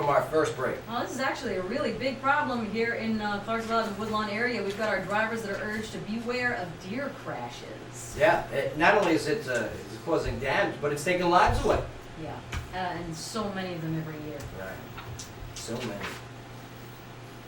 from our first break. Well, this is actually a really big problem here in Clarksville and the Woodlawn area. We've got our drivers that are urged to beware of deer crashes. Yeah, not only is it it's causing damage, but it's taking lives away. Yeah, and so many of them every year. Right. So many.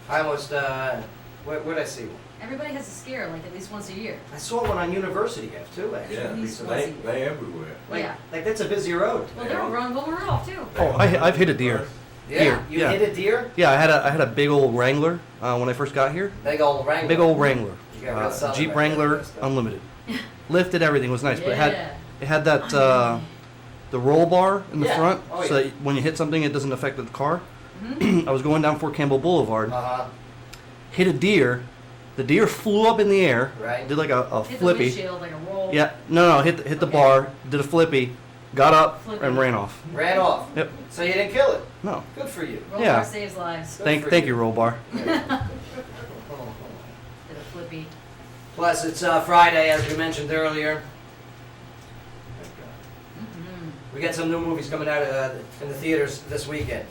I almost, what did I see? Everybody has a scare, like at least once a year. I saw one on University Ave too, actually. Yeah, At least they, once a they everywhere. Yeah. Like that's a busy road. Well, they're over on Wilmer Off too. Oh, I've hit a deer. Yeah, Deer, you yeah. hit a deer? Yeah, I had a big old Wrangler when I first got here. Big old Wrangler. Big old Wrangler. You got real solid Jeep back Wrangler there. Unlimited. Lifted, everything was nice, but Yeah. it had that the roll bar in the Yeah. front, Oh, so yeah. that when you hit something, it doesn't affect the car. I was going down Fort Campbell Boulevard, hit a deer. The deer flew up in the air, Right. did like a Hit the flippy. windshield like a roll. Yeah, no, hit the Okay. bar, did a flippy, got up Flippy. and ran off. Ran off. Yep. So you didn't kill it. No, Good for you. Roll Yeah. bar saves lives. Good for thank you, roll bar. Did a flippy. Plus, it's Friday, as we mentioned earlier. We got some new movies coming out in the theaters this weekend.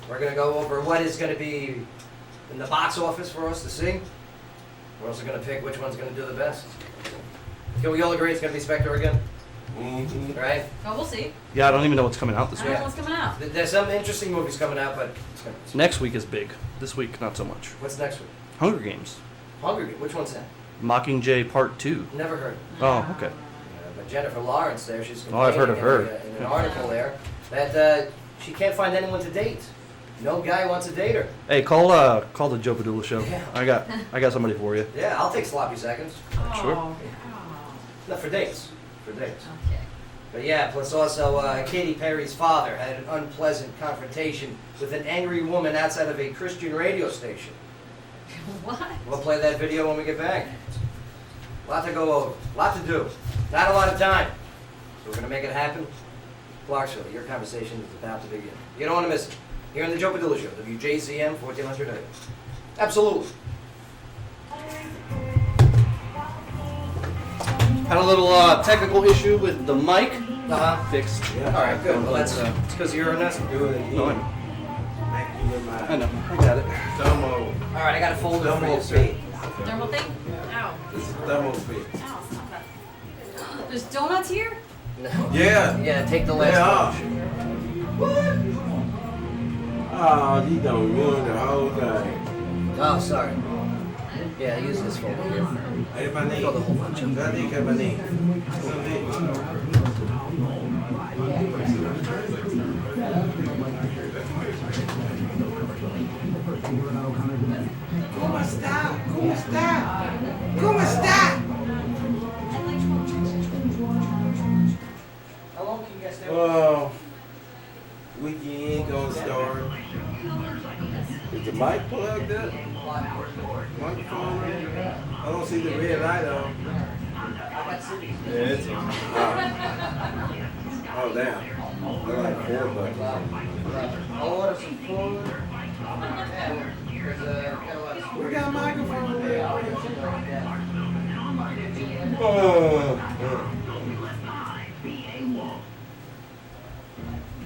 We're going to go over what is going to be in the box office for us to see. We're also going to pick which one's going to do the best. Can we all agree it's going to be Spectre again? Mm-hmm. Right? Oh, we'll see. Yeah, I don't even know what's coming out this I week. don't know what's coming out. There's some interesting movies coming out, but it's gonna be... Next week is big. This week, not so much. What's next week? Hunger Games. Hunger Games. Which one's that? Mockingjay Part 2. Never heard. Oh, okay. But Jennifer Lawrence there, she's Oh, I've heard of complaining her. in an article there that she can't find anyone to date. No guy wants to date her. Hey, call the Joe Padula show. Yeah. I got somebody for you. Yeah, I'll take sloppy seconds. Sure. Oh. Not for dates. For dates. Okay. But yeah, plus also Katy Perry's father had an unpleasant confrontation with an angry woman outside of a Christian radio station. What? We'll play that video when we get back. Lot to go over. Lot to do. Not a lot of time. So we're going to make it happen. Clarksville, your conversation is about to begin. You don't want to miss it. Here on the Joe Padula Show, WJZM 1400 AM. Absolutely. Had a little technical issue with the mic. Fixed. All right, good. Well, that's because you're a nest. No, I know. I got it. Thermo. All right, I got a folder for you, sir. Thermal thing? Ow. This is thermo speed. Ow, stop that. There's donuts here? No. Yeah. Yeah, take the last Yeah. one. Oh, you done ruined the whole thing. Oh, sorry. Yeah, use this folder here. Hey, my name. Throw the whole bunch up. I think I have my name. ¿Cómo está? ¿Cómo está? ¿Cómo está? How long can you guys stay? Oh, weekend gonna start. Is the mic plugged up? Microphone on? I don't see the red light on. Yeah, it's on. Oh, damn. They're like 4 bucks. I'll order some food. Yeah, there's got a lot of We got a microphone there.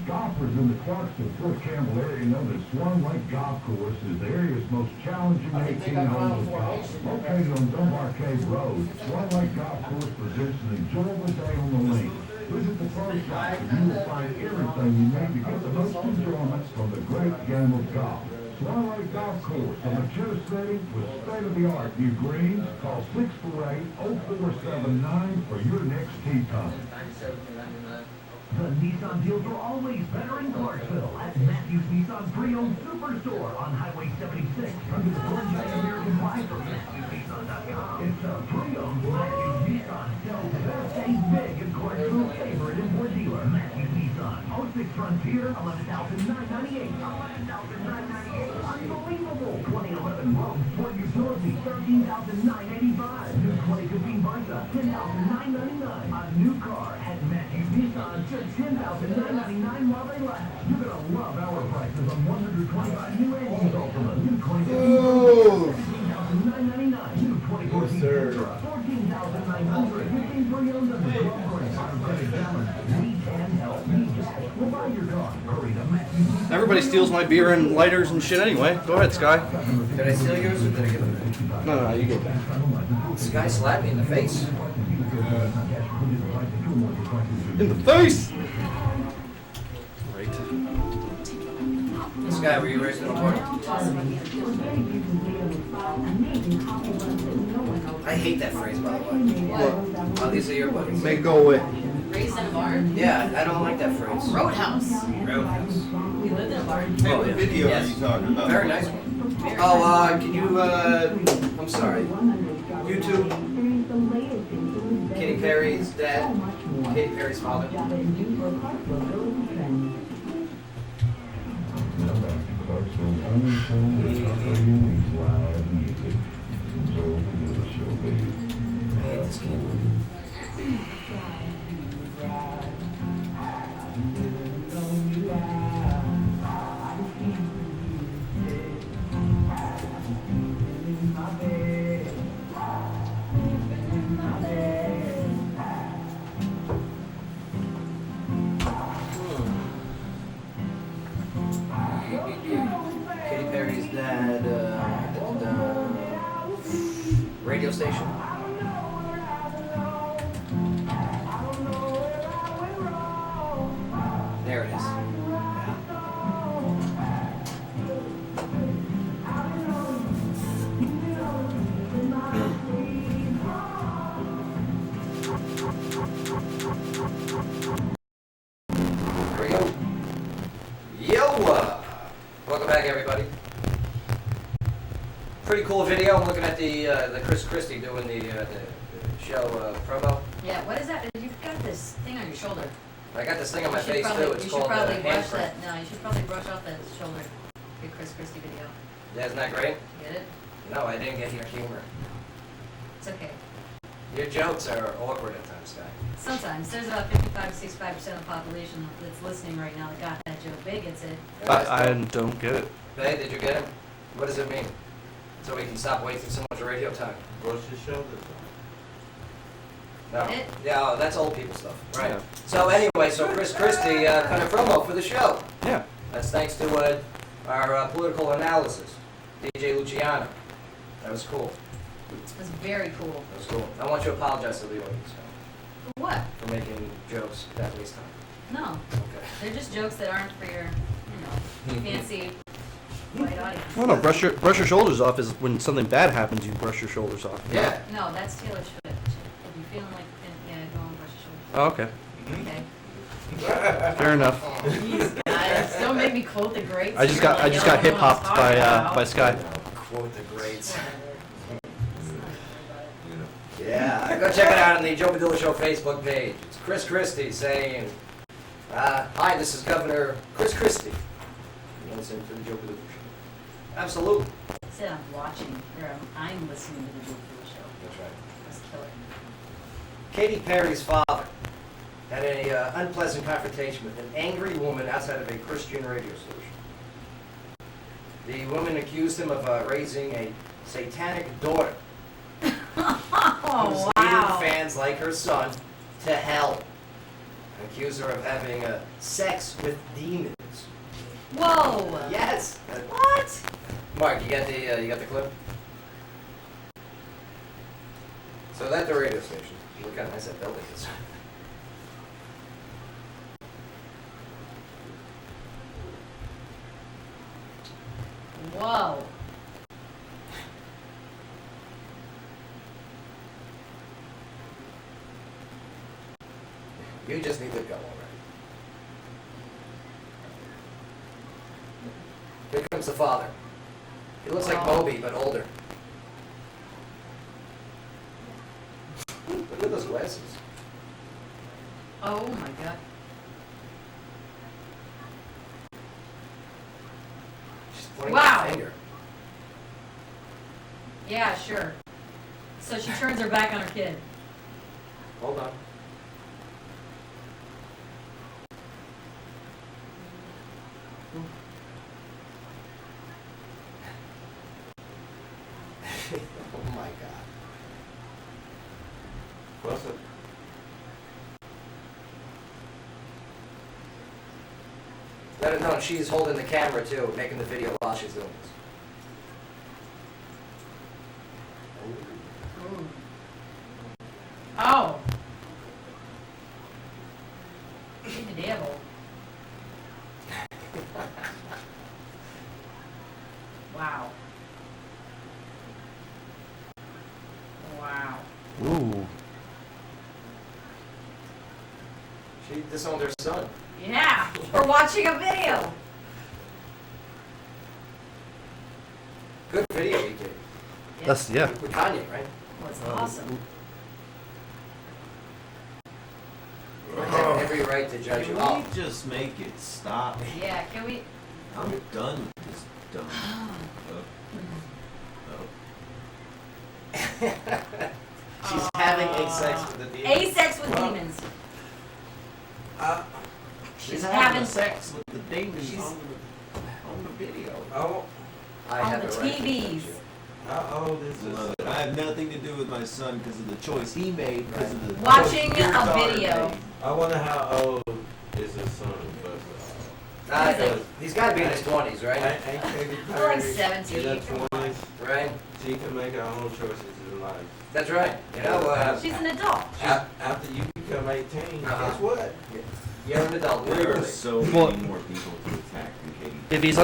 Golfers in the Clarksville, Fort Campbell area know that Swan Lake Golf Course is the area's most challenging 18-hole of golf. Located on Dunbar Cave Road, Swan Lake Golf Course presents an enjoyable day on the links. Visit the pro shop and you will find everything you need to get the most enjoyment from the great game of golf. Swan Lake Golf Course, a mature setting with state-of-the-art new greens. Call 648-0479 for your next tee time. The Nissan deals are always better in Clarksville at Matthews Nissan Pre-Owned Superstore on Highway 76 under the Georgia American flag or MatthewsNissan.com. It's a pre-owned Matthews Nissan. Sell fast, save big in Clarksville's favorite import dealer, Matthews Nissan. 06 Frontier, $11,998. $11,998. Unbelievable. 2011 Rogue Sport Utility, $13,985. New 2015 Versa, $10,999. A new car at Matthews Nissan, just $10,999 while they last. You're gonna love our prices on 125 new engines Ultima. New 2015 $17,999. New 2014 Sentra, $14,900. 15 pre-owned under 12 grand. Our credit balance. We can help. We just will buy your car. Hurry to Matthews Nissan. Everybody steals my beer and lighters and shit anyway. Go ahead, Sky. Did I steal yours or did I give it back? No, you get that. This guy slapped me in the face. In the face! Right. This guy, were you raised in a barn? I hate that phrase, by the way. What? Oh, these are your buddies. Make it go away. Raised in a barn? Yeah, I don't like that phrase. Roadhouse. Roadhouse. We lived in a barn. Hey, Oh, what yeah. video Yes. are you talking about? Very nice one. Very Oh, can you, I'm sorry. YouTube, Katy Perry's dad, Katy Perry's father. I hate this kid. Katy Perry's dad, radio station. There it is. There we go. Yo! Welcome back, everybody. Pretty cool video. I'm looking at the Chris Christie doing the show promo. Yeah, what is that? You've got this thing on your shoulder. I got this thing on my You should face probably- too. It's you called should probably brush handprint. that. No, you should probably brush off that shoulder. Your Chris Christie video. Yeah, isn't that great? Get it? No, I didn't get your humor. It's okay. Your jokes are awkward at times, guy. Sometimes there's about 55 to 65% of the population that's listening right now that got that joke. Big gets it. I don't get it. Hey, did you get him? What does it mean? So we can stop wasting so much radio time. Brush your shoulders. No. It- Yeah, oh, that's old people stuff. Right. Yeah. So anyway, so Chris Christie kind of promo for the show. Yeah. That's thanks to our political analysis, DJ Luciano. That was cool. It was very cool. That was cool. I want you to apologize to the audience For what? for making jokes that waste time. No. Okay. They're just jokes that aren't for your, fancy white audience. Well, no, brush your shoulders off is when something bad happens. You brush your shoulders off. Yeah. No, that's Taylor Swift. If you're feeling like, yeah, go and brush your Oh, okay. shoulders. Okay. Fair enough. Jeez, guys, don't make me quote the greats. I just got hip hopped by Sky. Quote the greats. Yeah, go check it out on the Joe Padula Show Facebook page. It's Chris Christie saying, hi, this is Governor Chris Christie. You listen to the Joe Padula Show. Absolutely. I said I'm watching, or I'm listening to the Joe Padula Show. That's right. Let's kill it. Katy Perry's father had an unpleasant confrontation with an angry woman outside of a Christian radio station. The woman accused him of raising a satanic daughter who's Oh, leading wow. fans like her son to hell. And accused her of having sex with demons. Whoa. Yes. What? Mark, you got the clip? So that's the radio station. Look how nice that building is. Whoa. You just need to go already. Here comes the father. He looks like Wow. Moby, but older. Look at those glasses. Oh my god. She's pointing Wow. her finger. Yeah, sure. So she turns her back on her kid. Hold on. Oh my god. What's it? No, she's holding the camera too, making the video while she's doing this. Ooh. Oh. She's the devil. Wow. Wow. Ooh. She disowned her son. Yeah, we're watching a video. Good video he did. That's, yeah. With Kanye, right? Well, it's awesome. I have every right to judge you. Can we just make it stop? Yeah, can we? I'm done with this dumb. She's having sex with the demon. A-sex with demons. She's having- having sex with the demons She's- on the video. Oh, I On have the a right to TVs. judge you. how old is this? Look, I have nothing to do with my son because of the choice he made. Because of the Watching choice your a daughter video. made. I wonder how old is his son, but He's got to be in his 20s, right? ain't Katy I feel like Perry 17. in her 20s? Right? She can make her own choices in life. That's right. You know, She's an adult. After you become 18, Uh-huh. guess what? you're an adult. There are literally. so Well- many more people to attack than Katie. If he's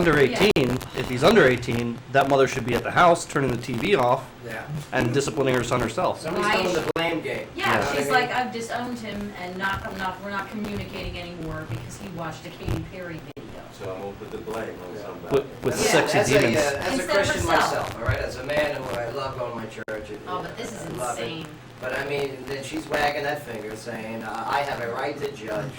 under 18, that mother should be at the house turning the TV off Yeah. and disciplining her son herself. Somebody's Right. doing the blame game. Yeah, You know what she's I like, mean? I've disowned him and we're not communicating anymore because he watched a Katy Perry video. So I'm gonna put the blame on Yeah. somebody. With Yeah, sexy as demons. As a Instead of Christian herself. myself, all right? As a man who I love going to my church. Oh, but this is I love it. insane. But I mean, then she's wagging that finger saying, I have a right to judge.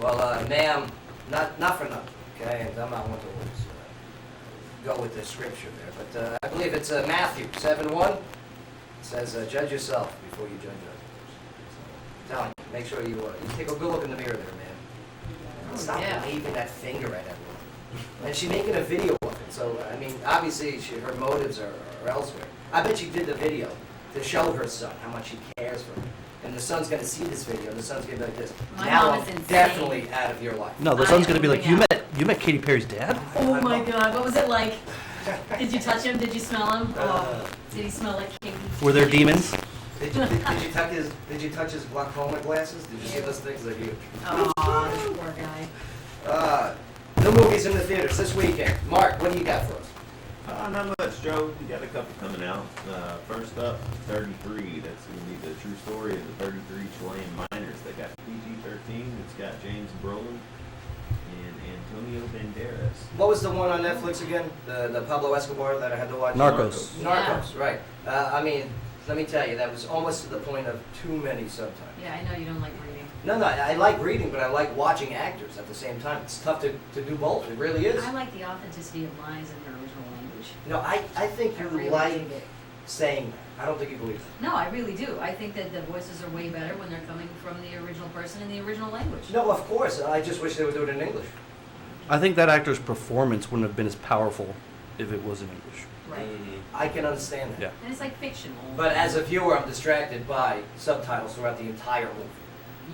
Well, ma'am, not for nothing, okay? And I'm not one to always go with the scripture there. But I believe it's Matthew 7:1. It says, judge yourself before you judge others. So, I'm telling you, make sure you take a good look in the mirror there, man. Stop Yeah. waving that finger at everyone. And she's making a video of it. So, I mean, obviously her motives are elsewhere. I bet she did the video to show her son how much she cares for him. And the son's going to see this video, and the son's going to be like this. My now mom I'm is insane. definitely out of your life. No, the I son's am gonna be like, moving you met Katy Perry's dad? Oh my god, what was it like? Did you touch him? Did you smell him? Oh, did he smell like Katy? Were there demons? Did you touch his glaucoma glasses? Did you see those things? They're huge. Oh, this poor guy. The movies in the theaters this weekend. Mark, what do you got for us? Not much, Joe. We got a couple coming out. First up, 33. That's going to be the true story of the 33 Chilean miners that got PG-13. It's got James Brolin and Antonio Banderas. What was the one on Netflix again? The Pablo Escobar that I had to watch? Narcos. Narcos, right. I mean, let me tell you, that was almost to the point of too many subtitles. Yeah, I know you don't like reading. No, I like reading, but I like watching actors at the same time. It's tough to do both. It really is. I like the authenticity of lines in their original language. No, I think I you really like dig it. saying that. I don't think you believe it. No, I really do. I think that the voices are way better when they're coming from the original person in the original language. No, of course. I just wish they would do it in English. I think that actor's performance wouldn't have been as powerful if it was in English. Right. I can understand that. Yeah. And it's like fictional. But as a viewer, I'm distracted by subtitles throughout the entire movie.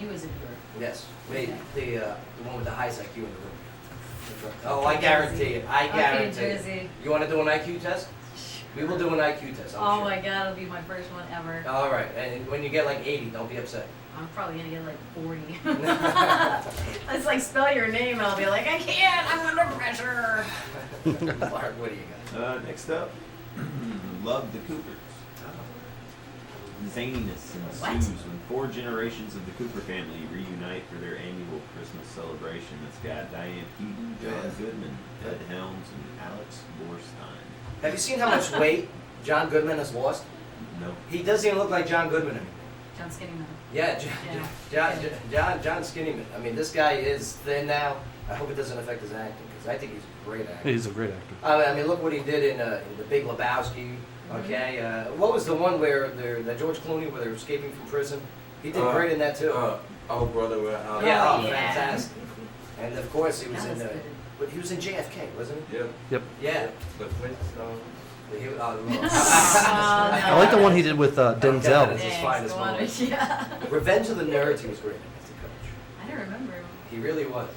You as a viewer. Yes, me, Okay. the one with the highest IQ in the room. Oh, I guarantee it. I Okay, guarantee Jersey. it. You want to do an IQ test? We will do an IQ test. I'm Oh sure. my god, it'll be my first one ever. All right, and when you get like 80, don't be upset. I'm probably gonna get like 40. It's like spell your name and I'll be like, I can't, I'm under pressure. Mark, what do you got? Next up, Love the Coopers. Zaniness What? ensues when 4 generations of the Cooper family reunite for their annual Christmas celebration. That's got Diane Keaton, John Goodman, Ed Helms, and Alex Borstein. Have you seen how much weight John Goodman has lost? No. He doesn't even look like John Goodman anymore. John Skinnyman. Yeah, Yeah. John Skinnyman. I mean, this guy is thin now. I hope it doesn't affect his acting because I think he's a great actor. He's a great actor. I mean, look what he did in The Big Lebowski. Okay, what was the one where that George Clooney, where they're escaping from prison? He did great in that too. Oh, brother, we're out. Yeah, Oh, oh, yeah. fantastic. And of course, he was That in was good. but he was in JFK, wasn't Yeah. Yep. he? Yeah. The Flintstones. I like the one he did with Denzel. That's his finest go on. moment. Yeah. Revenge of the Nerds, he was great as a coach. I don't remember. He really was.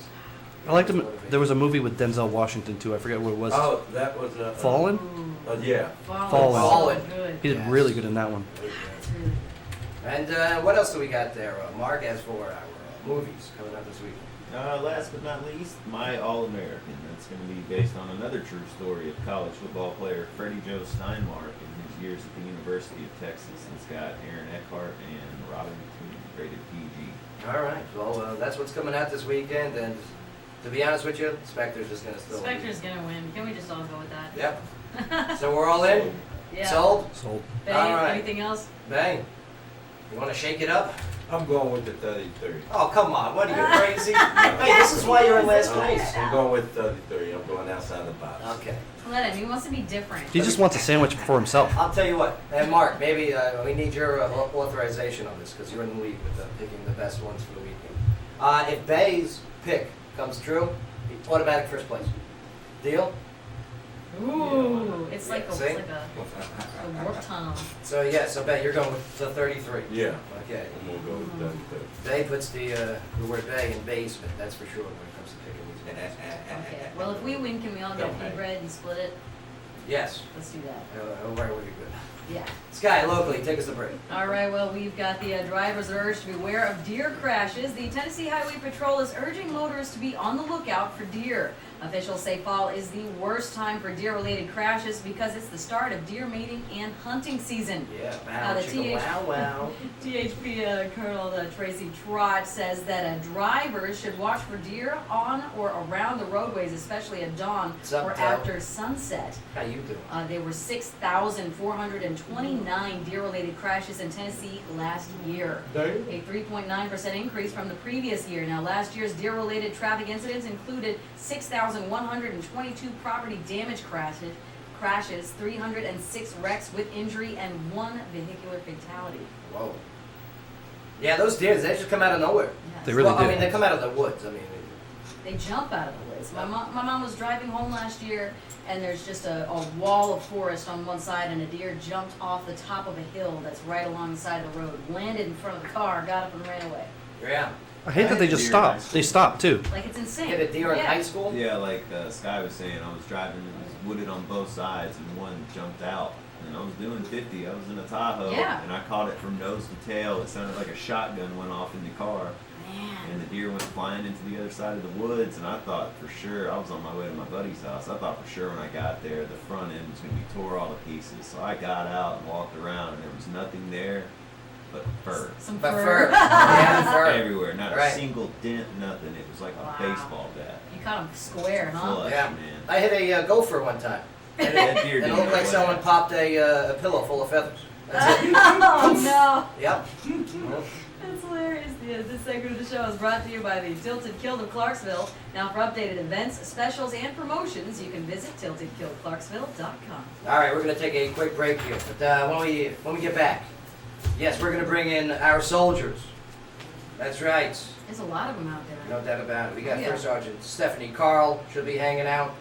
I liked him. There was a movie with Denzel Washington too. I forget what it was. Oh, that was Fallen. Yeah. Fallen. So good. He did Yes. really good in that one. It's really good. And what else do we got there, Mark, as for our movies coming up this week? Last but not least, My All-American. That's going to be based on another true story of college football player Freddie Joe Steinmark in his years at the University of Texas. It's got Aaron Eckhart and Robin Toon, rated PG. All right. Well, that's what's coming out this weekend, and to be honest with you, Spectre's just gonna still. Spectre's gonna win. Can we just all go with that? Yep. So we're all in. Yeah. Sold. Sold. Bang, All right. anything else? Bang. You want to shake it up? I'm going with the 33. Oh, come on. What are you, crazy? Hey, this is why you're in last place. I'm going with 33. I'm going outside the box. Okay. Let him. He wants to be different. He just wants a sandwich for himself. I'll tell you what. And Mark, maybe we need your authorization on this because you're in the lead with picking the best ones for the weekend. If Bay's pick comes true, automatic first place. Deal? Ooh, it's like See? a warp tunnel. So Bay, you're going with the 33. Yeah. Okay. I'm going to go with 33. Bay puts the word Bay in basement. That's for sure when it comes to picking these guys. Okay. Well, if we win, can we all get pea bread and split it? Yes. Let's do that. Where would be good? Yeah. Sky, locally, take us to break. All right, well, we've got the drivers are urged to beware of deer crashes. The Tennessee Highway Patrol is urging motorists to be on the lookout for deer. Officials say fall is the worst time for deer-related crashes because it's the start of deer mating and hunting season. Yeah, wow, the chicka, wow, wow. THP Colonel Tracy Trott says that drivers should watch for deer on or around the roadways, especially at dawn What's up, or Del? after sunset. How you doing? There were 6,429 deer-related crashes in Tennessee last year, a 3.9% increase from the previous year. Now, last year's deer-related traffic incidents included 6,122 property damage crashes, 306 wrecks with injury, and 1 vehicular fatality. Whoa. Yeah, those deer, they just come out of nowhere. Yes. They really well, I do. mean, they come out of the woods. I mean, They jump out of the woods. My mom was driving home last year, and there's just a wall of forest on one side, and a deer jumped off the top of a hill that's right along the side of the road, landed in front of the car, got up and ran away. yeah. I hate that they just Deer stop. nice. They stop too. Like, it's insane. Hit a deer in Yeah. high school? Yeah, like Sky was saying, I was driving, it was wooded on both sides, and one jumped out. And I was doing 50, I was in a Tahoe, Yeah. and I caught it from nose to tail. It sounded like a shotgun went off in the car. Man. And the deer went flying into the other side of the woods, and I thought for sure, I was on my way to my buddy's house, I thought for sure when I got there, the front end was going to be tore all to pieces. So I got out and walked around, and there was nothing there but fur. Some But fur. fur. Yeah, fur. Everywhere, not Right. a single dent, nothing. It was like a Wow. baseball bat. You caught him square, huh? Flush, Yeah. man. I hit a gopher one time. And That deer it didn't looked know like what someone happened. popped a pillow full of feathers. That's it. Oh, no. Yep. That's hilarious. This segment of the show is brought to you by the Tilted Kilt of Clarksville. Now, for updated events, specials, and promotions, you can visit tiltedkiltclarksville.com. All right, we're going to take a quick break here. But when we get back, yes, we're going to bring in our soldiers. That's right. There's a lot of them out there. No doubt about it. We got Yeah. First Sergeant Stephanie Carl. She'll be hanging out.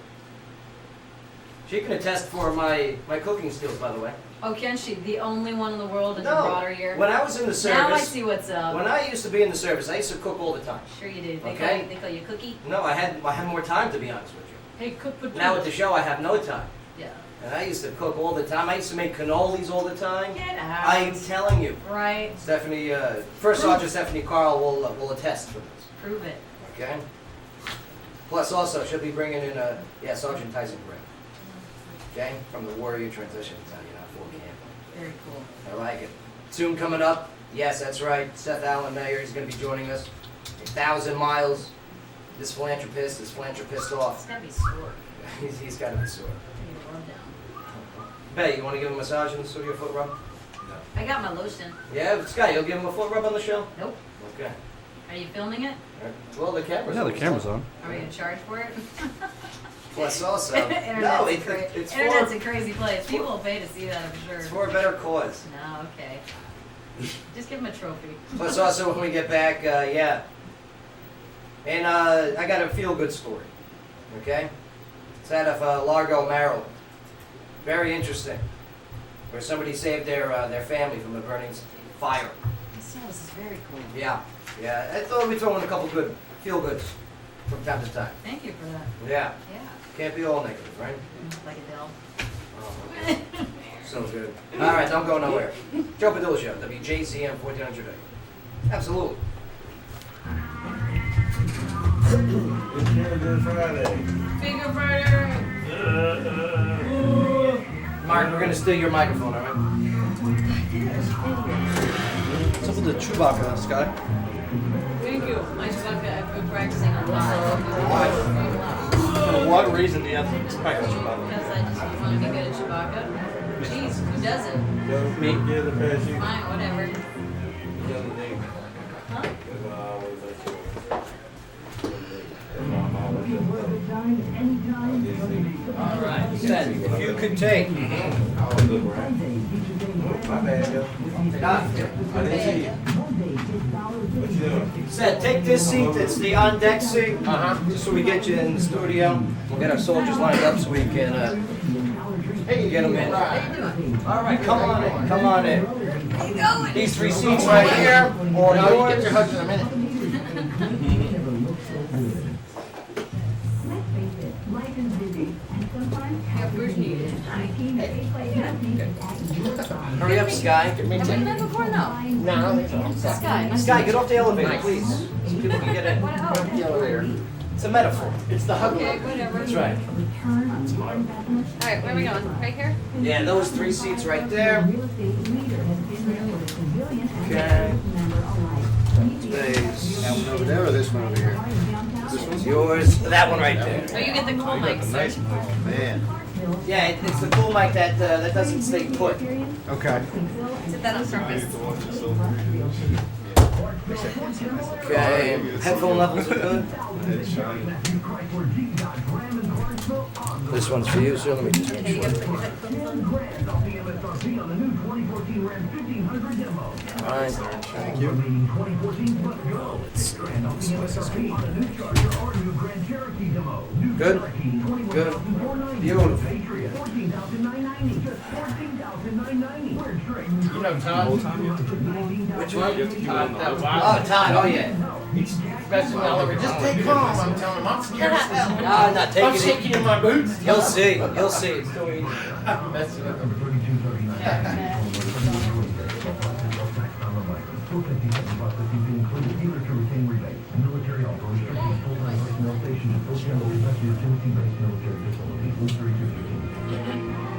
She can attest for my cooking skills, by the way. Oh, can she? The only one in the world that you brought her here? When I was in the service, Now I see what's up. when I used to be in the service, I used to cook all the time. Sure you do. They, Okay. call you Cookie? No, I had more time, to be honest with you. Hey, cook potatoes. Now with the show, I have no time. Yeah. And I used to cook all the time. I used to make cannolis all the time. Get out. I'm telling you. Right. Stephanie, First Sergeant Stephanie Carl will attest for this. Prove it. Okay? Plus also, she'll be bringing in, Sergeant Tyson Graham. Okay? From the Warrior Transition Battalion out Fort Campbell. Very cool. I like it. Soon coming up, yes, that's right, Seth Allen Mayer is going to be joining us. 1,000 miles. This philanthropist is philanthropist off. It's gotta be sore. He's got to be sore. I need a rub down. Betty, you want to give him a massage in the studio, foot rub? I got my lotion. Yeah, Scott, you'll give him a foot rub on the show? Nope. Okay. Are you filming it? Well, the camera's Yeah, the on. camera's on. Are we gonna charge for it? Plus also, Internet's, no, a cra- it's Internet's for, a crazy place. People will pay to see that, I'm sure. it's for a better cause. No, okay. Just give him a trophy. Plus also, when we get back, yeah. And I got a feel-good story, okay? It's out of Largo, Maryland. Very interesting. Where somebody saved their family from a burning fire. This is very cool. Yeah, yeah. I thought we'd throw in a couple good feel-goods. from time to time. Thank you for that. Yeah, Yeah, can't be all negative, right? like Adele. Oh, so good. All right, don't go nowhere. Joe Padula Show, WJZM 1400 AM. Absolutely. It's Good Friday. Finger burner. Mark, we're gonna steal your microphone, all right? What's up with the Chewbacca, Sky? Thank you. My Chewbacca, I've been practicing a lot. For what reason do you have to practice Chewbacca? Because I just want to be good at Chewbacca. Jeez, who doesn't? Don't Me. get the parachute. Fine, whatever. The other day. Huh? That's why I always like to. That's why I'm always All right, Send, if you could take. I always look right. My bad, yo. I didn't see you. What you doing? Send, take this seat, it's the on deck seat. Just so we get you in the studio. We'll get our soldiers lined up so we can get them in. All right, come on in, come on in. These 3 seats right here, or yours. Get your hugs in a minute. Hurry up, Sky. Have we met before? No. No. Sky, nice Sky, to get off the elevator, please. So people can get in. The elevator. It's a metaphor. It's the hug. Okay, whatever. That's right. Alright, where are we going? Right here? Yeah, those 3 seats right there. Okay. Space. That one over there or this one over here? This one's yours. That one right there. Oh, you get the cool mic, sir. Man. Yeah, it's the cool mic that doesn't stay put. Okay. Sit that on purpose. Okay. Headphone levels are good. This one's for you, so let me just make Okay, you sure. got the headphones on? Alright. Thank you. Good? Good. Beautiful. You know Todd? Which one? That was Oh, Todd, oh yeah. He's messing all over. Just stay calm, I'm telling him. I'm scared as hell. Ah, not I'm taking shaking it. in my boots. He'll see. He'll see. It's so easy. I'm messing with him. Military offer restricting full-time personnel stationed at Fort Campbell, Kentucky, or Tennessee-based military facilities. 13215.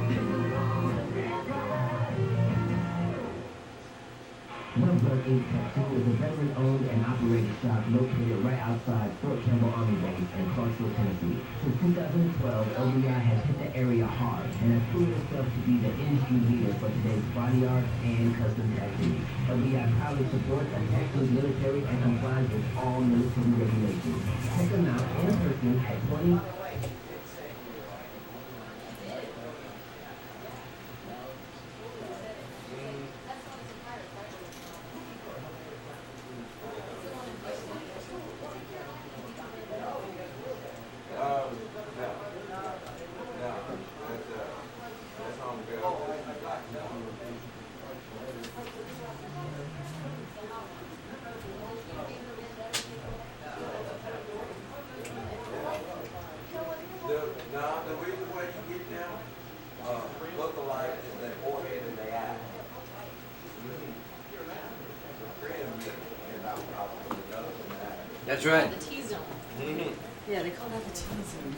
Blood Ink Tattoo is a veteran-owned and operated shop located right outside Fort Campbell Army Base in Clarksville, Tennessee. Since 2012, LBI has hit the area hard and has proven itself to be the industry leader for today's body art and custom tattoos. LBI proudly supports and tattooes military and complies with all military regulations. Check them out in person at 20... The reason why you get them look alike is their forehead and their eyes. That's right. The T-zone. Yeah, they call that the T-zone.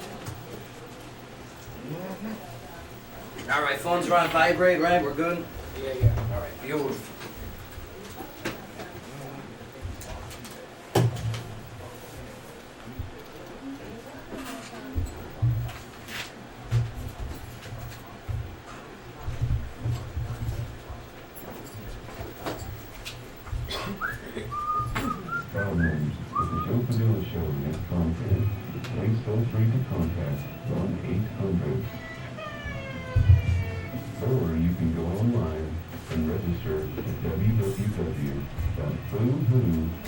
All right, phones are on vibrate, right? We're good? Yeah. All right, beautiful. Problems with the Joe Padula Show next content. Please feel free to contact 1-800. Or you can go online and register at www.boohoo.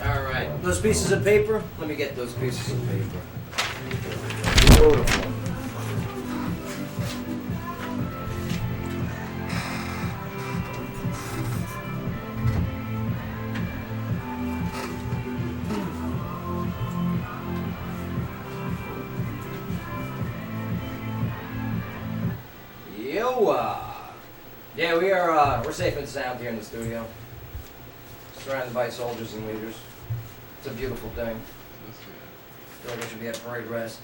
All right, those pieces of paper? Let me get those pieces of paper. Beautiful. Yeah, we're safe and sound here in the studio. Surrounded by soldiers and leaders. It's a beautiful thing. I feel like I should be at parade rest.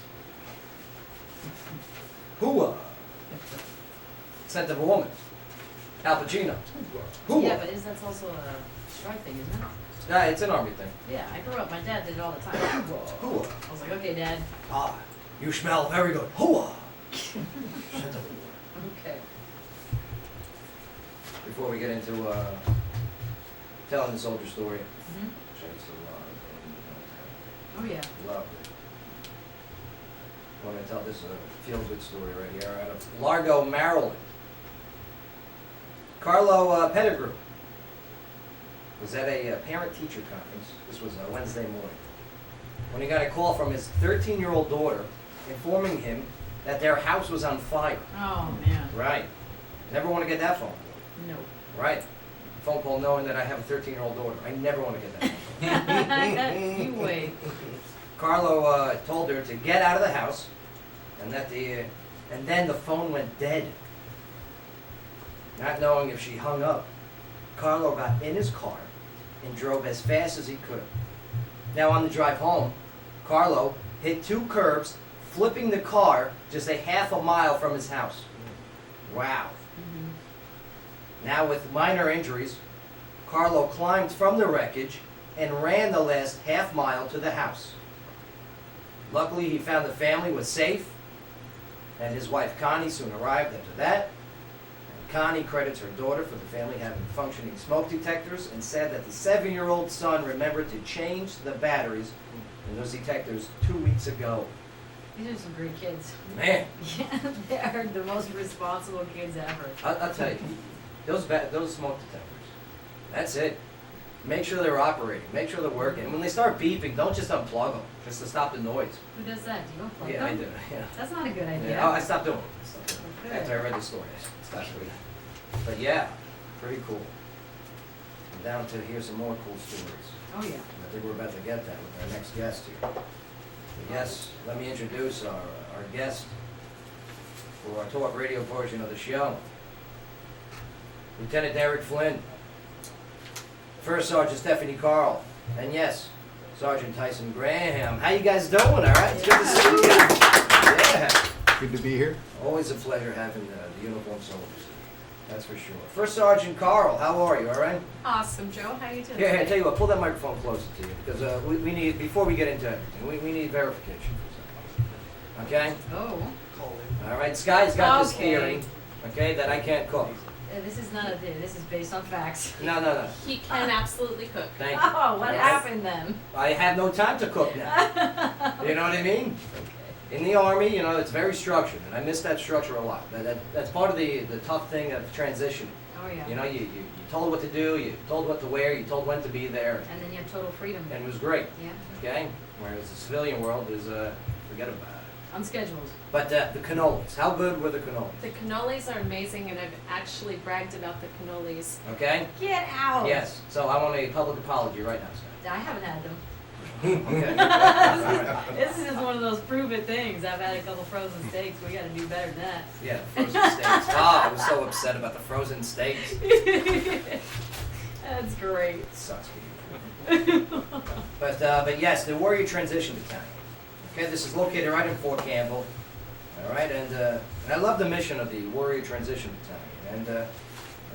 Hooah! Scent of a woman. Al Pacino. Hooah! Yeah, but that's also a strike thing, isn't it? Yeah, it's an army thing. Yeah, I grew up, my dad did it all the time. Hooah! I was like, okay, Dad. Ah, you smell very good. Hooah! Scent of a woman. Okay. Before we get into telling the soldier story. Mhm. Which I used to Oh, yeah. love it. I want to tell this feel-good story right here out of Largo, Maryland. Carlo Pettigrew was at a parent-teacher conference. This was Wednesday morning, when he got a call from his 13-year-old daughter informing him that their house was on fire. Oh, man. Right. Never want to get that phone call. No. Right. Phone call knowing that I have a 13-year-old daughter. I never want to get that phone call. You wait. Carlo told her to get out of the house, and then the phone went dead. Not knowing if she hung up, Carlo got in his car and drove as fast as he could. Now on the drive home, Carlo hit 2 curbs, flipping the car just a half a mile from his house. Wow. Now with minor injuries, Carlo climbed from the wreckage and ran the last half mile to the house. Luckily, he found the family was safe, and his wife Connie soon arrived after that. And Connie credits her daughter for the family having functioning smoke detectors and said that the 7-year-old son remembered to change the batteries in those detectors 2 weeks ago. These are some great kids. Man, Yeah, they are the most responsible kids ever. I'll tell you, those smoke detectors, that's it. Make sure they're operating. Make sure they're working. And when they start beeping, don't just unplug them, just to stop the noise. Who does that? Do you unplug Yeah, them? I do. Yeah. That's not a good idea. Yeah. Oh, I stopped doing it. Okay. After I read the story, I stopped doing it. But yeah, pretty cool. I'm down to hear some more cool stories. Oh, yeah. I think we're about to get that with our next guest here. But yes, let me introduce our guest for our talk radio portion of the show. Lieutenant Derek Flynn, First Sergeant Stephanie Carl, and yes, Sergeant Tyson Graham. How you guys doing? All right, it's good to see you. Yeah, Good to be here. always a pleasure having the uniformed soldiers. That's for sure. First Sergeant Carl, how are you? All right. Awesome, Joe. How you doing? Here, I today? tell you what. Pull that microphone closer to you because we need, before we get into everything, we need verification for something. Okay. Oh. All right. Sky's got this Okay. theory. Okay, that I can't cook. This is not a theory. This is based on facts. No. He can absolutely cook. Thank you. Oh, what Yes. happened then? I have no time to cook now. You know what I mean? In the Army, you know, it's very structured, and I miss that structure a lot. That's part of the tough thing of transitioning. Oh, yeah. You know, you told what to do, you told what to wear, you told when to be there, And then you have total freedom. and it was great. Yeah. Okay? Whereas the civilian world is, forget about it. Unscheduled. But the cannolis, how good were the cannolis? The cannolis are amazing, and I've actually bragged about the cannolis. Okay? Get out. Yes. So I want a public apology right now, Scott. I haven't had them. Okay. This is one of those prove it things. I've had a couple frozen steaks. We got to do better than that. Yeah, frozen steaks. I was so upset about the frozen steaks. That's great. It sucks being but yes, the Warrior Transition Battalion. Okay, this is located right in Fort Campbell. All right, and I love the mission of the Warrior Transition Battalion.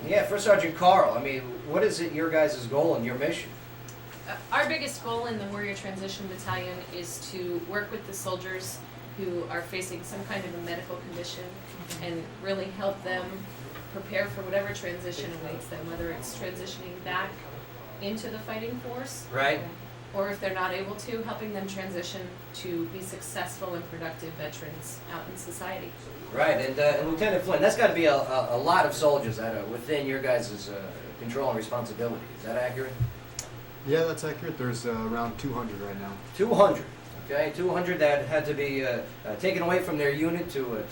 And yeah, First Sergeant Carl, I mean, what is it your guys' goal and your mission? Our biggest goal in the Warrior Transition Battalion is to work with the soldiers who are facing some kind of a medical condition and really help them prepare for whatever transition awaits them, whether it's transitioning back into the fighting force, Right? or if they're not able to, helping them transition to be successful and productive veterans out in society. Right, and Lieutenant Flynn, that's got to be a lot of soldiers that are within your guys' control and responsibility. Is that accurate? Yeah, that's accurate. There's around 200 right now. 200. Okay, 200 that had to be taken away from their unit to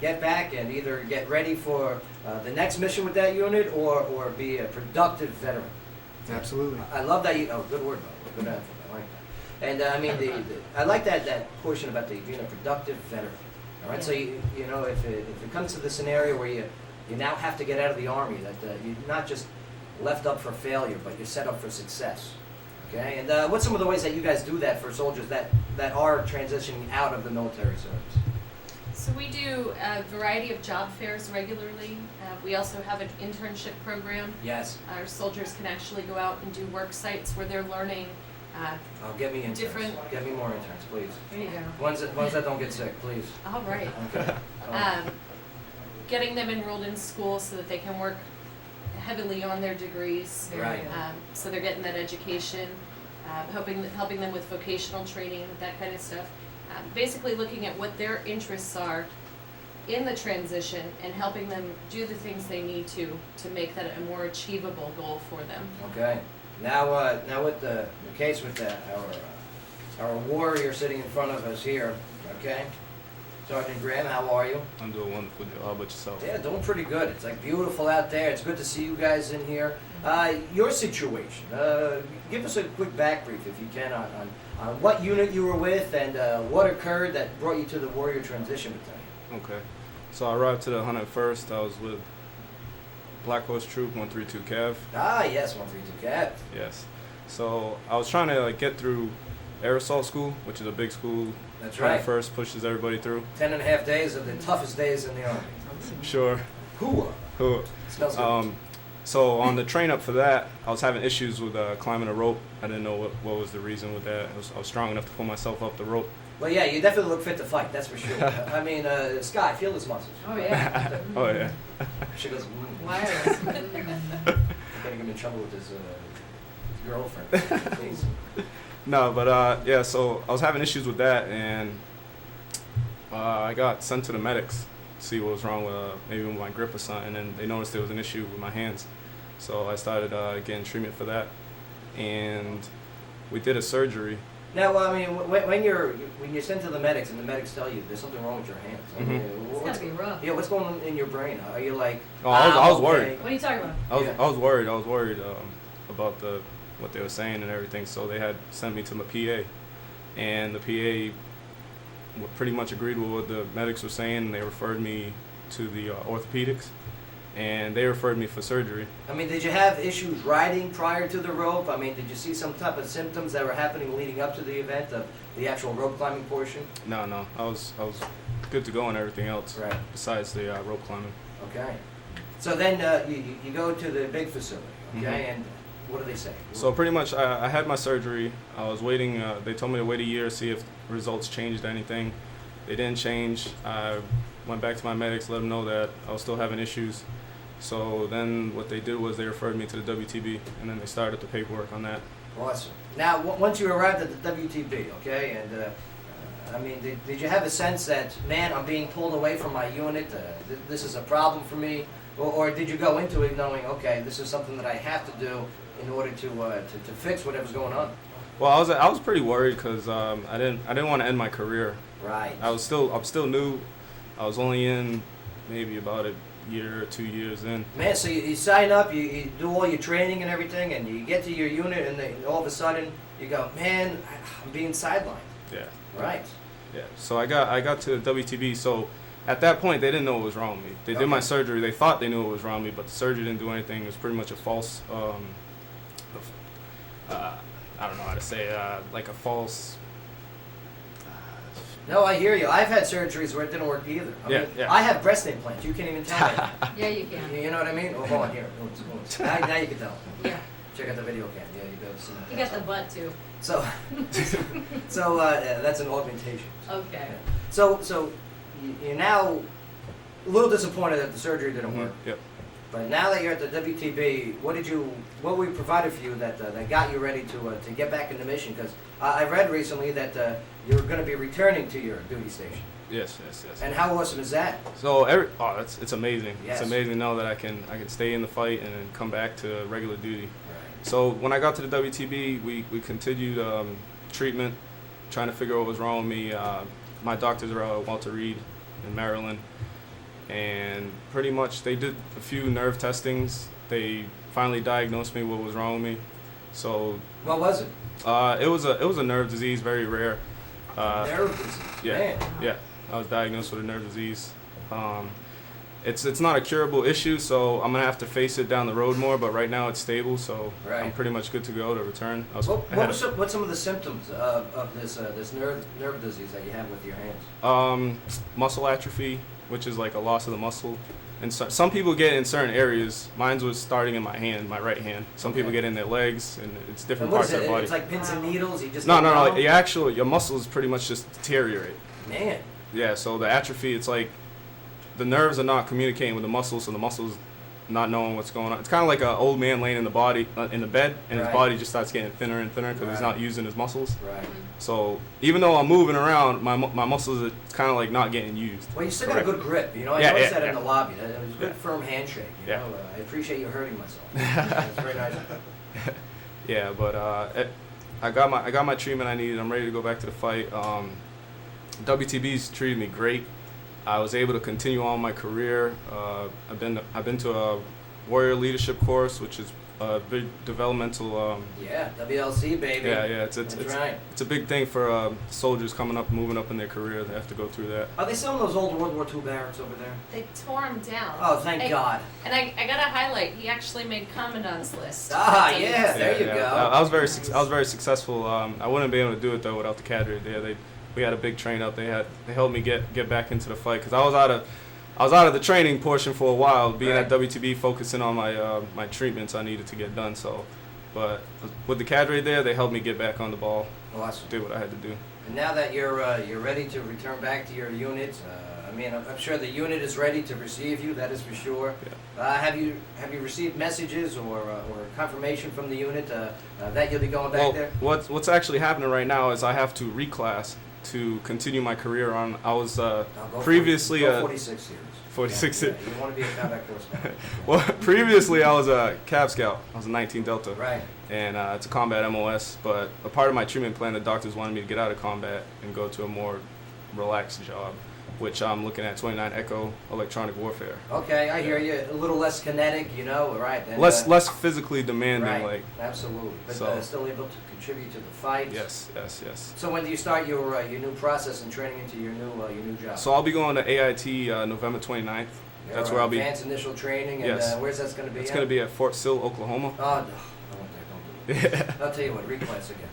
get back and either get ready for the next mission with that unit or be a productive veteran. Absolutely. I love that. Oh, good word, Bo. Good answer. I like that. And I mean, I like that portion about being a productive veteran. All right, Yeah. so you know if it comes to the scenario where you now have to get out of the Army, that you're not just left up for failure, but you're set up for success. Okay, and what's some of the ways that you guys do that for soldiers that are transitioning out of the military service? So we do a variety of job fairs regularly. We also have an internship program. Yes. Our soldiers can actually go out and do work sites where they're learning Oh, get me interns. different- Get me more interns, please. There you go. Ones that don't get sick, please. all right. Okay. Getting them enrolled in school so that they can work heavily on their degrees. Right. So they're getting that education, helping them with vocational training, that kind of stuff. Basically looking at what their interests are in the transition and helping them do the things they need to make that a more achievable goal for them. Okay. Now with the case with our warrior sitting in front of us here, okay? Sergeant Graham, how are you? I'm doing wonderful. How about yourself? Yeah, doing pretty good. It's like beautiful out there. It's good to see you guys in here. Your situation. Give us a quick back brief, if you can, on what unit you were with and what occurred that brought you to the Warrior Transition Battalion. Okay. So I arrived to the 101st. I was with Black Horse Troop 132 Cav. Ah, yes, 132 Cav. Yes. So I was trying to get through Air Assault School, which is a big school. That's right. First pushes everybody through. 10.5 days of the toughest days in the Army. Sure. Hooah. Smells good. So on the train up for that, I was having issues with climbing a rope. I didn't know what was the reason with that. I was strong enough to pull myself up the rope. Well, yeah, you definitely look fit to fight, that's for sure. I mean, Sky, feel his muscles. Oh, yeah. Oh yeah. She goes, Wireless. I'm gonna get him in trouble with his girlfriend, please. No, but yeah, so I was having issues with that, and I got sent to the medics to see what was wrong with maybe with my grip or something, and they noticed there was an issue with my hands. So I started getting treatment for that, and we did a surgery. Now, I mean, when you're sent to the medics and the medics tell you there's something wrong with your hands, I mean, It's gotta be rough. Yeah, what's going on in your brain? Are you like? Oh, I was okay. worried. What are you talking about? I was worried. I was worried about what they were saying and everything. So they had sent me to my PA, and the PA pretty much agreed with what the medics were saying. And they referred me to the orthopedics, and they referred me for surgery. I mean, did you have issues riding prior to the rope? I mean, did you see some type of symptoms that were happening leading up to the event of the actual rope climbing portion? No. I was good to go on everything else. Right. Besides the rope climbing. Okay. So then you go to the big facility, okay, and what do they say? So pretty much, I had my surgery. I was waiting. They told me to wait a year to see if results changed anything. They didn't change. I went back to my medics, let them know that I was still having issues. So then what they did was they referred me to the WTB, and then they started the paperwork on that. Awesome. Now, once you arrived at the WTB, okay, and I mean, did you have a sense that, man, I'm being pulled away from my unit, this is a problem for me, or did you go into it knowing, okay, this is something that I have to do in order to fix whatever's going on? Well, I was pretty worried because I didn't want to end my career. Right. I'm still new. I was only in maybe about a year or 2 years in. Man, so you sign up, you do all your training and everything, and you get to your unit, and then all of a sudden you go, man, I'm being sidelined. Yeah. Right. Yeah. So I got to the WTB. So at that point, they didn't know what was wrong with me. They did my surgery. They thought they knew what was wrong with me, but the surgery didn't do anything. It was pretty much a false. I don't know how to say it, like a false. No, I hear you. I've had surgeries where it didn't work either. I mean, I have breast implants. You can't even tell me. Yeah, you can. You know what I mean? Oh, hold on here. Now you can tell. Yeah. Check out the video cam. Yeah, you go see that. You got the butt too. So, that's an augmentation. Okay. So you're now a little disappointed that the surgery didn't work. Yep. But now that you're at the WTB, what we provided for you that got you ready to get back in the mission? Because I read recently that you're going to be returning to your duty station. Yes. And how awesome is that? So it's amazing. Yes. It's amazing to know that I can stay in the fight and then come back to regular duty. Right. So when I got to the WTB, we continued treatment, trying to figure out what was wrong with me. My doctors are at Walter Reed in Maryland, and pretty much they did a few nerve testings. They finally diagnosed me what was wrong with me. So what was it? It was a nerve disease, very rare. Nerve disease. Yeah, Man. yeah. I was diagnosed with a nerve disease. It's not a curable issue, so I'm gonna have to face it down the road more. But right now it's stable, so I'm pretty much good to go to return. What's some of the symptoms of this nerve disease that you have with your hands? Muscle atrophy, which is like a loss of the muscle, and some people get in certain areas. Mine was starting in my hand, my right hand. Some people get in their legs, and it's different parts of their body. It's like pins and needles. You just no. Your muscles pretty much just deteriorate. Man. Yeah. So the atrophy, it's like the nerves are not communicating with the muscles, so the muscles not knowing what's going on. It's kind of like an old man laying in the bed, and his body just starts getting thinner and thinner because he's not using his muscles. Right. So even though I'm moving around, my muscles are kind of like not getting used. Well, you still got a good grip. You know, I noticed that in the lobby. It was a good, firm handshake. You know, I appreciate you hurting myself. It's very nice. Yeah, but I got my treatment I needed. I'm ready to go back to the fight. WTB's treated me great. I was able to continue on my career. I've been to a warrior leadership course, which is a big developmental. WLC baby. Yeah. It's a big thing for soldiers coming up, moving up in their career. They have to go through that. Are they still in those old World War II barracks over there? They tore him down. Oh, thank God. And I gotta highlight, he actually made Commandant's list. There you go. I was very successful. I wouldn't be able to do it though without the cadre there. We had a big train up. They helped me get back into the fight because I was out of the training portion for a while. Being at WTB, focusing on my treatments I needed to get done. So, but with the cadre there, they helped me get back on the ball. Awesome. Do what I had to do. And now that you're ready to return back to your unit, I mean, I'm sure the unit is ready to receive you. That is for sure. Yeah. Have you received messages or confirmation from the unit that you'll be going back there? What's actually happening right now is I have to reclass to continue my career on. I was previously 46 years. 46 years. You want to be a combat correspondent. Well, previously I was a Cav Scout. I was a 19 Delta. Right. And it's a combat MOS, but a part of my treatment plan, the doctors wanted me to get out of combat and go to a more relaxed job, which I'm looking at 29 Echo electronic warfare. Okay, I hear you. A little less kinetic, you know, right? And, less physically demanding, right. like. Absolutely, but still able to contribute to the fight. Yes. So when do you start your new process and training into your new job? So I'll be going to AIT November 29th. That's where I'll be. Advanced initial training, and where's that going to be? It's going to be at Fort Sill, Oklahoma. Oh no, I want that. Don't do it. I'll tell you what, reclass again.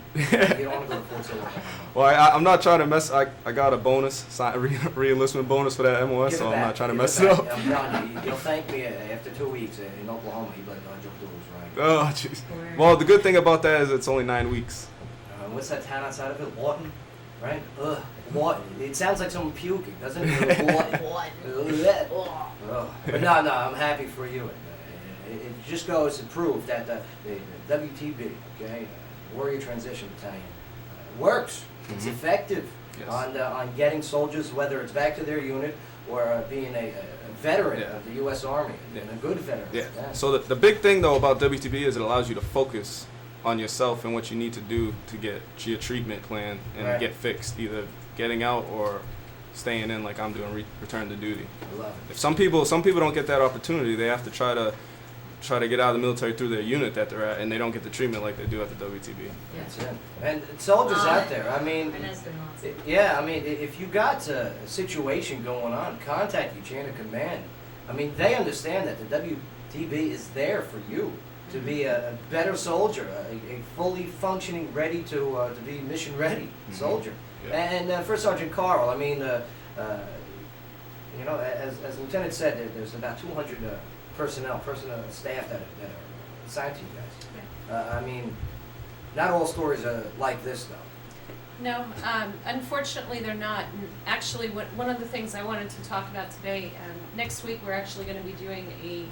You don't want to go to Fort Sill, Oklahoma. Well, I'm not trying to mess. I got a bonus, re-enlistment bonus for that MOS, so I'm not trying to mess it up. I'm telling you, you'll thank me after 2 weeks in Oklahoma. You'll be like, oh, Joe was right. Oh, jeez. Well, the good thing about that is it's only 9 weeks. What's that town outside of it? Lawton, right? Lawton. It sounds like someone puking, doesn't it? Lawton. But no, I'm happy for you. It just goes to prove that the WTB, okay, Warrior Transition Battalion, works. It's effective on getting soldiers, whether it's back to their unit or being a veteran of the U.S. Army, and a good veteran. Yeah. So the big thing, though, about WTB is it allows you to focus on yourself and what you need to do to get your treatment plan and get fixed, either getting out or staying in like I'm doing, return to duty. I love it. If some people don't get that opportunity, they have to try to get out of the military through their unit that they're at, and they don't get the treatment like they do at the WTB. That's it. And soldiers out there, I mean, if you got a situation going on, contact your chain of command. I mean, they understand that the WTB is there for you to be a better soldier, a fully functioning, ready to be mission ready soldier. Yeah. And First Sergeant Carl, I mean, you know, as Lieutenant said, there's about 200 personnel staff that are assigned to you guys. I mean, not all stories are like this, though. No, unfortunately they're not. Actually, one of the things I wanted to talk about today, next week we're actually going to be doing a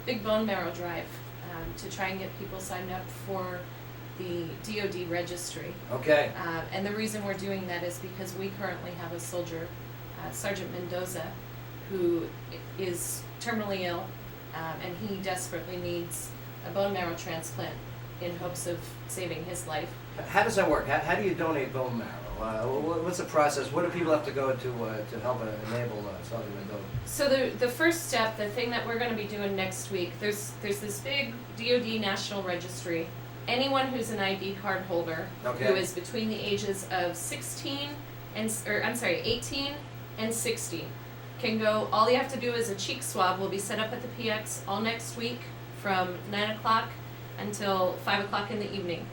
big bone marrow drive to try and get people signed up for the DoD registry. Okay. And the reason we're doing that is because we currently have a soldier, Sergeant Mendoza, who is terminally ill, and he desperately needs a bone marrow transplant in hopes of saving his life. How does that work? How do you donate bone marrow? What's the process? What do people have to go to help enable Sergeant Mendoza? So the first step, the thing that we're going to be doing next week, there's this big DoD National Registry. Anyone who's an ID card holder who is between the ages of 18 and 60 can go, all you have to do is a cheek swab will be set up at the PX all next week from 9 o'clock until 5 o'clock in the evening.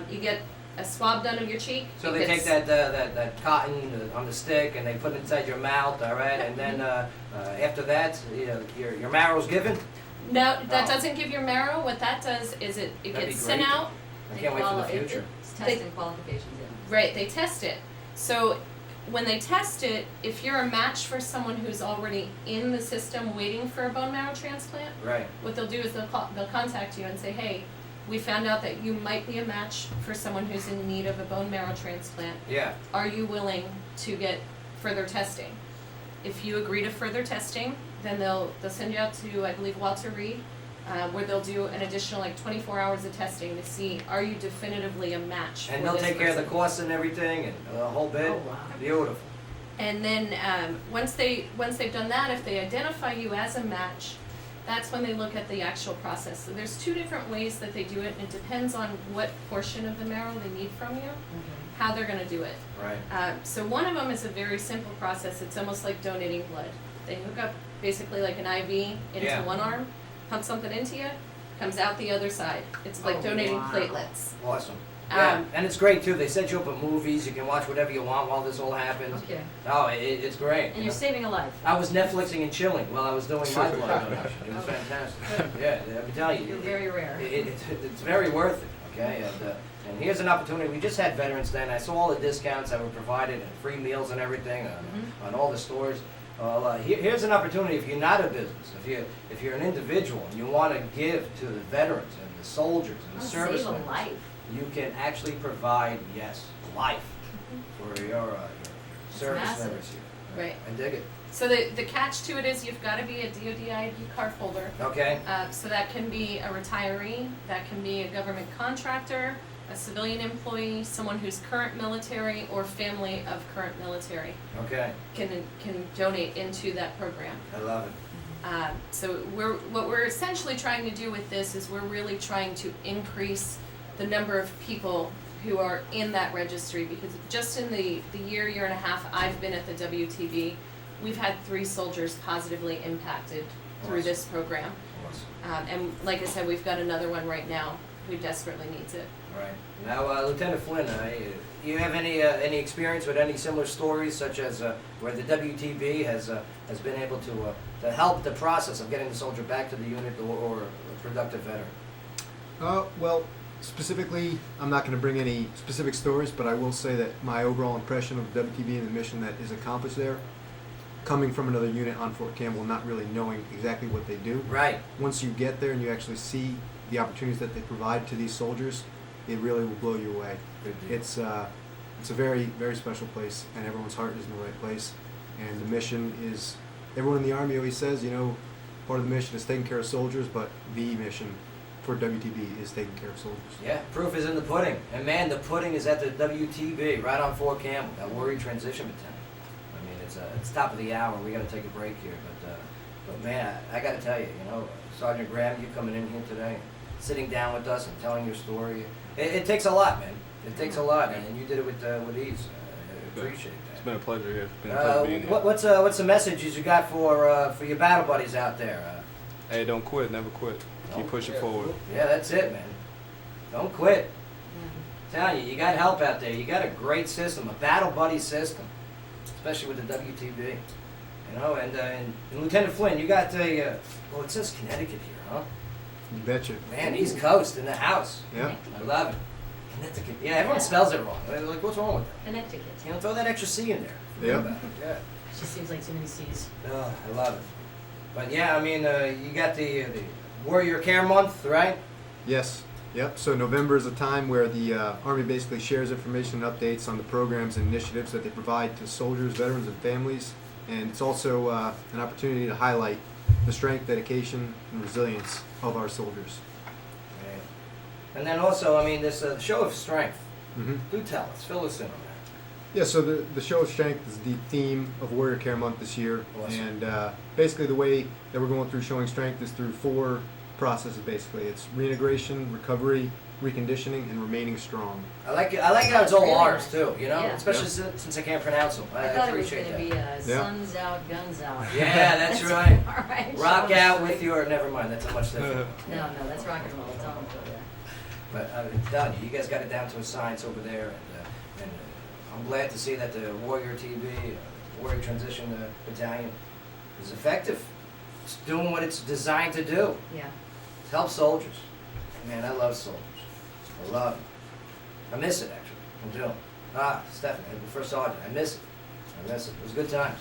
You get a swab done of your cheek. So they take that cotton on the stick and they put it inside your mouth, all right? And then after that, your marrow's given? No, that Oh. doesn't give your marrow. What that does is it That'd gets be sent great. out. I can't wait for the future. It's testing qualifications, yeah. Right, they test it. So when they test it, if you're a match for someone who's already in the system waiting for a bone marrow transplant, Right. what they'll do is they'll contact you and say, hey, we found out that you might be a match for someone who's in need of a bone marrow transplant. Yeah. Are you willing to get further testing? If you agree to further testing, then they'll send you out to, I believe, Walter Reed, where they'll do an additional 24 hours of testing to see, are you definitively a match And for they'll this take care of the person? costs and everything and the whole bit? Oh, wow. Beautiful. And then once they've done that, if they identify you as a match, that's when they look at the actual process. So there's 2 different ways that they do it, and it depends on what portion of the marrow they need from you, how they're going to do it. Right. So one of them is a very simple process. It's almost like donating blood. They hook up basically like an IV into Yeah. one arm, pump something into you, comes out the other side. It's like donating wow. platelets. Awesome. Yeah, Um, and it's great too. They set you up with movies. You can watch whatever you want while this all happens. Okay. Oh, it's great. And you you're know? saving a life. I was Netflixing and chilling while I was doing my blood donation. It was Okay. fantastic. Yeah, I'm telling you. You're very rare. It's very worth it, okay? And here's an opportunity. We just had Veterans Day, and I saw all the discounts that were provided and free meals and everything on all the stores. Here's an opportunity if you're not a business, if you're an individual and you want to give to the veterans and the soldiers and the service Save a members, life. you can actually provide, yes, life for your service massive. members here. Right. I dig it. So the catch to it is you've got to be a DoD ID card holder. Okay. So that can be a retiree, that can be a government contractor, a civilian employee, someone who's current military or family of current military Okay. can donate into that program. I love it. So what we're essentially trying to do with this is we're really trying to increase the number of people who are in that registry, because just in the year and a half I've been at the WTB, we've had 3 soldiers positively impacted through Awesome. this program. Awesome. And like I said, we've got another one right now who desperately needs it. All right. Now, Lieutenant Flynn, you have any experience with any similar stories, such as where the WTB has been able to help the process of getting the soldier back to the unit or a productive veteran? Well, specifically, I'm not going to bring any specific stories, but I will say that my overall impression of the WTB and the mission that is accomplished there, coming from another unit on Fort Campbell, not really knowing exactly what they do. Right. Once you get there and you actually see the opportunities that they provide to these soldiers, it really will blow you away. Good deal. It's a very, very special place, and everyone's heart is in the right place. And the mission is, everyone in the Army always says, part of the mission is taking care of soldiers, but the mission for WTB is taking care of soldiers. Yeah, proof is in the pudding. And man, the pudding is at the WTB, right on Fort Campbell, that Warrior Transition Battalion. I mean, it's top of the hour. We got to take a break here, but man, I got to tell you, Sergeant Graham, you coming in here today, sitting down with us and telling your story, it takes a lot, man. It takes a lot, and you did it with ease. I appreciate that. It's been a pleasure here. It's been a pleasure being here. What's the messages you got for your battle buddies out there? Hey, don't quit, never quit. Keep pushing forward. Yeah, that's it, man. Don't quit. Telling you, you got help out there. You got a great system, a battle buddy system, especially with the WTB. And Lieutenant Flynn, you got it says Connecticut here, huh? You betcha. Man, East Coast in the house. Yeah. I love it. Connecticut. Yeah, everyone spells it wrong. Like, what's wrong with that? Connecticut. Throw that extra C in there. Yeah. Forget about it. Yeah. It just seems like too many C's. Oh, I love it. But yeah, I mean, you got the Warrior Care Month, right? Yes. Yep. So November is a time where the Army basically shares information and updates on the programs and initiatives that they provide to soldiers, veterans, and families. And it's also an opportunity to highlight the strength, dedication, and resilience of our soldiers. Yeah. And then also, I mean, this show of strength. Mm-hmm. Do tell us. Fill us in on that. Yeah, so the show of strength is the theme of Warrior Care Month this year. Awesome. And basically the way that we're going through showing strength is through 4 processes, basically. It's reintegration, recovery, reconditioning, and remaining strong. I like how it's all Really R's nice. too, you know? Yeah. Especially since I can't pronounce them. I thought it was appreciate gonna that. be Suns Out, Guns Out. Yeah, that's right. All right. Rock Sean. out with your, never mind, that's a much different. No, that's rock and roll. Don't go there. But I'm telling you, you guys got it down to a science over there, and I'm glad to see that the Warrior TV, Warrior Transition Battalion, is effective. It's doing what it's designed to do. Yeah. To help soldiers. Man, I love soldiers. I love it. I miss it, actually. I do. Stephanie, the first sergeant, I miss it. I miss it. It was good times.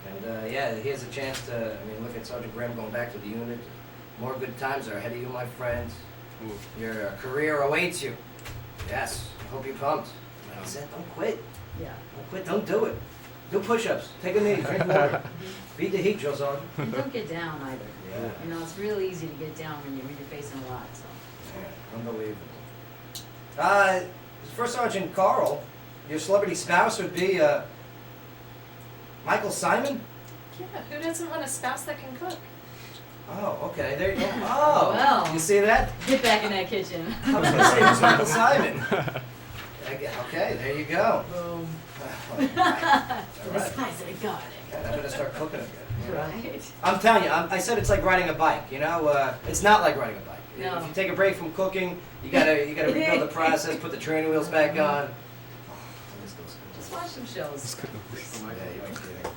And yeah, here's a chance to, look at Sergeant Graham going back to the unit. More good times are ahead of you, my friends. Ooh. Your career awaits you. Yes, I hope you're pumped. Like I said, don't quit. Yeah. Don't quit, don't do it. Do push-ups, take a knee, drink water. Beat the heat, Joe Sergeant. And don't get down either. Yeah. You know, it's really easy to get down when you're facing a lot. So. Yeah, unbelievable. First Sergeant Carl, your celebrity spouse would be Michael Simon? Yeah, who doesn't want a spouse that can cook? Oh, okay, there you go. Oh, Well. you see that? Get back in that kitchen. I was going to say, it was Michael Simon. Okay, there you go. Boom. All The right. spice of the garlic. God, I'm going to start cooking again. Right. I'm telling you, I said it's like riding a bike, you know? It's not like riding a bike. No. If you take a break from cooking, you gotta rebuild the process, put the training wheels back on. Oh, I miss those things. Just watch some shows. Yeah, you ain't kidding.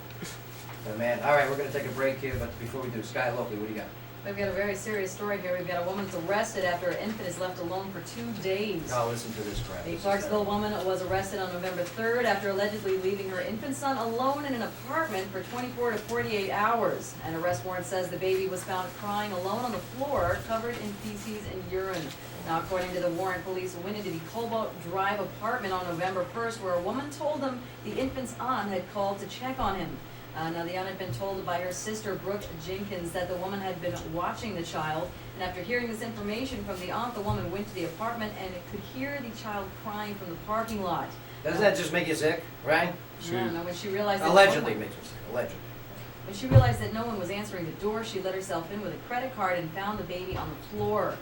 But man, all right, we're gonna take a break here, but before we do, Sky Locally, what do you got? We've got a very serious story here. We've got a woman that's arrested after her infant is left alone for 2 days. Oh, listen to this crap. A Clarksville woman was arrested on November 3rd after allegedly leaving her infant son alone in an apartment for 24 to 48 hours. An arrest warrant says the baby was found crying alone on the floor, covered in feces and urine. Now, according to the warrant, police went into the Cobalt Drive apartment on November 1st, where a woman told them the infant's aunt had called to check on him. Now, the aunt had been told by her sister, Brooke Jenkins, that the woman had been watching the child. And after hearing this information from the aunt, the woman went to the apartment and could hear the child crying from the parking lot. Doesn't that just make you sick, right? No, when she realized that Allegedly makes you sick, allegedly. When she realized that no one was answering the door, she let herself in with a credit card and found the baby on the floor.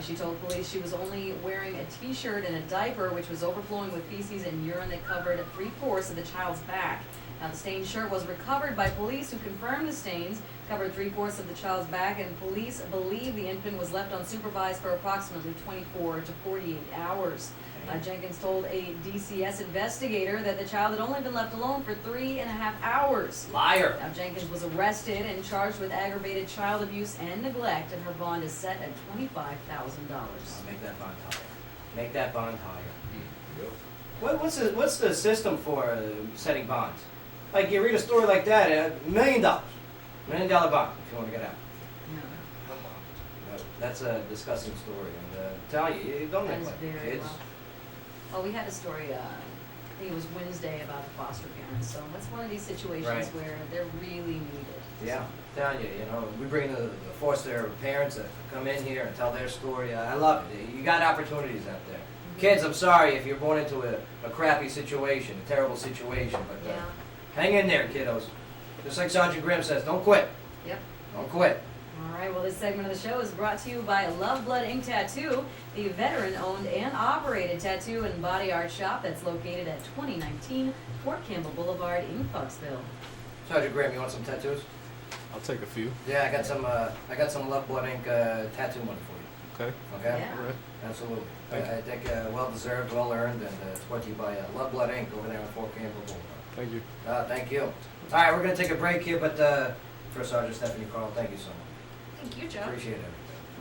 She told police she was only wearing a t-shirt and a diaper, which was overflowing with feces and urine that covered 3/4 of the child's back. Now, the stained shirt was recovered by police, who confirmed the stains covered 3/4 of the child's back, and police believe the infant was left unsupervised for approximately 24 to 48 hours. Jenkins told a DCS investigator that the child had only been left alone for 3.5 hours. Liar. Now, Jenkins was arrested and charged with aggravated child abuse and neglect, and her bond is set at $25,000. Make that bond higher. Make that bond higher. What's the system for setting bonds? Like, you read a story like that, $1 million. $1 million bond if you want to get out. Come on. That's a disgusting story, and I'm telling you, don't That make is like very kids. well, we had a story, I think it was Wednesday, about the foster parents. So that's one of these situations Right. where they're really needed. Yeah, I'm telling you, we bring the foster parents that come in here and tell their story. I love it. You got opportunities out there. Mm-hmm. Kids, I'm sorry if you're born into a crappy situation, a terrible situation, but Yeah. hang in there, kiddos. Just like Sergeant Grimm says, don't quit. Yep. Don't quit. All right, well, this segment of the show is brought to you by Love Blood Ink Tattoo, the veteran-owned and operated tattoo and body art shop that's located at 2019 Fort Campbell Boulevard in Clarksville. Sergeant Grimm, you want some tattoos? I'll take a few. Yeah, I got some Love Blood Ink tattoo money for you. Okay. Okay? Yeah. All right. Absolutely. Thank you. I think well deserved, well earned, and it's brought to you by Love Blood Ink over there on Fort Campbell Boulevard. Thank you. Thank you. All right, we're going to take a break here, but First Sergeant Stephanie Carl, thank you so much. Thank you, Joe. Appreciate everything.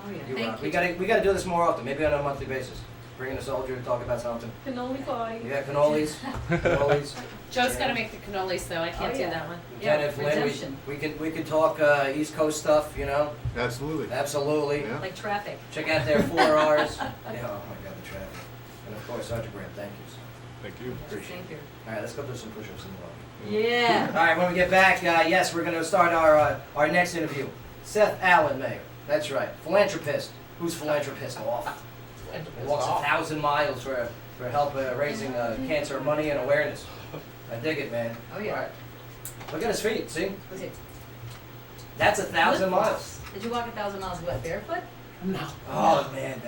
Oh, yeah. You Thank rock. you. We gotta do this more often, maybe on a monthly basis. Bring in a soldier to talk about something. Cannoli pie. Yeah, cannolis. Cannolis. Joe's Yeah. gotta make the cannolis though, I can't Oh, do yeah. that one. Lieutenant Flynn, redemption. we could talk East Coast stuff, Absolutely. Absolutely. Yeah. Like traffic. Check out their 4 R's. Yeah, oh my God, the traffic. And of course, Sergeant Grant, thank you. Thank you. Appreciate Thank it. you. All right, let's go do some push-ups in the lobby. Yeah. All right, when we get back, yes, we're going to start our next interview. Seth Allen, Mayor. That's right. Philanthropist. Who's philanthropist off? Walks 1,000 miles for help raising cancer money and awareness. I dig it, man. Oh, yeah. All right. Look at his feet, see? Okay. That's 1,000 miles. Did you walk 1,000 miles what, barefoot? No. Oh, man.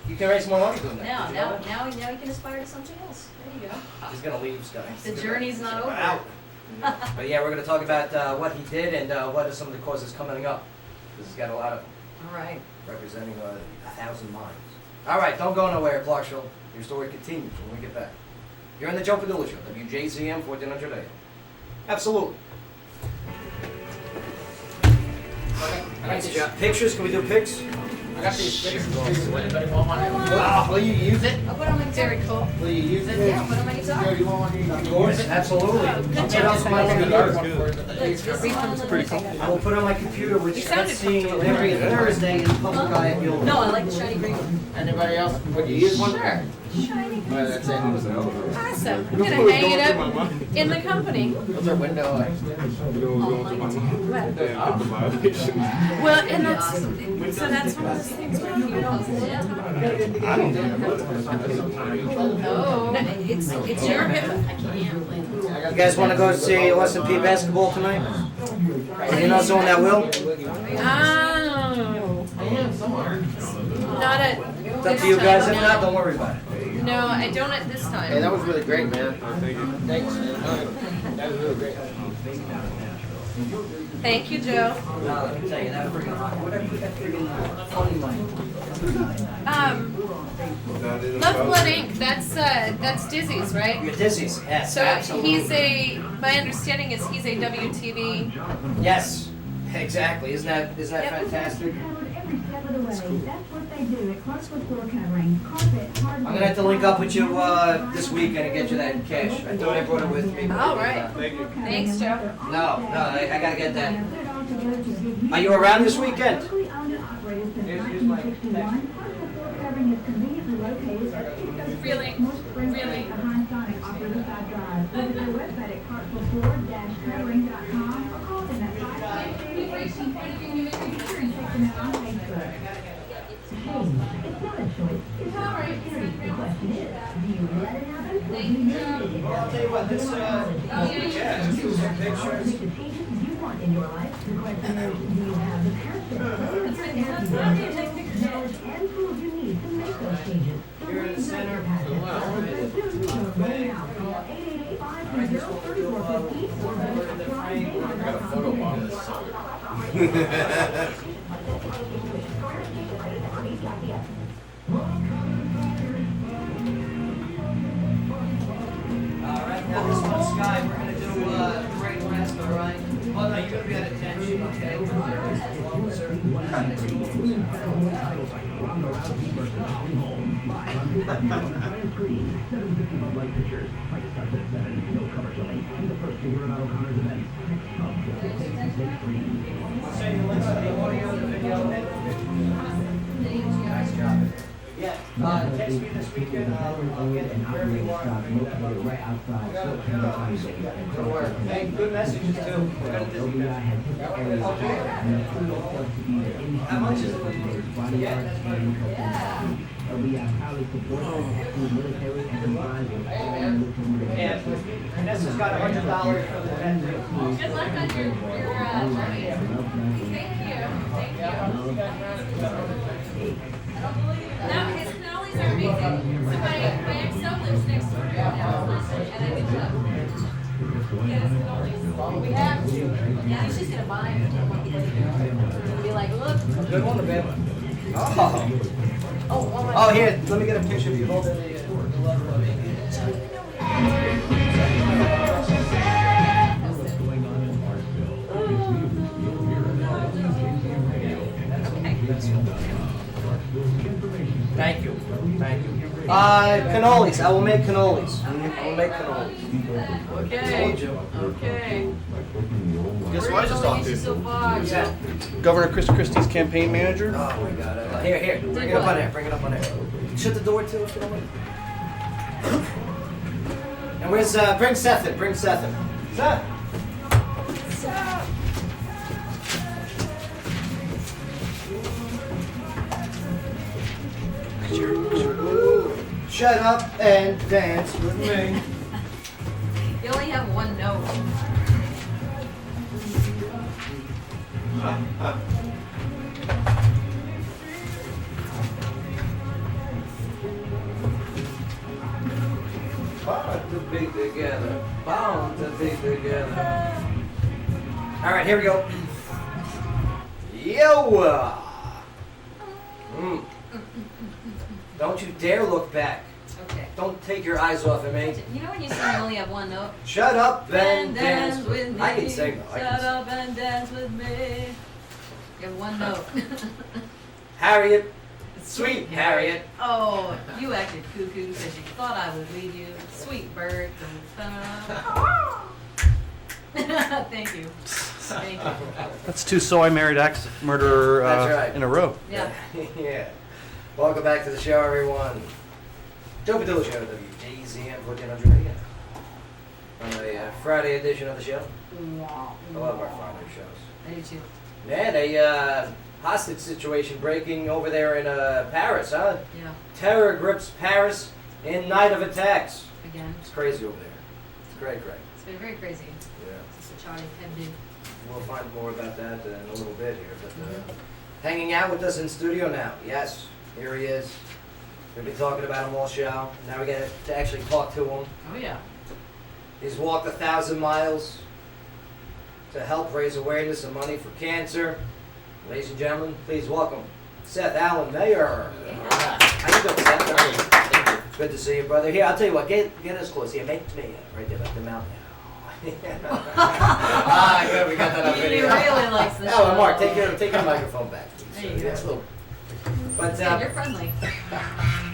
You can raise more money doing that. Now, Did you know now, that? now he can aspire to something else. There you go. He's gonna leave, Scott. The journey's not over. Out. But yeah, we're gonna talk about what he did and what are some of the causes coming up. This has got a lot of All right. representing 1,000 minds. All right, don't go nowhere, Clarksville. Your story continues when we get back. You're in the Joe Padula Show, WJZM 1400 AM. Absolutely. Pictures? Can we do pics? I got these pictures. Anybody want one? Will you use it? I'll put on my guitar. Very cool. Will you use it? Yeah, I'll put on my guitar. Joe, you want one? Of course, absolutely. Oh, good I'll put job. on my computer. It's pretty cool. I will put on my computer, You which sounded let's see comfortable. every Thursday in public eye at Gilman. No, I like the shiny green one. Anybody else? Would you use one? Sure. Shiny. Well, that's it. Awesome. I'm gonna hang it up in the company. What's our window like? Well, and that's, so that's one of those things where you Oh, it's your hip. You guys want to go see S&P basketball tonight? You know someone that will? Not at It's up this to you guys. time, If not, don't worry about it. No, I don't at this Hey, time. that was really great, man. Thanks, man. That was really great. Thank you, Joe. No, let me tell you, that freaking rock. What that freaking funny money? Love Blood Inc. That's Dizzy's, right? Your dizzies. Yes, So absolutely. my understanding is he's a WTV. Yes, exactly. Isn't that Yep. fantastic? Every step of the way. That's what they do at Clarksville Floor Covering. Carpet, hardwood. I'm gonna have to link up with you this weekend and get you that cash. I thought I brought it with me. But All right. Thanks, Joe. No, I gotta get that. Are you around this weekend? Locally owned and operated since Here's my 1961, Clarksville Floor Covering is conveniently located at 236 Really? North Spring Really? Street behind Sonic off Riverside Drive. Visit their website at clarksvillefloor-covering.com or call them at 552-1818 and check them out on Facebook. Change. It's not a choice. It's an opportunity. The question is, do you let it happen or do you make it Well, I'll tell you what, this, yeah, Make some the pictures. changes you want in your life. The question is, do you have the passion, knowledge, and tools you need to make those changes? So You're in the center. passion. So do it now. Call 888-530-3450 or visit Alright, now this one, Sky, we're gonna do great rest, alright? Well, no, you're gonna be at attention, okay? Send you links to the audio, the video, and the pictures. Nice job. Yeah, text me this weekend, I'll get it wherever you are. Right outside Fort Campbell Army Base and Don't worry. Hey, good messages too. We're gonna do LBI has hit the area hard and has proved itself to be the How much is industry it? leader for bodyguards and custody. LBI proudly supports the active military and combines with all military Yeah, Vanessa's got $100 for the vet. Good luck on your journey. Thank you. Now, his cannolis are amazing. So my ex-son lives next door now, and I picked up. Get his cannolis. We have to. Yeah, she's gonna buy it. Be like, look. Good one, the bad one. Oh. Oh, here, let me get a picture of you holding the level of it. Thank you. Thank you. Cannolis. I will make cannolis. I will make cannolis. Okay. Okay. Guess what I just talked to? So far. Who's that? Governor Chris Christie's campaign manager. Oh my God. Here. Bring it up on there. Bring it up on there. Shut the door too if you don't mind. And where's, bring Seth in. Bring Seth in. Seth. Seth. Shut up and dance with me. You only have one note. be together. Bound to be together. All right, here we go. Yo! Don't you dare look back. Okay. Don't take your eyes off of me. You know when you sing you only have one note? Shut up and dance with me. I can sing though. Shut up and dance with me. You have one note. Harriet. Sweet Harriet. Oh, you acted cuckoo because you thought I would leave you. Sweet bird. Thank you. Thank you. That's two So I Married Axe Murderer That's right. in a row. Yeah. Yeah. Welcome back to the show, everyone. Joe Padula Show, WJZM 1400 AM. On the Friday edition of the show. I love our Friday shows. I do too. Man, a hostage situation breaking over there in Paris, huh? Yeah. Terror grips Paris in night of attacks. Again. It's crazy over there. It's great. It's been very crazy. Yeah. It's a Charlie Hebdo. We'll find more about that in a little bit here. But hanging out with us in studio now. Yes, here he is. We've been talking about him all show. Now we get to actually talk to him. Oh yeah. He's walked 1,000 miles to help raise awareness and money for cancer. Ladies and gentlemen, please welcome Seth Allen Mayer. Yeah. How you doing, Seth? Good to see you, brother. Here, I'll tell you what. Get us close. Here, make me right there, like the mountain. Good. We got that on He video. really likes the show. Oh, Mark, take your microphone back, please. There you go. It's a little. But Yeah, you're friendly.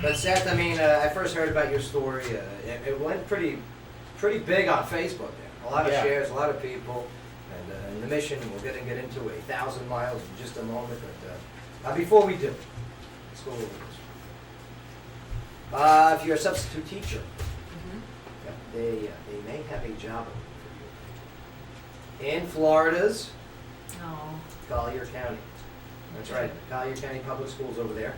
But Seth, I mean, I first heard about your story. It went pretty big on Facebook there. A lot of shares, a lot of people, and the mission. We're going to get into 1,000 miles in just a moment. But before we do, let's go over this. If you're a substitute teacher, they may have a job for you in Florida's Collier County. That's right, Collier County Public Schools over there.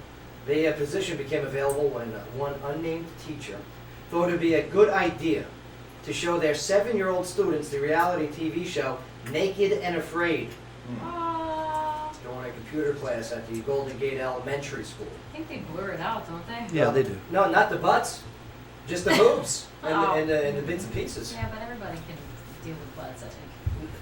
The position became available when one unnamed teacher thought it would be a good idea to show their 7-year-old students the reality TV show Naked and Afraid during a computer class at the Golden Gate Elementary School. I think they blur it out, don't they? Yeah, they do. No, not the butts, just the boobs and the bits and pieces. Yeah, but everybody can deal with butts, I think.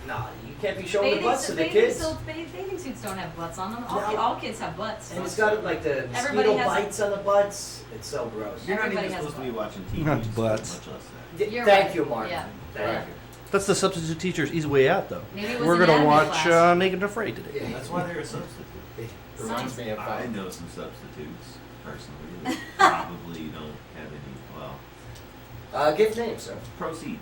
No, you can't be showing the butts to the kids. Bathing suits don't have butts on them. All kids have butts. And it's got like the Everybody mosquito has bites on the butts. It's so gross. You're not Everybody even has supposed to be a watching TV. Not butts. Much less that. You're Thank right. you, Mark. Yeah. Thank you. That's the substitute teacher's easy way out, though. Maybe it was We're gonna anatomy watch class. Naked and Afraid today. That's why they're a substitute. Reminds me of I know some substitutes personally that probably don't have any. Well, Give names, sir. proceed.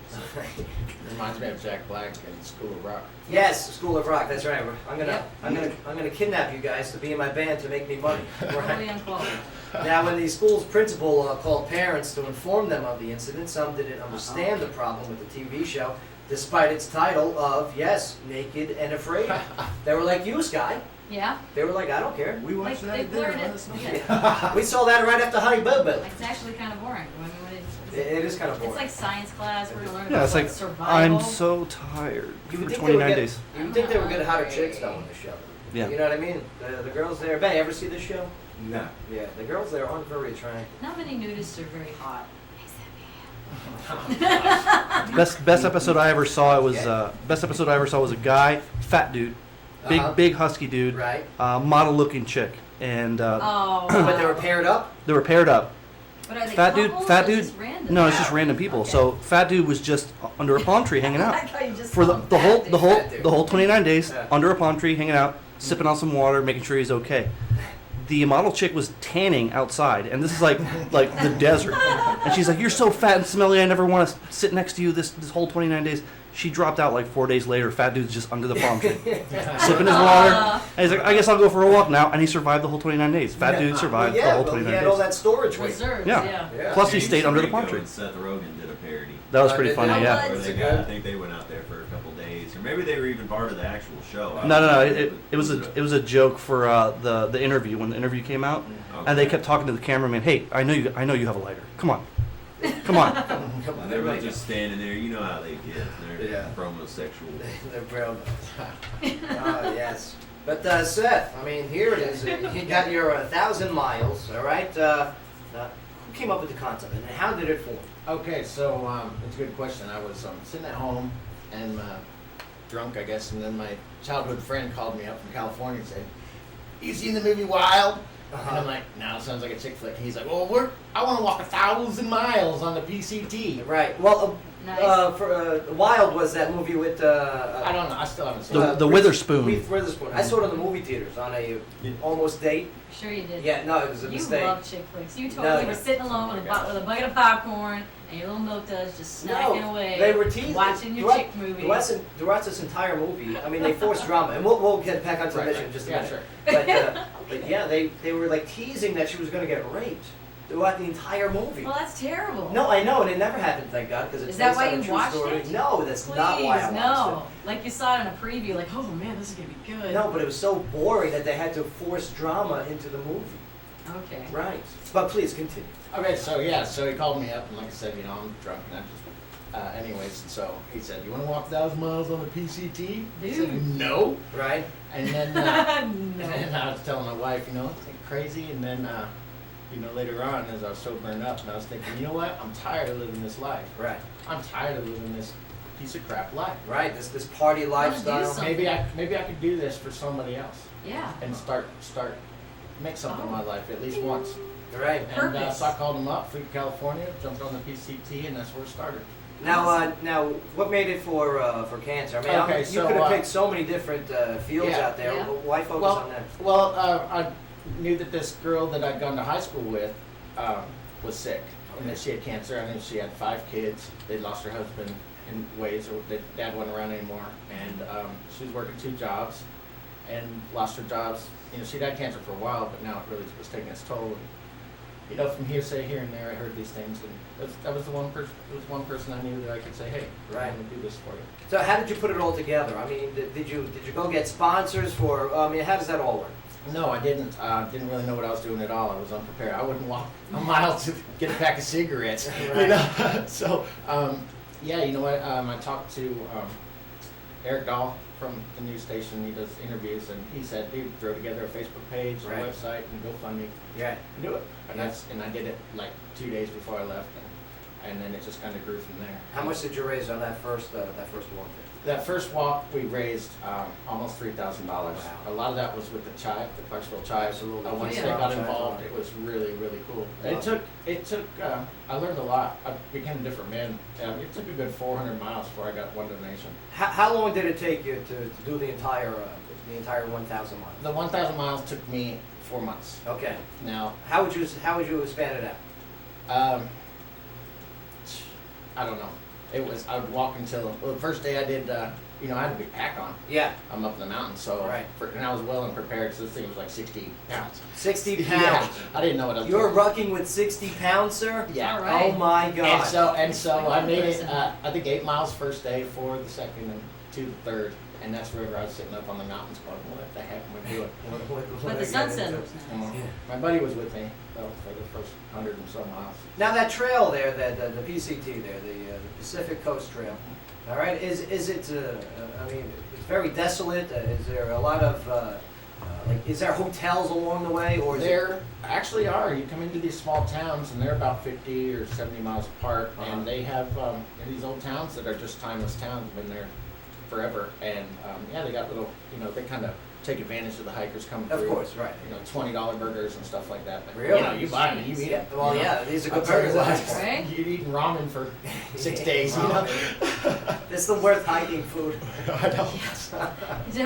Reminds me of Jack Black and School of Rock. Yes, School of Rock. That's right. I'm gonna kidnap you guys to be in my band to make me money. Fully Right. unquote. Now, when the school's principal called parents to inform them of the incident, some didn't understand the problem with the TV show, despite its title of Naked and Afraid. They were like, "You, Sky." Yeah? They were like, "I don't care." We watched They that blurred dinner. it. Let us know. Yeah. We saw that right after Honey Boo Boo. It's actually kind of boring. I mean, It is kind of boring. It's like science class. We're going to learn Yeah, about it's like, survival. I'm so tired You for would think 29 they would days. You would think they would get hotter chicks though on the show. Yeah. You know what I mean? The girls there. Ben, you ever see this show? No. Yeah, the girls there aren't very attractive. Not many nudists are very hot. Best episode I ever saw was a guy, fat dude, big husky dude, Right. model looking chick, and But they were paired up. they were paired up. But are they Fat couples or just random? No, it's just random people. Okay. So fat dude was just under a palm tree hanging out I thought you just for called the him whole fat the dude. whole Fat dude. the whole 29 days Yeah. under a palm tree hanging out, sipping on some water, making sure he's okay. The model chick was tanning outside, and this is like the desert. And she's like, "You're so fat and smelly. I never want to sit next to you this whole 29 days." She dropped out like 4 days later. Fat dude's just under the palm tree, sipping his water. And he's like, "I guess I'll go for a walk now." And he survived the whole 29 days. Fat dude survived the whole 29 he had all days. that storage weight. Reserves, Yeah. Yeah. Plus, he James stayed under the palm Franco tree. and Seth Rogen did a parody. That was pretty did funny. they? Yeah. Where That's they good. I think they went out there for a couple days, or maybe they were even part of the actual show. I No. don't know. It was a joke for the interview when the interview came out, and they kept talking to the cameraman. "Hey, I know you have a lighter. Come on, come on." Come on, They were everybody. just standing there. You know how they get. They're Yeah. promosexual. They're brown. Oh yes. But Seth, I mean, here it is. You got your 1,000 miles. All right. who came up with the concept, and how did it form? Okay, so it's a good question. I was sitting at home and drunk, I guess, and then my childhood friend called me up from California and said, "You seen the movie Wild?" And I'm like, "No, it sounds like a chick flick." And he's like, "Well, I want to walk 1,000 miles on the PCT." Right. Well, Wild was that movie with I don't know. I still haven't seen The Witherspoon. Reese Witherspoon. I saw it in the movie theaters on a almost date. Sure you did. Yeah, no, it was a You mistake. love chick flicks. You No, totally no. were sitting alone with a bucket of popcorn and your little milk duds just snacking away. They were teasing. Watching your chick movie. Throughout this entire movie, I mean, they forced drama, and we'll get back onto the mission in just a minute. Sure. But yeah, they were like teasing that she was going to get raped throughout the entire movie. Well, that's terrible. No, I know, and it never happened, thank God, because it's Is that based why on a you true watched story. it? No, that's Please, not why I watched no. Like you saw it in a preview, like, oh man, this is gonna be good. it. No, but it was so boring that they had to force drama into the movie. Okay. Right. But please continue. Okay, so he called me up, and like I said, I'm drunk, and I just, anyways, so he said, "You want to walk 1,000 miles on the PCT?" I said, Dude. "No." Right. And then, No. and then I was telling my wife, it's like crazy, and then, later on, as I was sobering up, and I was thinking, you know what? I'm tired of living this life. Right. I'm tired of living this piece of crap life. Right. This party lifestyle. something. Maybe I could do this for somebody else Yeah. and start make something of my life at least once. Right. And Purpose. so I called him up, flew to California, jumped on the PCT, and that's where it started. Now, what made it for cancer? I mean, Okay, you so, could have picked so many different fields yeah. out there. Yeah. Why focus on that? Well, I knew that this girl that I'd gone to high school with was sick, and that she had cancer. I knew she had 5 kids. They lost her husband in ways, or their dad wasn't around anymore, and she was working 2 jobs, and lost her jobs. She'd had cancer for a while, but now it really was taking its toll. And, from hearsay here and there, I heard these things, and that was the one person. It was one person I knew that I could say, "Hey, Right. I'm gonna do this for you." So how did you put it all together? I mean, did you go get sponsors for? I mean, how does that all work? No, I didn't. Didn't really know what I was doing at all. I was unprepared. I wouldn't walk a mile to get a pack of cigarettes. Right. So, yeah, you know what? I talked to Eric Dahl from the news station. He does interviews, and he said, "Dude, throw together a Facebook page, a Right. website, and GoFundMe, Yeah. and do it." And I did it like 2 days before I left, and then it just kind of grew from there. How much did you raise on that first walk? That first walk, we raised almost $3,000. Wow. A lot of that was with the Chive, the Clarksville Chive. Absolutely. Once Yeah. they got Chive. involved, it was really, really cool. Yeah. It took. I learned a lot. I became a different man. It took a good 400 miles before I got one donation. How long did it take you to do the entire 1,000 miles? The 1,000 miles took me 4 months. Okay. Now, How would you expand it out? I don't know. I would walk until the first day I did. I had a big pack on. Yeah. I'm up in the mountains, so Right. And I was well unprepared. So this thing was like 60 pounds. 60 Yeah, pounds. I didn't know what I was You're doing. rucking with 60 pounds, sir? Yeah. All right. Oh my God. And so I made it. Person. I think 8 miles first day, 4 the second, and 2 the third. And that's where I was sitting up on the mountains going, "What the heck am I doing?" But the sunset looks nice. Mhm. My buddy was with me though for the first 100 and some miles. Now that trail there, the PCT there, the Pacific Coast Trail, all right, is it? I mean, it's very desolate. Is there a lot of is there hotels along the way, or is There actually are. You come into these small towns, and they're about 50 or 70 miles apart, Uh-huh. and they have these old towns that are just timeless towns, been there forever, and they got little, they kind of take advantage of the hikers coming Of through. course, right. $20 burgers and stuff like that. But, Really? you buy them, you eat Yeah, them. well, you know. yeah, these are I'll good tell you burgers what, at this point. Right? You'd eaten ramen for 6 days, you know. It's the worth hiking food. I know.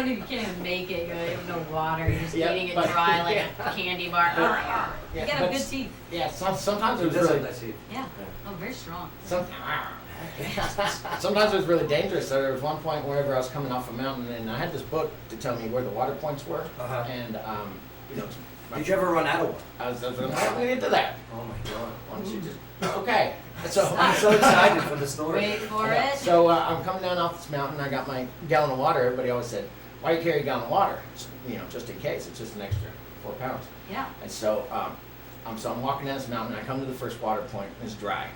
You can't even make it. You have no water. You're just Yeah, eating it but- dry like a candy bar. You Yeah, gotta have but- good teeth. Yeah, sometimes it was Doesn't really. I see? Yeah. Oh, very strong. Sometimes it was really dangerous. So there was one point wherever I was coming off a mountain, and I had this book to tell me where the water points were. Uh-huh. And Did you ever run out of one? I was going to get to that. Oh my God. Why don't you just? Okay. So I'm so excited for the story. Wait for it. So I'm coming down off this mountain. I got my gallon of water. Everybody always said, "Why you carry a gallon of water?" Just in case. It's just an extra 4 pounds. Yeah. And so I'm walking down this mountain. I come to the first water point. And it's dry.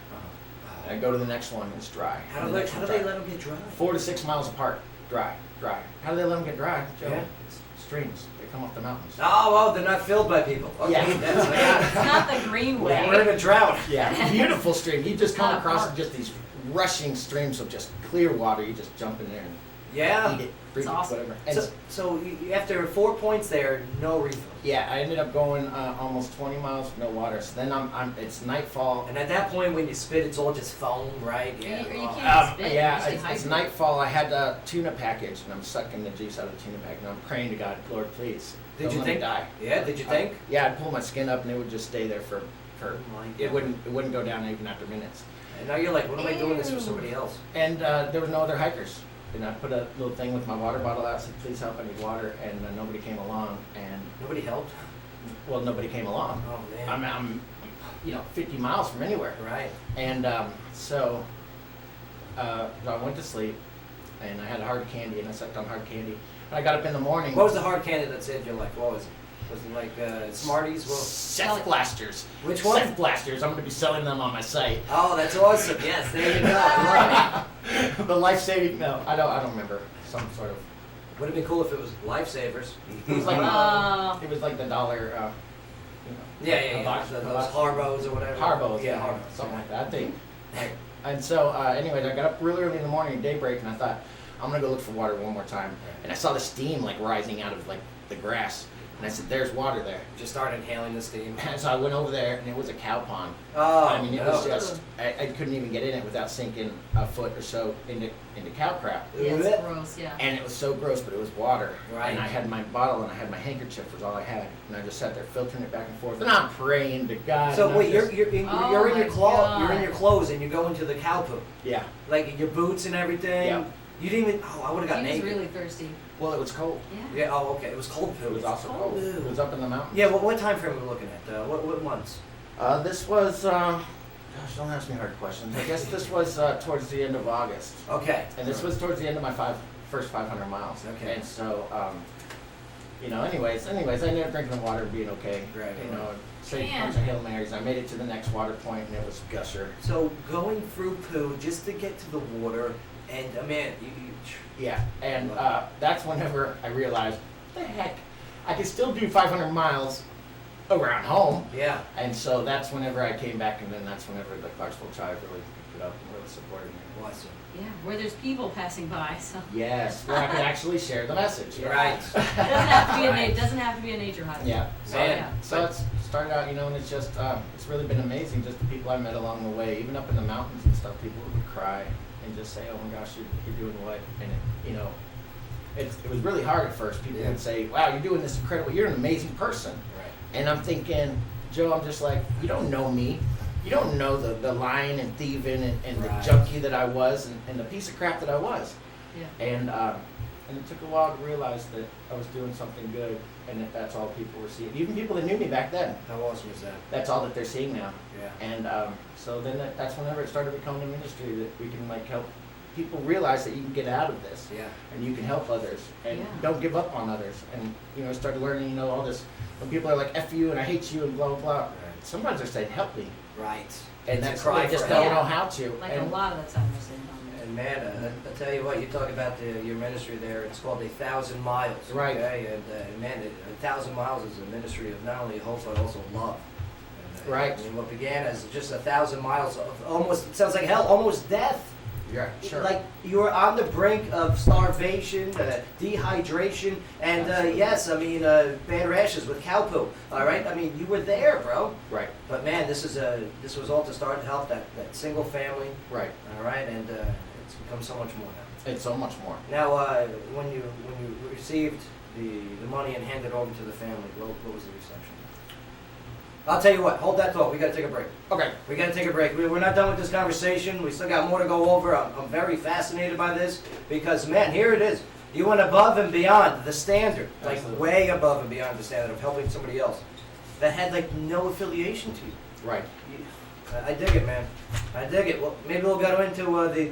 And I go to the next one. It's dry. How And do the they next how one do they dry. let them get dry? 4 to 6 miles apart. Dry. How do they let them get dry, Joe? Yeah. It's streams. They come off the mountains. Oh, they're not filled by people. Okay, Yeah. that's, I got it. It's not the green way. We're in a drought. Yeah, beautiful stream. You just come Not a across park. just these rushing streams of just clear water. You just jump in there and Yeah. eat it, drink it, awesome. whatever. And So after 4 points there, no refill. yeah, I ended up going almost 20 miles with no water. So then it's nightfall. And at that point, when you spit, it's all just foam, right? You can't spit. Yeah, You stay it's hydrated. nightfall. I had a tuna package, and I'm sucking the juice out of the tuna package, and I'm praying to God, Lord, please, Did don't you let think? me die. Yeah, did you think? Yeah, I'd pull my skin up, and it would just stay there for my it God. wouldn't go down even after minutes. And now you're like, what am I doing this for somebody else? And there were no other hikers. And I put a little thing with my water bottle out, said, please help, I need water, and nobody came along. And Nobody helped? well, nobody came along. Oh, man. I'm 50 miles from anywhere. Right. And so I went to sleep, and I had hard candy, and I sucked on hard candy. And I got up in the morning. What was the hard candy that saved your life? What was it? Was it like Smarties? Well, Seth Blasters. Which one? Seth Blasters. I'm going to be selling them on my site. Oh, that's awesome. Yes, there you go. I love it. The life-saving. No, I don't remember. Some sort of. Would have been cool if it was lifesavers. It was like Oh. it was like the dollar. Yeah. box- Those a box- Harbos or whatever. Harbos, Yeah, yeah, Harbos. something like that. I think. And so, anyways, I got up really early in the morning, daybreak, and I thought, I'm gonna go look for water one more time. And I saw the steam like rising out of like the grass, and I said, "There's water there." Just started inhaling the steam. And so I went over there, and it was a cow pond. Oh, I mean, it was no. just I couldn't even get in it without sinking a foot or so into cow crap. Yeah, it's gross, yeah. And it was so gross, but it was water. Right. And I had my bottle and I had my handkerchief was all I had, and I just sat there filtering it back and forth. And I'm praying to God. So and I'm wait, just- you're in Oh your my clothes. You're in God. your clothes, and you go into the cow poop, Yeah. like in your boots and everything. Yeah. You didn't even. Oh, I would have got He was naked. really thirsty. Well, it was cold. Yeah. Yeah. Oh, okay. It was cold poo. It was also cold. It was up in the mountains. Yeah. Well, what time frame are we looking at? What months? This was. Gosh, don't ask me hard questions. I guess this was towards the end of August. Okay. And this was towards the end of my first 500 miles. Okay. And so, anyways, I ended up drinking the water, being okay. Right, Say a Man. bunch of Hail Marys. I made it to the next water point, and it was Gusher. So going through poo just to get to the water, and man, you Yeah, and that's whenever I realized, what the heck, I could still do 500 miles around home. yeah. And so that's whenever I came back, and then that's whenever the Clarksville Tribe really picked it up and really supported me. Awesome. Yeah, where there's people passing by, so. Yes, where I could actually share the message. You're right. Doesn't have to be doesn't have to be a nature hike. Yeah. So, Man. so it's started out, and it's just, it's really been amazing, just the people I met along the way, even up in the mountains and stuff, people would cry and just say, oh my gosh, you're doing what? And, it was really hard at first. People Yeah. would say, wow, you're doing this incredible, you're an amazing person. Right. And I'm thinking, Joe, I'm just like, you don't know me. You don't know the lying and thieving and Right. the junkie that I was and the piece of crap that I was. Yeah. And it took a while to realize that I was doing something good and that's all people were seeing. Even people that knew me back then, How awesome is that? that's all that they're seeing now. Yeah. And so then that's whenever it started becoming a ministry that we can help people realize that you can get out of this. Yeah. And you can help others and Yeah. don't give up on others. And I started learning, all this, when people are like, F you and I hate you and blah, blah, blah. Sometimes they're saying, help me. Right. And It's a that's cry why I just for don't help. know how to. Like and a lot of the time we're saying, And man, I tell you what, you talk about your ministry there. It's called 1,000 miles. Right. Okay, and man, 1,000 miles is a ministry of not only hope but also love. And, Right. I mean, what began as just 1,000 miles of almost, it sounds like hell, almost death. Yeah, sure. Like you were on the brink of starvation, dehydration, and yes, I mean bad rashes with cow poo. All right, I mean you were there, bro. Right. But man, this was all to start to help that single family. Right. All right, and it's become so much more now. It's so much more. Now, when you received the money and handed it over to the family, what was the reception? I'll tell you what. Hold that thought. We got to take a break. Okay. We got to take a break. We're not done with this conversation. We still got more to go over. I'm very fascinated by this because, man, here it is. You went above and beyond the standard, like Absolutely. way above and beyond the standard of helping somebody else that had like no affiliation to you. Right. I dig it, man. I dig it. Well, maybe we'll go into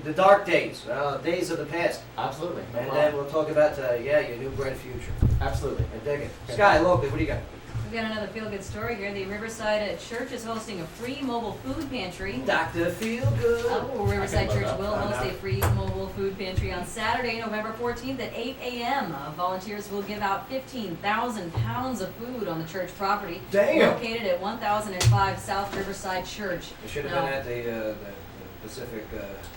the dark days, days of the past. Absolutely. No And problem. then we'll talk about, your new bright future. Absolutely. I dig it. Sky, locally, what do you got? We've got another feel-good story here. The Riverside Church is hosting a free mobile food pantry. Dr. Feelgood. Oh, Riverside Church will host a free mobile food pantry on Saturday, November 14th at 8 a.m. Volunteers will give out 15,000 pounds of food on the church property. Damn. Located at 1005 South Riverside Church. It should have Now, been at the Pacific.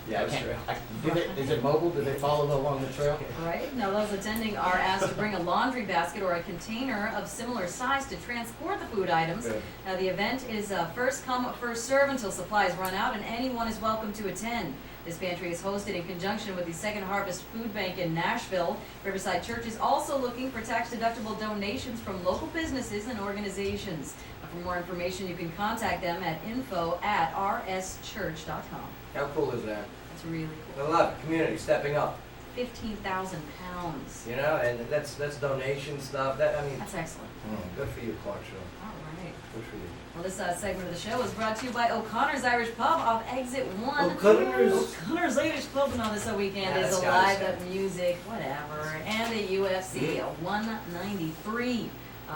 Yeah, is it mobile? Do they follow along the trail? Right. Now, those attending are asked to bring a laundry basket or a container of similar size to transport the food items. Good. Now, the event is first come, first serve until supplies run out, and anyone is welcome to attend. This pantry is hosted in conjunction with the Second Harvest Food Bank in Nashville. Riverside Church is also looking for tax-deductible donations from local businesses and organizations. For more information, you can contact them at info@rschurch.com. How cool is that? That's really cool. I love it. Community stepping up. 15,000 pounds. You know, and that's donation stuff. That I mean, That's excellent. good for you, Clarksville. All right. Good for you. Well, this segment of the show is brought to you by O'Connor's Irish Pub off Exit 1. O'Connor's Irish Pub on this weekend Yeah, is that's alive gotta at music, whatever, and the UFC 193.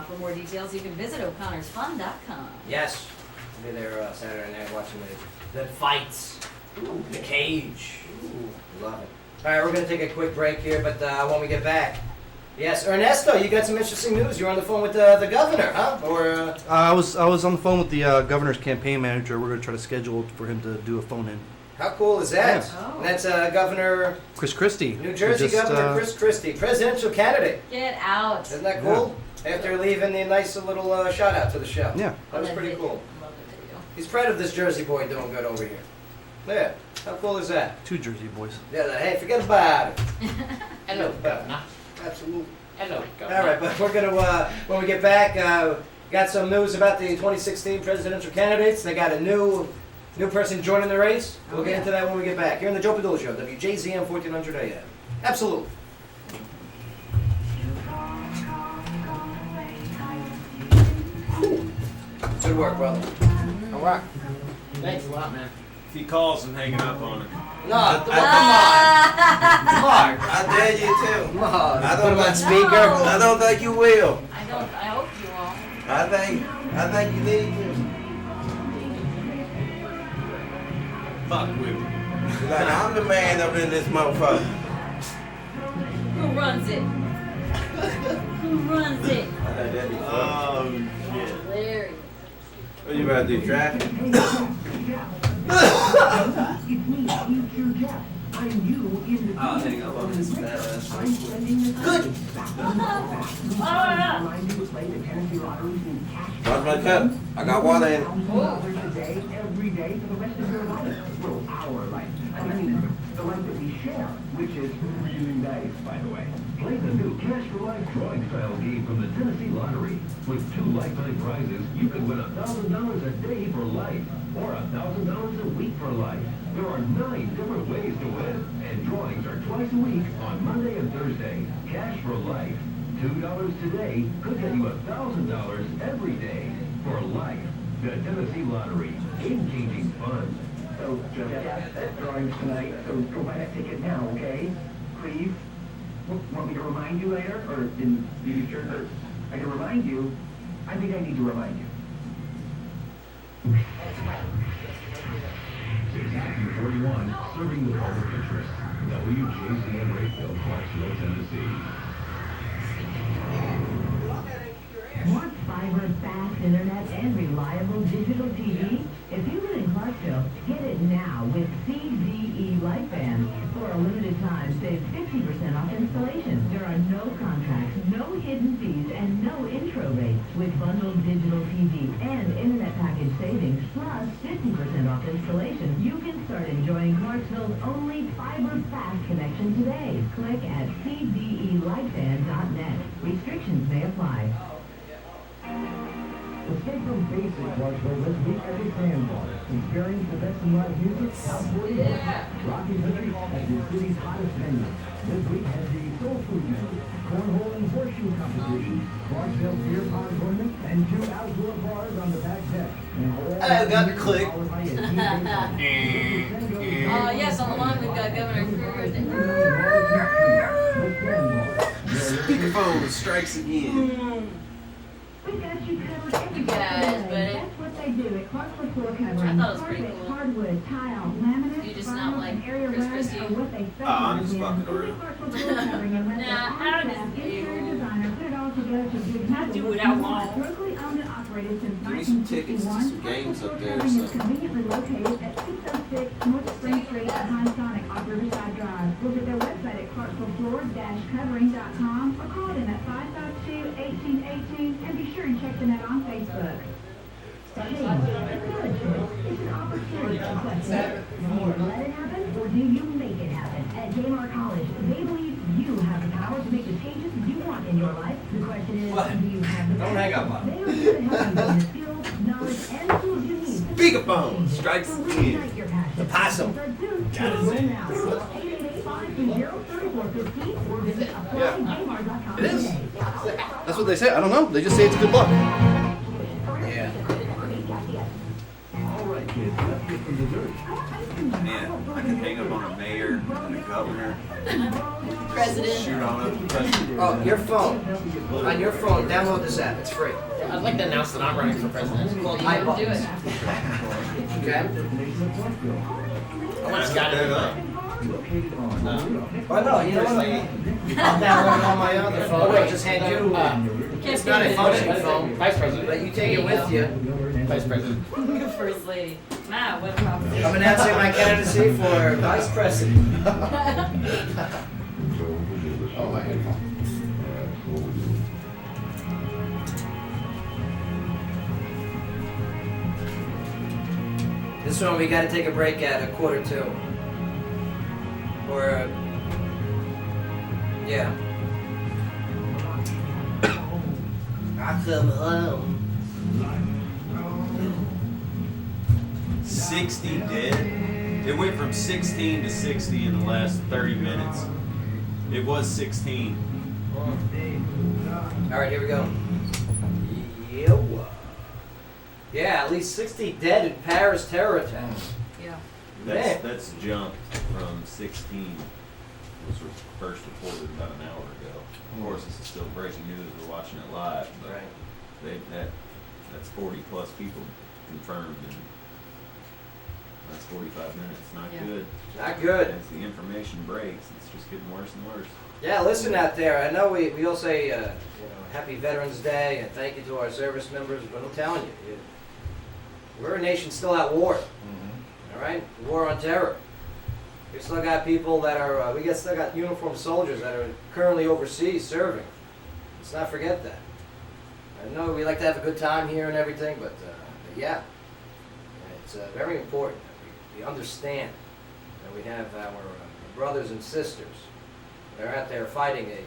For more details, you can visit o'connorsfun.com. Yes. I'll be there Saturday night watching the fights. Ooh, the cage. Ooh, love it. All right, we're going to take a quick break here, but when we get back, yes, Ernesto, you got some interesting news. You're on the phone with the governor, huh? Or I was on the phone with the governor's campaign manager. We're going to try to schedule for him to do a phone in. how cool is that? Yeah. Oh. And that's Governor Chris Christie. New Jersey Governor Chris Christie, presidential candidate. Get out. Isn't that cool? After leaving the nice little shout out to the show. Yeah. That was pretty cool. Love the video. He's proud of this Jersey boy doing good over here. Yeah. How cool is that? 2 Jersey boys. Yeah. Hey, forget about it. Hello, Governor. Absolutely. Hello, Governor. All right, but we're gonna when we get back, got some news about the 2016 presidential candidates. They got a new person joining the race. We'll get into that when we get back. Here in the Joe Padula Show, WJZM 1400 AM. Absolutely. Good work, brother. All right. Thanks a lot, man. If he calls, I'm hanging up on him. No, come on. I dare you to. Come on. I Put don't him on like- speaker. I don't think you will. I hope you won't. I think you need to. Fuck with him. Like I'm the man up in this motherfucker. Who runs it? Who runs it? That'd be fun. Oh, shit. Larry. What you about to do, traffic? It's me, future Jeff. I'm you in the Oh, there you go. Love this I'm spending the Good. Remind you to play the Tennessee Lottery's new cash. Watch my cup. I got water in it. $1,000 a day, every day for the rest of your life. Well, our life. I mean, the life that we share, which is really nice, by the way. Play the new Cash for Life drawing style game from the Tennessee Lottery. With 2 lifetime prizes, you can win $1,000 a day for life, or $1,000 a week for life. There are 9 different ways to win, and drawings are twice a week on Monday and Thursday. Cash for Life. $2 today could get you $1,000 every day for life. The Tennessee Lottery. Game-changing fun. So, Jeff, that drawing's tonight, so go buy that ticket now, okay? Please? Want me to remind you later, or in the future? Or I can remind you. I think I need to remind you. 1641, serving the public interest. WJZM Radio, Clarksville, Tennessee. Want fiber, fast internet, and reliable digital TV? If you live in Clarksville, get it now with CDE Lightband. For a limited time, save 50% off installation. There are no contracts, no hidden fees, and no intro rates. With bundled digital TV and internet package savings, plus 50% off installation, you can start enjoying Clarksville's only fiber fast connection today. Click at cdelightband.net. Restrictions may apply. Escape from basic Clarksville this week at the Sandbar. Experience the best in live music, outdoor events, Rocky Country at the city's hottest venue. This week has the soul food menu, cornhole and horseshoe competition, Clarksville beer pong tournament, and 2 outdoor bars on the back deck. And all I got the click. Oh, yes, on the line we've got Governor Cruz. Speakerphone strikes again. We've got you covered every step Yes, of the way. but That's what they do at Clarksville Floor Covering. I thought it was pretty Carpet, cool. hardwood, tile, laminate, You just vinyl, not like and area Chris rugs Christie? are what they I'm specialize just in. fucking Visit around. Clarksville Floor Covering and let their Nah, I don't on-staff just interior do. designer put it all together to give I you do the what look I you want. Locally owned and operated since Give me some tickets to 1961, some games up there or Clarksville Floor Covering is something. conveniently located at 606 North Spring Street behind Sonic off Riverside Drive. Visit their website at clarksvillefloor-covering.com or call them at 552-1818 and be sure and check them out on Facebook. Change. It's not a choice. It's an opportunity. The question is, do you let it happen or do you make it happen? At Kmart College, they believe you have the power to make the changes you want in your life. The question is, What? do you have the Don't hang up on me. They are here to help you gain the skills, knowledge, and tools you need. Speakerphone strikes So again. reignite your passion. The possum. Start soon. Got it. Enroll now. 888-520-3415 or visit applykmart.com It is. today. That's what they say. I don't know. They just say it's good luck. Yeah. All right, kids, let's get some dessert. Man, I can hang up on a mayor and a governor. President. Shoot on up the president. Oh, your phone. On your phone, download this app. It's free. I'd like to announce that I'm running for president. It's called Do iButtons. it. Okay? I want Scott to do it. Oh, no, you know what? I'll download it on my other phone. I'll just hand you. It's not a function phone, Vice President. but you take it with you. Vice President. First lady. Matt, what a proposition. I'm announcing my candidacy for vice president. Oh, my headphone. This one we gotta take a break at 1:45. Or, yeah. I come home. 60 dead. It went from 16 to 60 in the last 30 minutes. It was 16. All right, here we go. Yeah, at least 60 dead in Paris terror attack. Yeah. Man. That's jumped from 16. Was first reported about an hour ago. Of course, this is still breaking news. We're watching it live, but Right. that's 40 plus people confirmed, and that's 45 minutes. Not Yeah. good. Not good. As the information breaks, it's just getting worse and worse. Yeah, listen out there. I know we all say, Happy Veterans Day and thank you to our service members, but I'm telling you, we're a nation still at war. All right, war on terror. We still got people that are. Still got uniformed soldiers that are currently overseas serving. Let's not forget that. I know we like to have a good time here and everything, but yeah, it's very important that we understand that we have our brothers and sisters. They're out there fighting a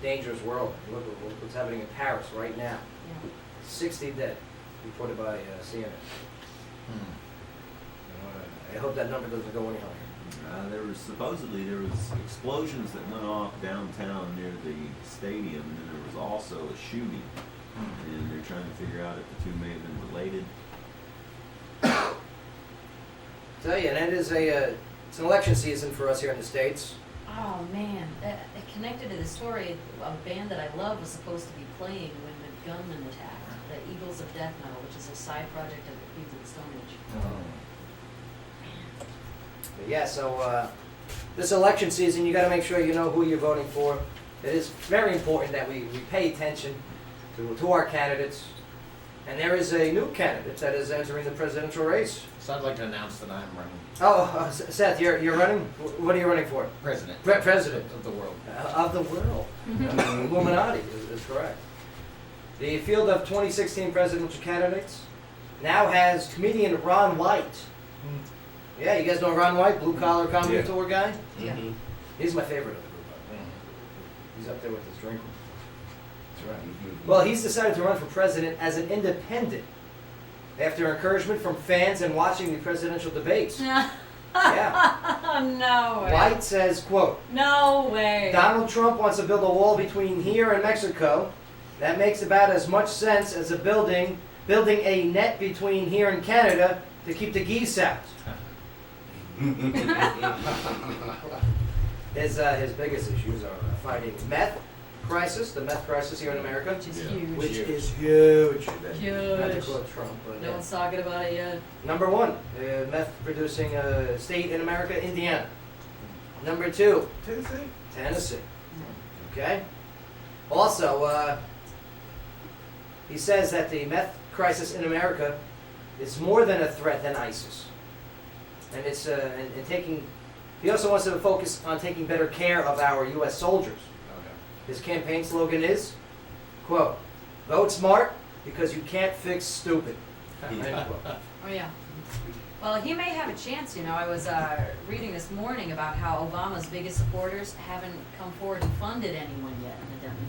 dangerous world. Look what's happening in Paris right now. Yeah. 60 dead, reported by CNN. I hope that number doesn't go any higher. There was explosions that went off downtown near the stadium, and then there was also a shooting. And they're trying to figure out if the two may have been related. Tell you, and it is it's an election season for us here in the States. Oh man, connected to the story, a band that I love was supposed to be playing when the gunman attacked, the Eagles of Death Metal, which is a side project of the Queens of the Stone Age. But yeah, so this election season, you got to make sure you know who you're voting for. It is very important that we pay attention to our candidates. And there is a new candidate that is entering the presidential race. So I'd like to announce that I'm running Oh, Seth, you're running? What are you running for? president President of the world. of the world. Illuminati is correct. The field of 2016 presidential candidates now has comedian Ron White. Yeah, you guys know Ron White, blue collar comedy tour guy? Yeah. He's my favorite of the group. He's up there with his drink. That's right. Well, he's decided to run for president as an independent after encouragement from fans and watching the presidential debates. Yeah. No way. White says, quote, No way. Donald Trump wants to build a wall between here and Mexico. That makes about as much sense as building a net between here and Canada to keep the geese out. His biggest issues are fighting meth, crisis, the meth crisis here in America. Which is huge. Which is huge. Huge. Not to quote Trump, but No one's talking about it yet. Number 1, meth producing state in America, Indiana. Number 2, Tennessee. Okay. Also, he says that the meth crisis in America is more than a threat than ISIS, and it's and taking. He also wants to focus on taking better care of our U.S. soldiers. His campaign slogan is, quote, "Vote smart because you can't fix stupid." End quote. Oh yeah. Well, he may have a chance, you know. I was reading this morning about how Obama's biggest supporters haven't come forward and funded anyone yet in the Democratic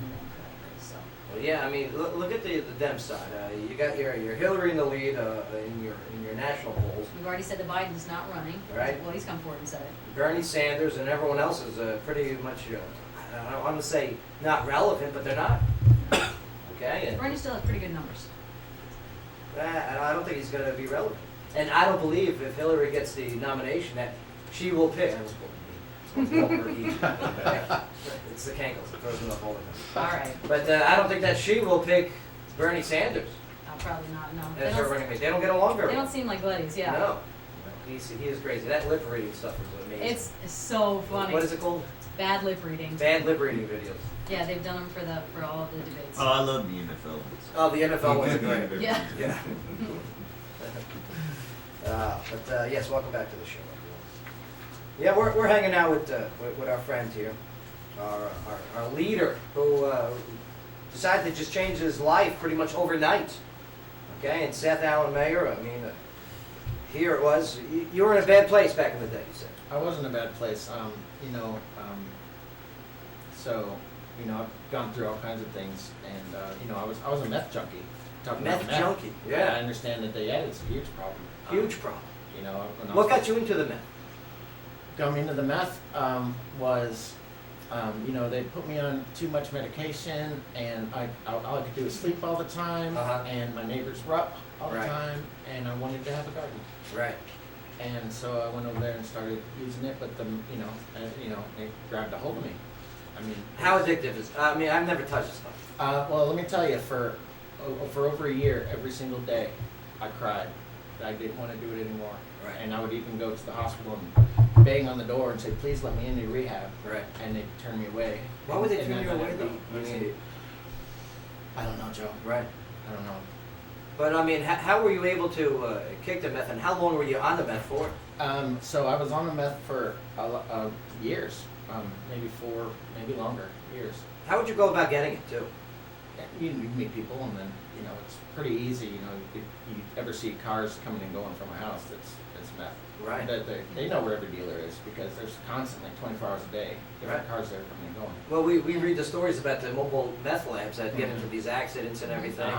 race. So. Well, yeah, I mean, look at the Dem side. You got your Hillary in the lead in your national polls. We've already said that Biden's not running. Right. Well, he's come forward and said it. Bernie Sanders and everyone else is pretty much, I don't want to say not relevant, but they're not. Okay? And Bernie still has pretty good numbers. I don't think he's going to be relevant. And I don't believe if Hillary gets the nomination that she will pick. It's the cankles. It throws them up all the time. All right. But I don't think that she will pick Bernie Sanders Probably not, no. as her running mate. They don't get along very They well. don't seem like buddies, yeah. No. He is crazy. That lip reading stuff is amazing. It's so funny. What is it called? Bad lip reading. Bad lip reading videos. Yeah, they've done them for all of the debates. Oh, I love the NFL. Oh, the NFL ones are great. Yeah. Yeah. But yes, welcome back to the show, everyone. Yeah, we're hanging out with our friend here, our leader, who decided to just change his life pretty much overnight. Okay, and Seth Allen Mayer, I mean, here it was. You were in a bad place back in the day, you said. I was in a bad place. So, I've gone through all kinds of things, and I was a meth junkie. Talking about Meth junkie, yeah. I understand that it's a huge problem. Huge problem. When I What was got you into the meth? got me into the meth was, they put me on too much medication, and all I could do was sleep all the time, and my neighbors were up all the time, and I wanted to have a garden. Right. And so I went over there and started using it, but it grabbed a hold of me. I mean, How addictive is? I mean, I've never touched this stuff. well, let me tell you, for over a year, every single day, I cried. I didn't want to do it anymore. Right. And I would even go to the hospital and bang on the door and say, "Please let me into rehab." Right. And they'd turn me away. Why would they And turn you I away let though? go. I mean, I don't know, Joe. right. I don't know. But I mean, how were you able to kick the meth, and how long were you on the meth for? So I was on the meth for years, maybe 4, maybe longer years. How would you go about getting it too? You meet people, and then it's pretty easy. You ever see cars coming and going from a house that's meth. Right. They know where every dealer is because there's constantly 24 hours a day different cars there coming and going. Well, we read the stories about the mobile meth labs that get into these accidents and everything.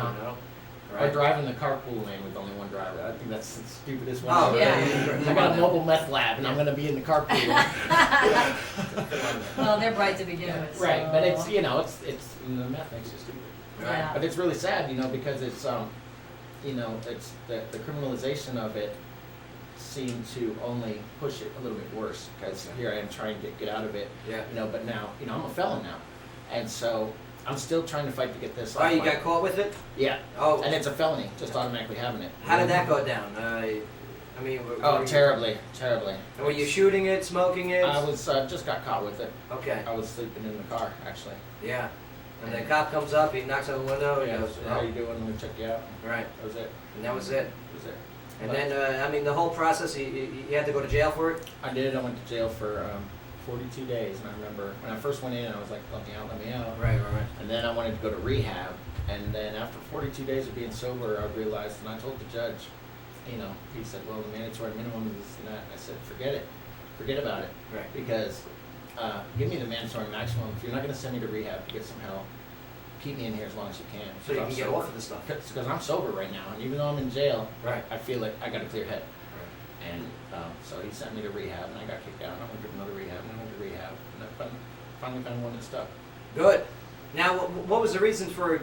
Or driving the carpool lane with only one driver. I think that's the stupidest one. Oh, yeah. I got a mobile meth lab, and I'm going to be in the carpool lane. Well, they're bright to begin with. Right, so- but it's the meth makes you stupid. Yeah. But it's really sad, because it's it's the criminalization of it seemed to only push it a little bit worse, because here I am trying to get out of it. Yeah. But now I'm a felon now, and so I'm still trying to fight to get this. Oh, off you my- got caught with it? Yeah. Oh. And it's a felony, just automatically having it. How did that go down? I mean, Oh, terribly. Were you shooting it, smoking it? I was just got caught with it. Okay. I was sleeping in the car, actually. Yeah. And the cop comes up, he knocks on the window, he Yeah, goes, how you doing? I'm gonna check you out. Right. That was it. And that was it. That was it. And But then, I mean, the whole process, you had to go to jail for it? I did. I went to jail for 42 days, and I remember when I first went in, I was like, "Let me out." Right. And then I wanted to go to rehab, and then after 42 days of being sober, I realized, and I told the judge, he said, "Well, the mandatory minimum is this and that." I said, "Forget about it." Right. Because give me the mandatory maximum. If you're not going to send me to rehab to get some help, keep me in here as long as you can. So you can get off of this stuff. Because I'm sober right now, and even though I'm in jail, Right. I feel like I got a clear head. And so he sent me to rehab, and I got kicked out. And I went to another rehab, and I went to rehab, and I finally found one that stuck. Good. Now, what was the reason for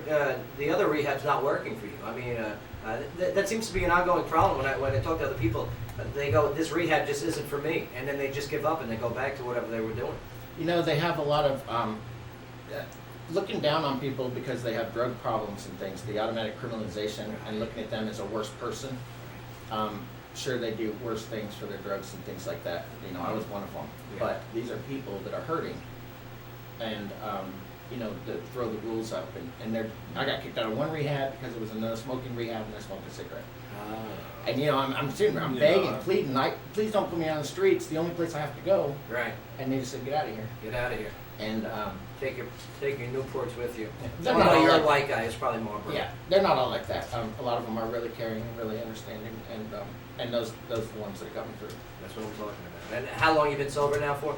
the other rehabs not working for you? I mean, that seems to be an ongoing problem when I talk to other people. They go, "This rehab just isn't for me," and then they just give up and they go back to whatever they were doing. They have a lot of looking down on people because they have drug problems and things, the automatic criminalization, and looking at them as a worse person. Sure, they do worse things for their drugs and things like that. You know, I was one of them. Yeah. But these are people that are hurting, and you know, that throw the rules up. And I got kicked out of one rehab because it was a no smoking rehab, and I smoked a cigarette. And you know, I'm sitting there, I'm begging, pleading, please don't put me on the streets. The only place I have to go. Right. And they just said, get out of here. Get out of here. And take your Newports with you. They're Even not though all you're a like- white guy, it's probably more bro. yeah, they're not all like that. A lot of them are really caring and really understanding, and those are the ones that are coming through. That's what I'm talking about. And how long you been sober now for?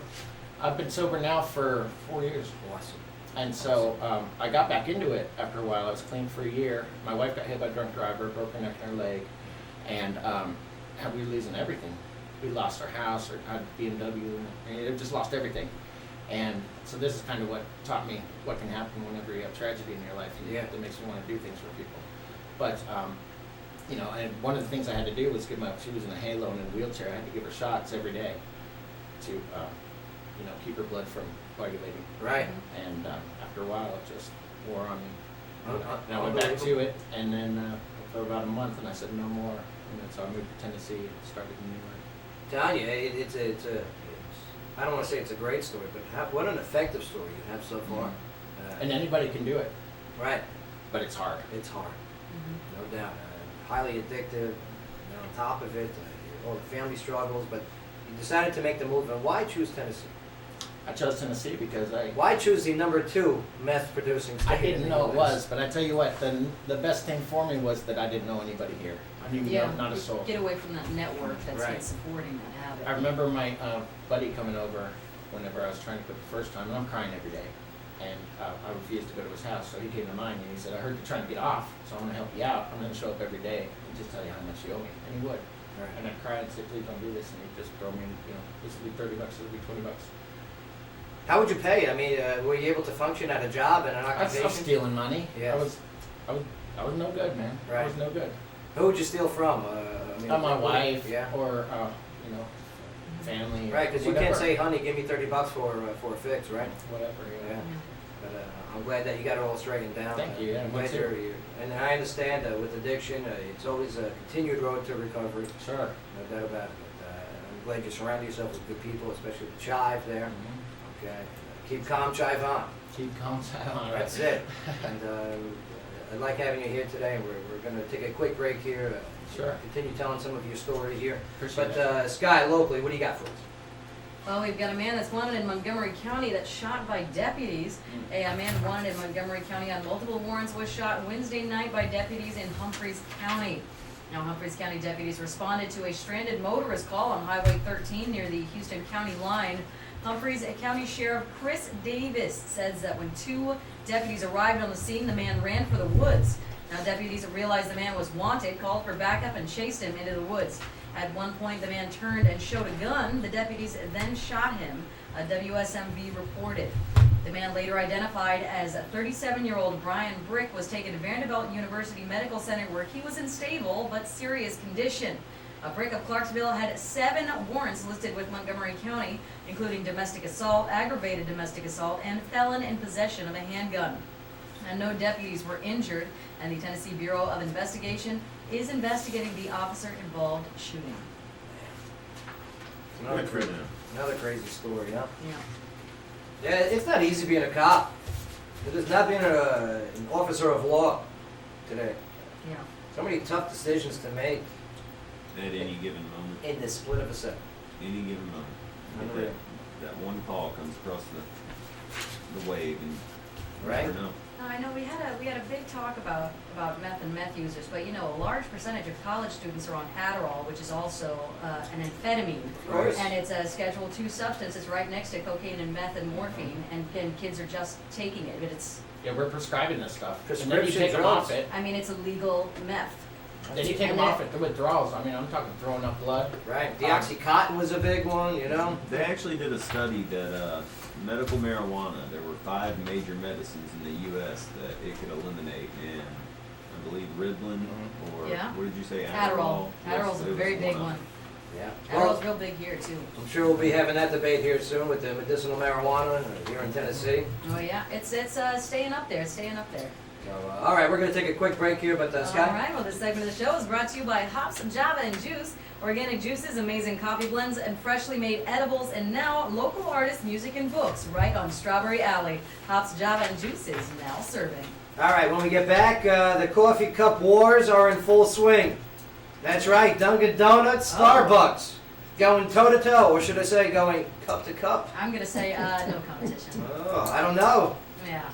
I've been sober now for 4 years. Awesome. And so I got back into it after a while. I was clean for a year. My wife got hit by a drunk driver, broke her neck and her leg, and we were losing everything. We lost our house, our BMW, and it just lost everything. And so this is kind of what taught me what can happen whenever you have tragedy in your life. Yeah. That makes me want to do things for people. But you know, and one of the things I had to do was she was in a halo and in a wheelchair. I had to give her shots every day to you know, keep her blood from coagulating. Right. And after a while, it just wore on me. Un- And I went back to it, and then for about a month, and I said no more. And then so I moved to Tennessee and started a new life. Telling you, it's I don't want to say it's a great story, but what an effective story you have so far. And anybody can do it. Right. But it's hard. It's hard. No doubt. Highly addictive. On top of it, all the family struggles, but you decided to make the move. And why choose Tennessee? I chose Tennessee because Why choose the #2 meth producing state? I didn't know it was, but I tell you what, the best thing for me was that I didn't know anybody here. I didn't know not a soul. Get away from that network that's Right. been supporting that habit. I remember my buddy coming over whenever I was trying to quit the first time, and I'm crying every day. And I refused to go to his house, so he came to mine and he said, I heard you're trying to get off, so I'm going to help you out. I'm going to show up every day and just tell you how much you owe me. And he would. Right. And I cried and said, please don't do this. And he'd just throw me, you know, this will be $30, this will be $20. How would you pay? I mean, were you able to function at a job and an I occupation? was stealing money. Yeah. I was no good, man. Right. I was no good. Who would you steal from? I mean, My wife, Yeah. or you know, family. Right, because you whatever. can't say, honey, give me $30 for a fix, right? Whatever, yeah. Yeah. But I'm glad that you got it all straightened down. Thank you, yeah, I'm me glad too. and I understand with addiction, it's always a continued road to recovery. Sure. No doubt about it. But, I'm glad you surround yourself with good people, especially with Chive there. Mm-hmm. Okay. Keep calm, Chive on. Keep calm, chive on. That's it. And I like having you here today. We're going to take a quick break here. Sure. Continue telling some of your story here. Appreciate But Sky, locally, what do you got for us? Well, we've got a man that's wanted in Montgomery County that's shot by deputies. A man wanted in Montgomery County on multiple warrants was shot Wednesday night by deputies in Humphreys County. Now, Humphreys County deputies responded to a stranded motorist call on Highway 13 near the Houston County line. Humphreys County Sheriff Chris Davis says that when 2 deputies arrived on the scene, the man ran for the woods. Now, deputies realized the man was wanted, called for backup, and chased him into the woods. At one point, the man turned and showed a gun. The deputies then shot him, a WSMV reported. The man, later identified as 37-year-old Brian Brick, was taken to Vanderbilt University Medical Center where he was in stable but serious condition. Brick of Clarksville had 7 warrants listed with Montgomery County, including domestic assault, aggravated domestic assault, and felon in possession of a handgun. And no deputies were injured, and the Tennessee Bureau of Investigation is investigating the officer-involved shooting. Another crazy story, huh? Yeah. Yeah, it's not easy being a cop. It is not being an officer of law today. Yeah. So many tough decisions to make At any given moment. in the split of a second. Any given moment. If Unreal. that one call comes across the wave, and you Right? never know. I know we had a big talk about meth and meth users, but you know, a large percentage of college students are on Adderall, which is also an amphetamine. Of course. And it's a Schedule II substance. It's right next to cocaine and meth and morphine, and kids are just taking it. But it's, Yeah, we're prescribing this stuff. And then you Prescription take them drugs. off it. I mean, it's illegal meth. Then you take them off it, the withdrawals. I mean, I'm talking throwing up blood. Right. The Oxycontin was a big one, you know? They actually did a study that medical marijuana, there were 5 major medicines in the U.S. that it could eliminate, and I believe Ritalin, or Yeah. what did you say, Adderall. Yes, Adderall's a it was very big of one. them. Yeah. Arrow's real big here too. I'm sure we'll be having that debate here soon with the medicinal marijuana here in Tennessee. Oh yeah, it's staying up there. It's staying up there. So, all right, we're going to take a quick break here, but Scott? All right, well, this segment of the show is brought to you by Hops, Java, and Juice. Organic juices, amazing coffee blends, and freshly made edibles, and now local artists, music, and books right on Strawberry Alley. Hops, Java, and Juice is now serving. All right, when we get back, the coffee cup wars are in full swing. That's right, Dunkin' Donuts, Starbucks, going toe-to-toe, or should I say going cup to cup? I'm going to say no competition. Oh, I don't know. Yeah.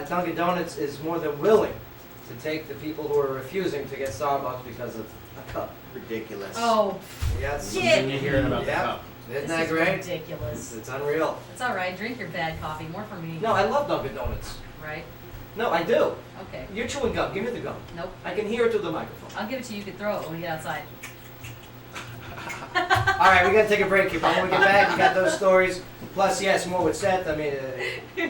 Dunkin' Donuts is more than willing to take the people who are refusing to get Starbucks because of a cup. Ridiculous. Oh, Yes. shit. You're hearing about the Yeah. cup. Isn't This that is great? ridiculous. It's unreal. It's all right. Drink your bad coffee. More for me. No, I love Dunkin' Donuts. Right? No, I do. Okay. You're chewing gum. Give me the gum. Nope. I can hear it through the microphone. I'll give it to you. You can throw it when we get outside. All right, we got to take a break here. But when we get back, we got those stories. Plus, yes, more with Seth. I mean,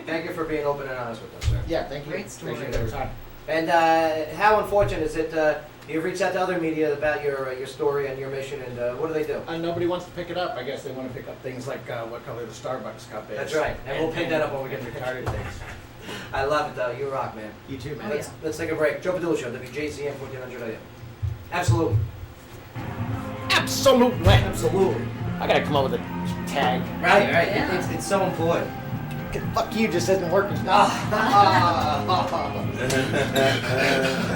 thank you for being open and honest with us, sir. Yeah, thank you. Great story. Appreciate your time. And how unfortunate is it you've reached out to other media about your story and your mission, and what do they do? Nobody wants to pick it up. I guess they want to pick up things like what color the Starbucks cup is. That's right. And we'll pick that up when we get to retarded things. I love it, though. You rock, man. You too, man. Let's take a break. Joe Padula Show, WJZM 1400 AM. Absolutely. Absolutely. Absolutely. I gotta come up with a tag. Right, right. Yeah. It's so important. Fuck you just isn't working. This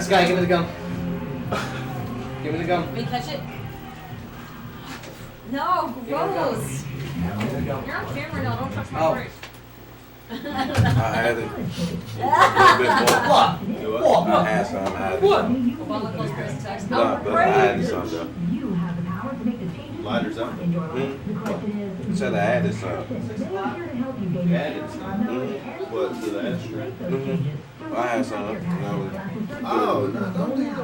guy, give me the gum. Give me the gum. Let me catch it. No, gross. Give me the gum. You're on camera now. Don't touch my Oh. face. I had it. What? What? I had some. I had it. What? Obama calls Chris text. But Oh, I had great. some though. You have the power to make the changes Lighters up. in your life. The question is, Said I added some. they're here to help you gain Added some. What, to the ashtray? I had some. Oh, no, don't do that.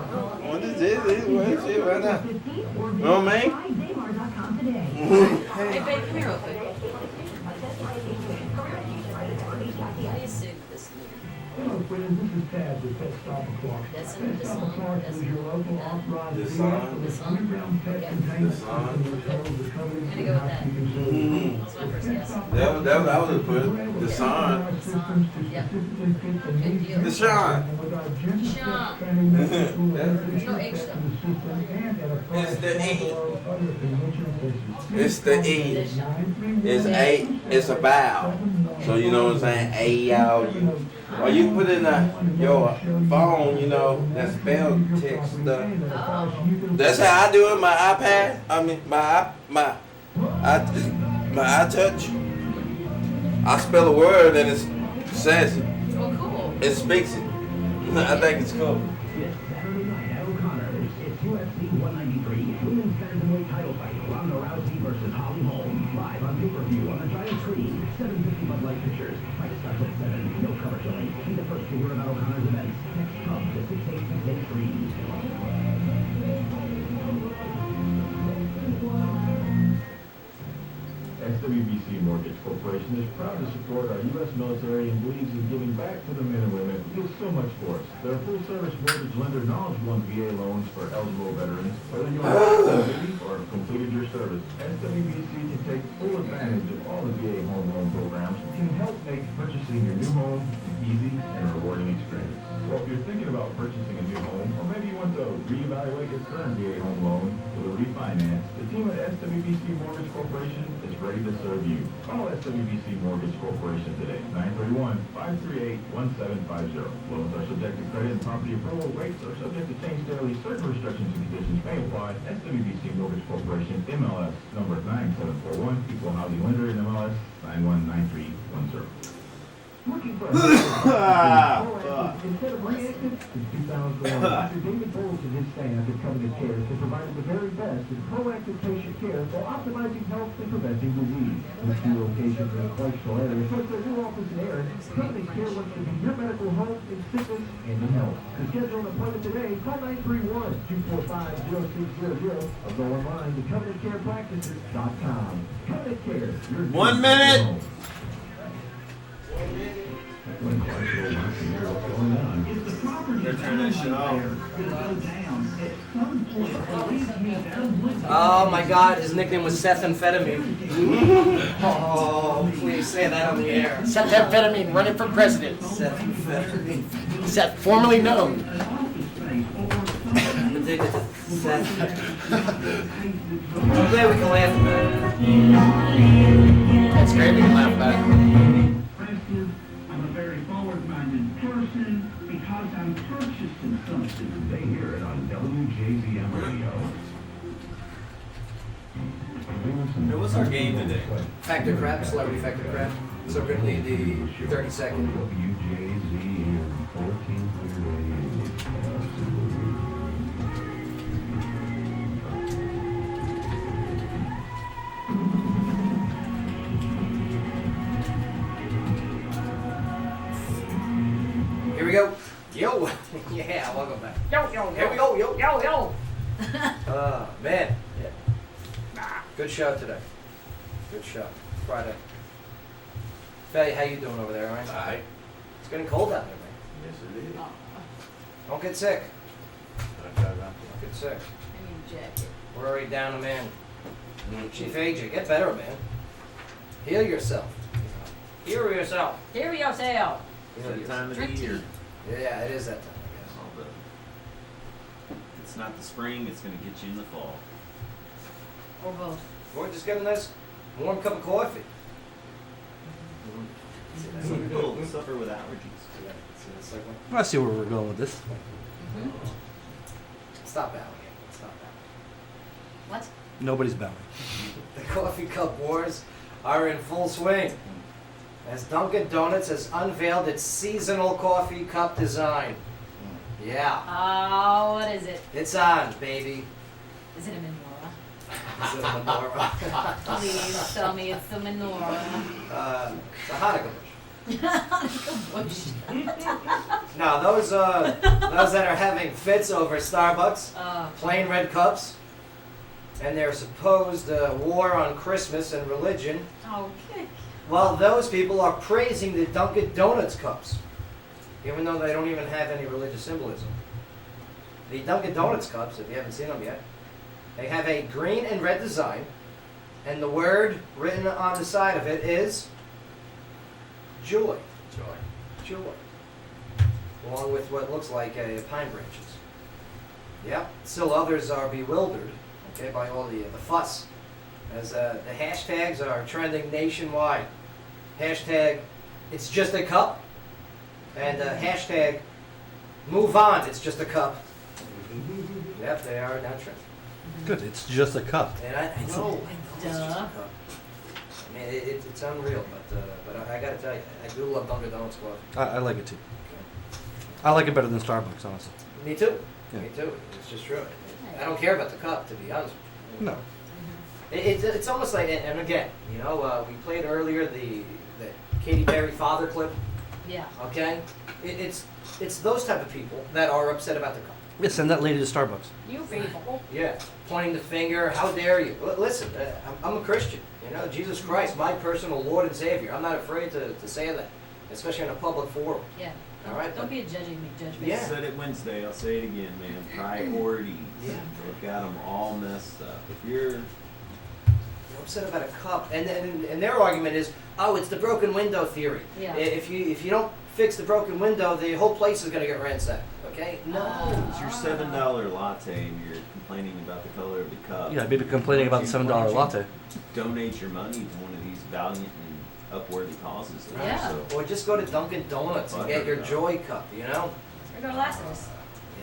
What is this? What is it right now? You know what I mean? Hey, babe, come here real quick. Please save this nigga. Hello, friends. This is Tad with Pet Stop O'Clock. That's Pet in the Stop song. O'Clock That's is your local authorized The dealer song. for The the song. underground pet Okay. containment The song. system that covers the coverage I'm and gonna go with that. housekeeping Mhm. services. That's my first guess. That was I would put the sign. Yep. Good deal. The shine. Sean. There's no H though. It's the E. It's the E. It's a. It's a vowel. So you know what I'm saying? A-O-U. Or you put in your phone, you know, that spell check stuff. Oh. That's how I do it. My iPad. I mean, my iTouch. I spell a word and it says it. Oh, cool. It speaks it. I think it's cool. This Saturday night at O'Connor's, it's UFC 193 Women's Bantamweight title fight. Ronda Rousey versus Holly Holm. Live on pay-per-view on the giant screen. 750 Bud Light Pictures. Fight starts at 7. No cover showing. Be the first to hear about O'Connor's events. Next pub to 68683. SWBC Mortgage Corporation is proud to support our U.S. military and believes in giving back to the men and women who give so much for us. They're a full-service mortgage lender knowledgeable on VA loans for eligible veterans. Whether you are active or have completed your service, SWBC can take full advantage of all the VA home loan programs and can help make purchasing your new home an easy and rewarding experience. So if you're thinking about purchasing a new home, or maybe you want to reevaluate your current VA home loan with a refinance, the team at SWBC Mortgage Corporation is ready to serve you. Call SWBC Mortgage Corporation today, 931-538-1750. Loans are subject to credit and property approval. Rates are subject to change daily. Certain restrictions and conditions may apply. SWBC Mortgage Corporation, MLS number 9741, Equal Housing Lender, and MLS 919310. Looking for a instead of reactive, since 2001, Dr. David Bowles and his staff at Covenant Care have provided the very best in proactive patient care while optimizing health and preventing disease. With 2 locations in the Clarksville area, plus their new office in Aaron, Covenant Care wants to be your medical home in sickness and in health. To schedule an appointment today, call 931-245-0600 or go online to CovenantCarePractices.com. Covenant Care, your 1 minute. When Clarksville wants to hear what's going on, if the property They're turning this shit off. will go down, Oh my God, his nickname was Seth Amphetamine. Oh, please say that on the air. Seth Amphetamine running for president. Seth Amphetamine. Seth, formerly known. I'm addicted to Seth. I'm glad we can laugh about it. That's great, we can laugh about it. I'm a very forward-minded person because I'm purchasing something. They hear it on WJZM radio. Hey, what's our game today? Factor crap, celebrity factor crap. So we're gonna need the 30-second. WJZM 1438. Here we go. Yo. Yeah, welcome back. Yo, yo, Here we go. Yo. yo, yo. Man. Yeah. Good show today. Good show. Friday. Faye, how you doing over there, all right? Alright. It's getting cold out there, man. Yes, it is. Don't get sick. Okay. Don't get sick. I need a jacket. We're already down a man. Chief AJ, get better, man. Heal yourself. Heal yourself. Here we go, Sale. It's that time of the Drink year. tea. Yeah, it is that time, I guess. All the, if it's not the spring, it's gonna get you in the fall. Or both. Or just get a nice warm cup of coffee. Some people suffer with allergies. See that segment? I see where we're going with this. Mm-hmm. Stop bowing it. Stop bowing. What? Nobody's bowing. The coffee cup wars are in full swing as Dunkin' Donuts has unveiled its seasonal coffee cup design. Yeah, Oh, what is it? it's on, baby. Is it a menorah? Is it a menorah? Please tell me it's the menorah. The Hanukkah bush. Bush. Now those that are having fits over Starbucks, plain red cups, and their supposed war on Christmas and religion. Okay. Well, those people are praising the Dunkin' Donuts cups, even though they don't even have any religious symbolism. The Dunkin' Donuts cups, if you haven't seen them yet, they have a green and red design, and the word written on the side of it is joy. Joy. Along with what looks like pine branches. Yep. Still others are bewildered, okay, by all the fuss, as the hashtags are trending nationwide. Hashtag, it's just a cup, and hashtag, move on, it's just a cup. Yep, they are now trending. Good, it's just a cup. And I know, it's just a Duh. cup. I mean, it's unreal, but I gotta tell you, I do love Dunkin' Donuts coffee. I like it too. I like it better than Starbucks, honestly. Me too. Yeah. Me too. It's just true. I don't care about the cup, to be honest with you. No. It's almost like, and again, you know, we played earlier the Katy Perry father clip. Yeah. Okay, it's those type of people that are upset about the cup. Yeah, send that lady to Starbucks. You people. Yeah, pointing the finger. How dare you? Listen, I'm a Christian. You know, Jesus Christ, my personal Lord and Savior. I'm not afraid to say that, especially in a public forum. Yeah. All right. Don't be a judging judge. Yeah. I said it Wednesday, I'll say it again, man. Priorities. Yeah. They've got them all messed up. If you're Upset about a cup, and their argument is, oh, it's the broken window theory. Yeah. If you don't fix the broken window, the whole place is gonna get ransacked. Okay? No. It's your $7 latte and you're complaining about the color of the cup. Yeah, I'd be complaining about the $7 latte. Donate your money to one of these valiant and upworthy causes. that are Yeah. so- Or just go to Dunkin' Donuts and get your Joy Cup. You know? We're going last us.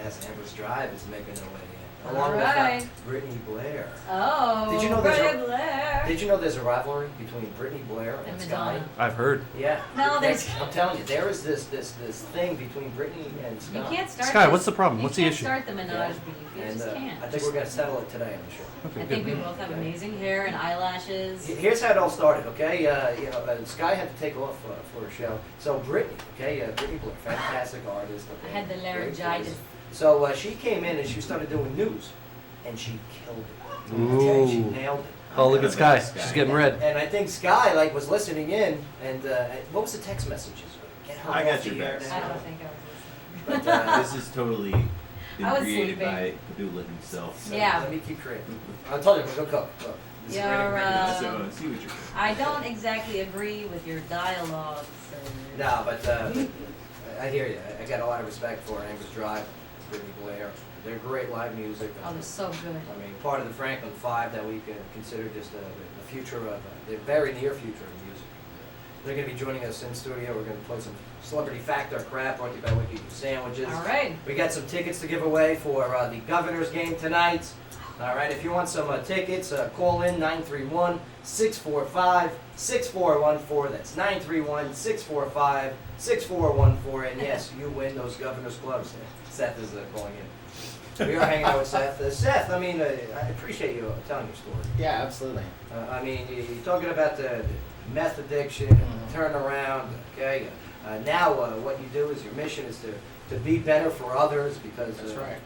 Yes, Amber's Drive is making their way in. All Along right. with Brittany Blair. Oh. Did you know Blair. Did you know there's a rivalry between Brittany Blair and And Sky? Madonna. I've heard. Yeah. No, there's- I'm telling you, there is this thing between Brittany and Sky. You can't start. Sky, this- what's the problem? What's the You issue? can't start the Minaj beef. You And just can't. I think we're gonna settle it today on the show. Okay, I good. think we both have amazing hair and eyelashes. Here's how it all started, okay? You know, Sky had to take off for a show. So Brittany, okay, Brittany Blair, fantastic artist. I Okay, had the great laryngitis. voice. So she came in and she started doing news, and she killed it. Ooh. Okay, she nailed it. Oh, look at Sky. Sky. She's getting red. And I think Sky was listening in, and what was the text messages? Get her I got off your the air back. now. I don't think I was listening. But, This is totally Been I was created sleeping. by Padula himself. So Yeah. Let me keep creating. I told you, I'm gonna go cook. Look, this is You're, great ingredients. So see what you're. I don't exactly agree with your dialogue, sir. No, but I hear you. I got a lot of respect for Angus Drive, Brittany Blair. They're great live music. Oh, they're so good. I mean, part of the Franklin Five that we can consider just the future of, the very near future of music. They're going to be joining us in studio. We're going to play some Celebrity Fact or Crap brought to you by Wiki Sandwiches. All right. We got some tickets to give away for the Governor's game tonight. All right, if you want some tickets, call in 931-645-6414. That's 931-645-6414. And yes, you win those Governor's clubs. Seth is calling in. We are hanging out with Seth. Seth, I mean, I appreciate you telling your story. Yeah, absolutely. I mean, you're talking about the meth addiction, turnaround, okay? Now what you do is your mission is to be better for others because... That's right.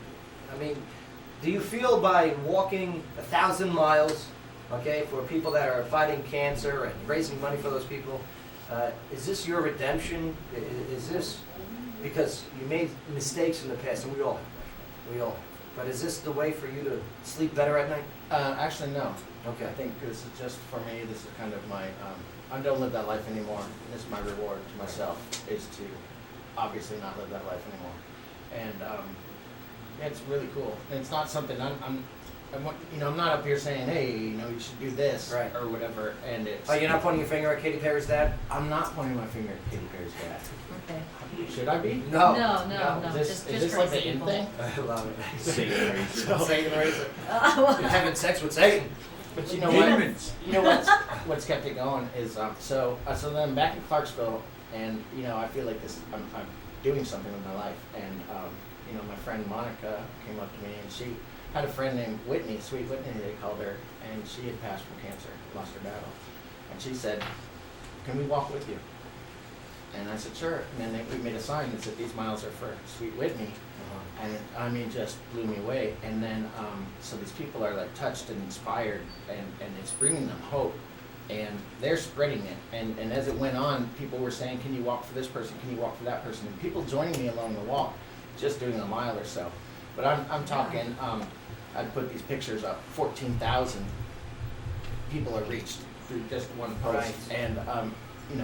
I mean, do you feel by walking 1,000 miles, okay, for people that are fighting cancer and raising money for those people, is this your redemption? Is this because you made mistakes in the past, and we all have, we all have. But is this the way for you to sleep better at night? Actually, no. Okay. I think this is just for me. This is kind of my. I don't live that life anymore. This is my reward to myself is to obviously not live that life anymore, and yeah, it's really cool. And it's not something I'm not up here saying, hey, you should do this Right. or whatever. And it's. Oh, you're not pointing your finger at Katy Perry's dad? I'm not pointing my finger at Katy Perry's dad. Okay. Should I be? No. No. Is Just this like the crazy in people. thing? I love it. Satan raiser. Satan raiser. You're having sex with Satan. But you know Demons. what? You know what's kept it going is so then I'm back in Clarksville, and I feel like I'm doing something with my life, and my friend Monica came up to me, and she had a friend named Whitney, Sweet Whitney they called her, and she had passed from cancer, lost her battle, and she said, "Can we walk with you?" And I said, "Sure." And then we made a sign that said, "These miles are for Sweet Whitney." And it, I mean, just blew me away. And then, so these people are like touched and inspired, and it's bringing them hope, and they're spreading it. And as it went on, people were saying, "Can you walk for this person? Can you walk for that person?" And people joining me along the walk, just doing a mile or so. But I'm talking. I'd put these pictures up. 14,000 people are reached through just one post, Right. and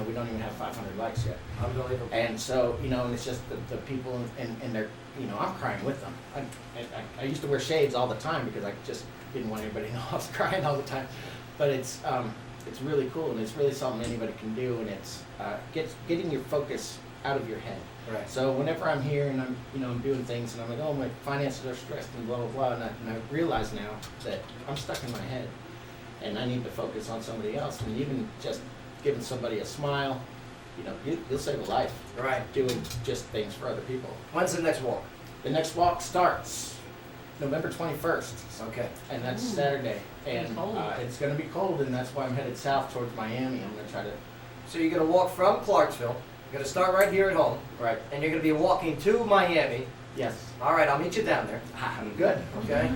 we don't even have 500 likes yet. Unbelievable. And so, and it's just the people, and they're, I'm crying with them. I used to wear shades all the time because I just didn't want anybody to know I was crying all the time. But it's really cool, and it's really something anybody can do, and it's getting your focus out of your head. Right. So whenever I'm here and I'm doing things, and I'm like, oh, my finances are stressed and blah, blah, blah, and I realize now that I'm stuck in my head, and I need to focus on somebody else, and even just giving somebody a smile, you'll save a life. Right. Doing just things for other people. When's the next walk? The next walk starts November 21st. Okay. And that's Saturday. And Cold. it's going to be cold, and that's why I'm headed south towards Miami. I'm going to try to. So you're going to walk from Clarksville. You're going to start right here at home. Right. And you're going to be walking to Miami. Yes. All right, I'll meet you down there. Good. Okay.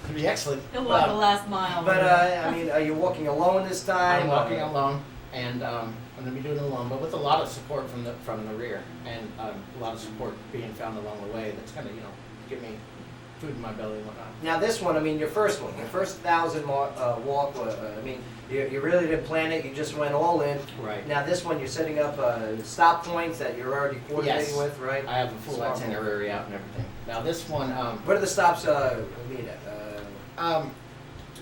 It'll be excellent. He'll walk the last mile. But, I mean, are you walking alone this time? I'm walking alone, and I'm going to be doing it alone, but with a lot of support from the rear, and a lot of support being found along the way. That's going to, give me food in my belly and whatnot. Now this one, I mean, your first 1,000 walk, I mean, you really didn't plan it, you just went all in. Right. Now this one, you're setting up stop points that you're already coordinating Yes. with, right? I have a full itinerary out and everything. Now this one, Where do the stops meet at?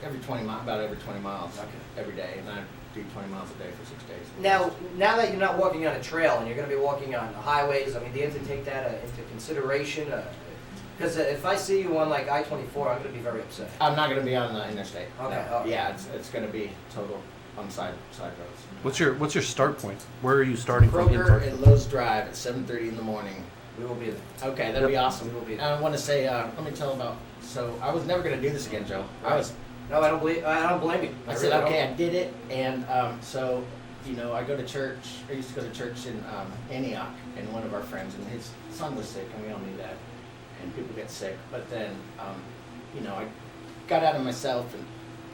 every 20 miles, about every 20 miles, Okay. every day, and I do 20 miles a day for 6 days. Now that you're not walking on a trail and you're going to be walking on highways, I mean, do you have to take that into consideration? Because if I see you on like I-24, I'm going to be very upset. I'm not going to be on the interstate. Okay, No. okay. Yeah, it's going to be total on side roads. What's your start point? Where are you starting from? in Kroger Clarksville? and Lowe's Drive at 7:30 in the morning. We will be there. Okay, that'd be awesome. We will be there. I want to say, let me tell about. So I was never going to do this again, Joe. No, I don't blame you. I said, okay, I did it, and so, I go to church. I used to go to church in Antioch, and one of our friends, and his son was sick, and we all knew that, and people get sick. But then, I got out of myself and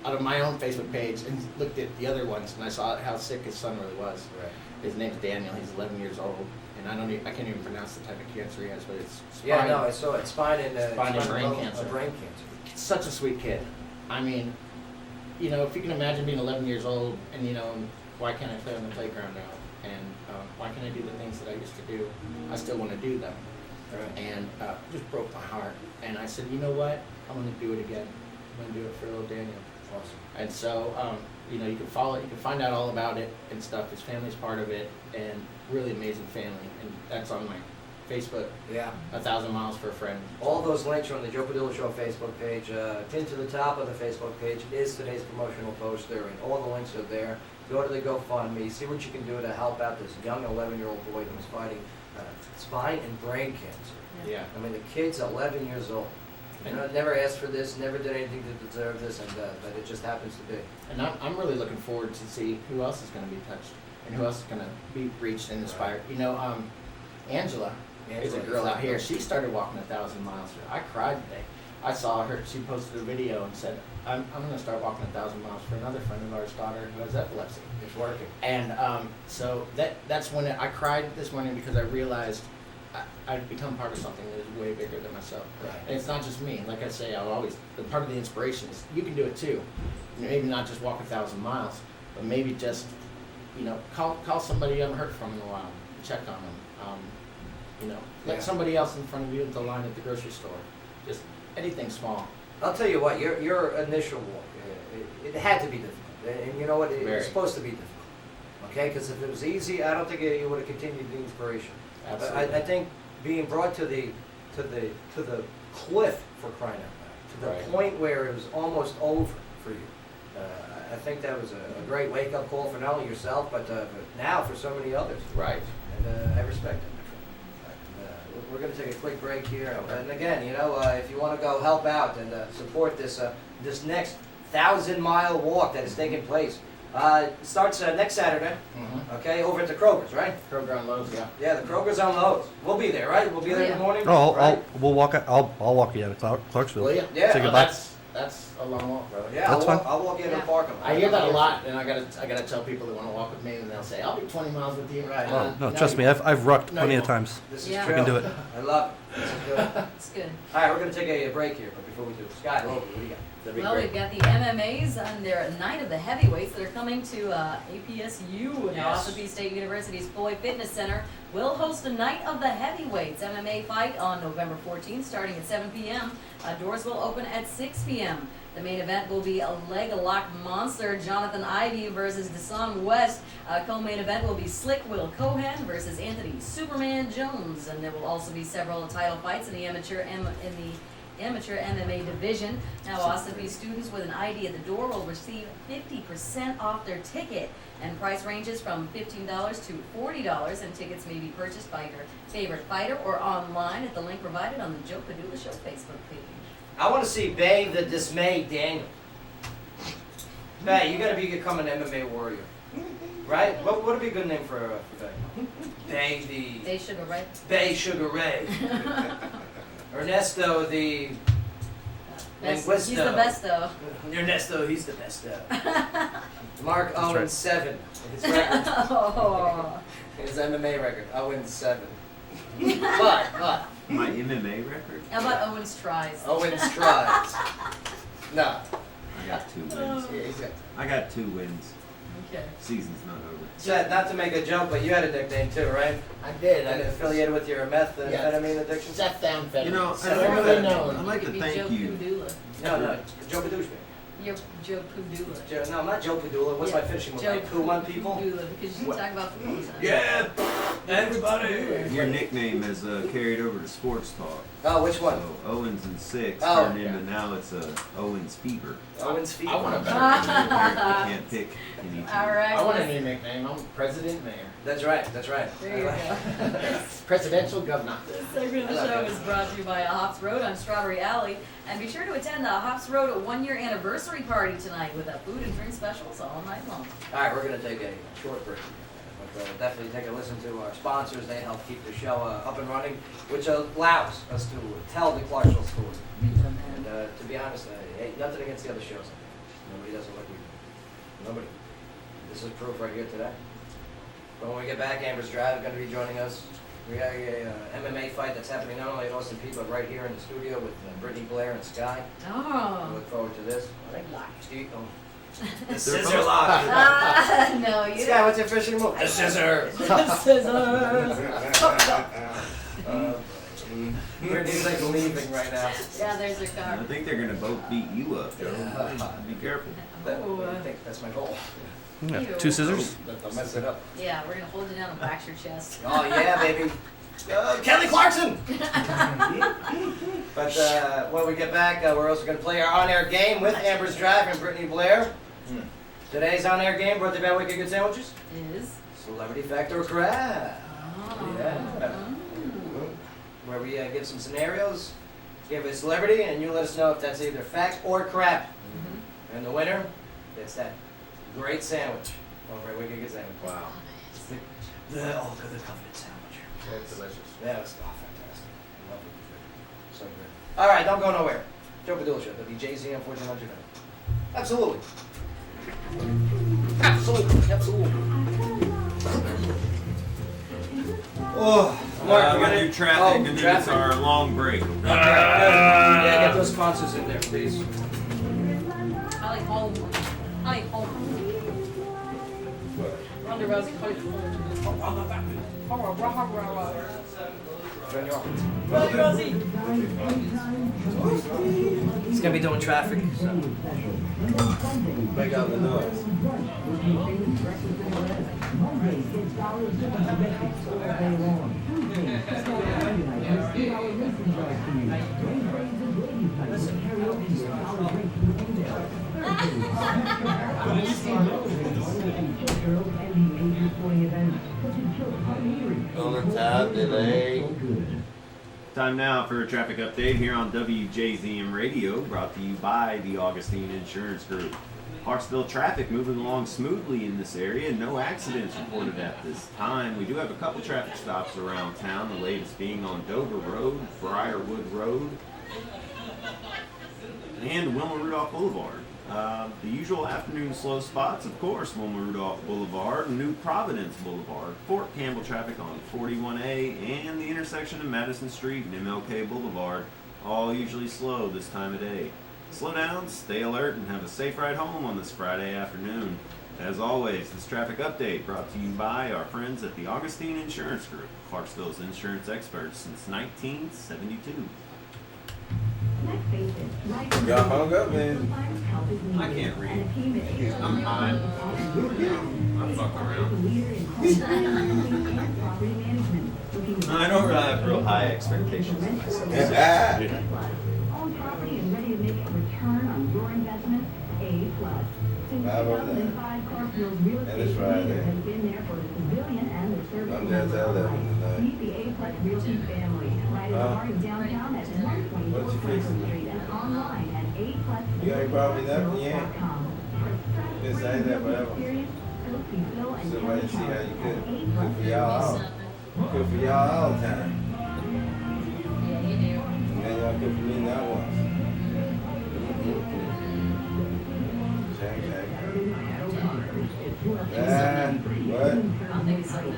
out of my own Facebook page and looked at the other ones, and I saw how sick his son really was. Right. His name's Daniel. He's 11 years old, and I can't even pronounce the type of cancer he has, but it's spine. Yeah, no, I saw it. Spine and brain cancer. Brain cancer. Such a sweet kid. I mean, you know, if you can imagine being 11 years old and, you know, why can't I play on the playground now? And why can't I do the things that I used to do? I still want to do them. Right. And just broke my heart. And I said, you know what? I'm going to do it again. I'm going to do it for little Daniel. Awesome. And so, you know, you can follow it, you can find out all about it and stuff. His family's part of it, and really amazing family. And that's on my Facebook. Yeah. 1,000 Miles for a Friend. All those links are on the Joe Padula Show Facebook page. Pinned to the top of the Facebook page is today's promotional poster, and all the links are there. Go to the GoFundMe, see what you can do to help out this young 11-year-old boy who's fighting spine and brain cancer. Yeah. I mean, the kid's 11 years old. You know, never asked for this, never did anything to deserve this, and but it just happens to be. And I'm really looking forward to see who else is going to be touched and who else is going to be reached and inspired. You know, Angela is a girl out here. She started walking 1,000 miles. I cried today. I saw her. She posted a video and said, I'm going to start walking 1,000 miles for another friend of ours' daughter who has epilepsy. It's working. And so that's when I cried this morning, because I realized I've become part of something that is way bigger than myself. Right. And it's not just me. Like I say, I've always, the part of the inspiration is you can do it too. Maybe not just walk 1,000 miles, but maybe just, you know, call somebody you haven't heard from in a while, check on them. You know, let somebody else in front of you at the line at the grocery store. Just anything small. I'll tell you what, your initial walk, it had to be difficult. And you know what, it was supposed to be difficult. Okay, because if it was easy, I don't think you would have continued the inspiration. Absolutely. I think being brought to the cliff, for crying out loud, to the point where it was almost over for you. I think that was a great wake-up call for not only yourself, but now for so many others. Right. And I respect it. We're going to take a quick break here, and again, you know, if you want to go help out and support this this next 1,000-mile walk that is taking place. Starts next Saturday, okay, over at the Kroger's, right? Kroger on Lowe's, yeah. Yeah, the Kroger's on Lowe's. We'll be there, right? We'll be there in the morning. Oh, right? we'll walk. I'll walk you out of Clarksville. Will you? Yeah. Say goodbye. That's a long walk, brother. Yeah, That's I'll walk you in the parking lot. I hear that a lot, and I gotta tell people that want to walk with me, and they'll say, "I'll be 20 miles with you." Right. Oh, no, trust me, I've rucked plenty of times. This is Yeah. true. I can do it. I love it. This is good. It's good. All right, we're going to take a break here, but before we do, Scott, what do you got? Well, we've got the MMAs and their night of the heavyweights that are coming to APSU. Now, Ossipee State University's Floyd Fitness Center will host a night of the heavyweights MMA fight on November 14th, starting at 7 p.m. Doors will open at 6 p.m. The main event will be a leg lock monster, Jonathan Ivey versus Deshaun West. Co-main event will be Slick Will Cohan versus Anthony Superman Jones, and there will also be several title fights in the amateur MMA division. Now, Ossipee students with an ID at the door will receive 50% off their ticket, and price ranges from $15 to $40, and tickets may be purchased by your favorite fighter or online at the link provided on the Joe Padula Show Facebook page. I want to see Bay the Dismayed Daniel. Bay, you got to become an MMA warrior, right? What would be a good name for Bay? Bay the... Bay Sugar Ray. Bay Sugar Ray. Ernesto the... He's the Linguisto. best, though. Ernesto, he's the best. Mark Owen 7. His record. Oh. His MMA record. Owen 7. But. My MMA record? How about Owen's tries? Owen's tries. No. I got 2 wins. Yeah, he's got. I got 2 wins. Okay. Season's not over. Seth, not to make a joke, but you had a nickname too, right? I did. And affiliated with your methamphetamine addiction? Seth Downfeather. You know, I'd like to thank Joe you. Padula. No, Joe Padula. You're Joe Padula. No, I'm not Joe Padula. What's my finishing move? Joe Like Poo on people? Padula, because you talk about food all the time. Yeah, everybody. Your nickname has carried over to sports talk. Oh, which one? So Owens and 6 Oh, turned into now it's Owens Fever. Owen's feet. I want a better I can't pick any. All right. I want a let's- new nickname. I'm President Mayor. That's right. There you go. Presidential Governor. This segment of the show is brought to you by Hops Road on Strawberry Alley. And be sure to attend the Hops Road 1-year anniversary party tonight with food and drink specials all night long. All right, we're going to take a short break. But definitely take a listen to our sponsors. They help keep the show up and running, which allows us to tell the Clarksville story. And to be honest, hey, nothing against the other shows. Nobody does it like we do. Nobody. This is proof right here today. But when we get back, Amber's Drive is going to be joining us. We got a MMA fight that's happening not only at Austin Peay, but right here in the studio with Brittany Blair and Sky. I Oh. look forward to this. Steve, oh. The They're scissor both- lock. No, you Sky, what's your fishing move? The scissors. Scissors. Brittany's like leaving right now. Yeah, there's your I car. think they're gonna both beat you up, Joe. Be careful. I think that's my goal. Yeah. Ew. 2 scissors. I'll mess it up. Yeah, we're gonna hold you down and wax your chest. Oh yeah, baby. Kelly Clarkson! But when we get back, we're also going to play our on-air game with Amber's Drive and Brittany Blair. Today's on-air game brought to you by Wicked Good Sandwiches. Is. Celebrity Fact or Crap. Oh. Yeah. Where we give some scenarios, give a celebrity, and you let us know if that's either fact or crap. And the winner gets that great sandwich over at Wicked Good Sandwich. Wow. The covenant sandwich. It's delicious. Yeah, it's fantastic. I love it. So good. All right, don't go nowhere. Joe Padula Show, WJZM 1400. Absolutely. Absolutely. Oh, We're gonna do traffic, and then it's traffic. our long break. Yeah, get those sponsors in there, please. I like home. I like home. Ronda Rousey, I like home. Ronda Rousey. He's gonna be doing traffic. So. Make out the noise. On the top delay. Time now for a traffic update here on WJZM Radio, brought to you by the Augustine Insurance Group. Clarksville traffic moving along smoothly in this area. No accidents reported at this time. We do have a couple traffic stops around town, the latest being on Dover Road, Briarwood Road, and Wilma Rudolph Boulevard. The usual afternoon slow spots, of course, Wilma Rudolph Boulevard, New Providence Boulevard, Fort Campbell traffic on 41A, and the intersection of Madison Street and MLK Boulevard, all usually slow this time of day. Slow down, stay alert, and have a safe ride home on this Friday afternoon. As always, this traffic update brought to you by our friends at the Augustine Insurance Group, Clarksville's insurance experts since 1972. Y'all hung up, man. I can't read. I'm fine. I'm fucking around. I don't really have real high expectations of myself. Own property and ready to make a return on your investment? A+. Since 2005, Clarksville's real estate leader has been there for the civilian and the service members alike. Meet the A+ Realty family, right in the heart of downtown at 124 Franklin Street and online at A+. You ain't brought me nothing yet. Been saying that forever. Somebody see how you cook for y'all all. Cook for y'all all the time. Yeah, you do. And y'all cook for me not once. What? I'll think it's something.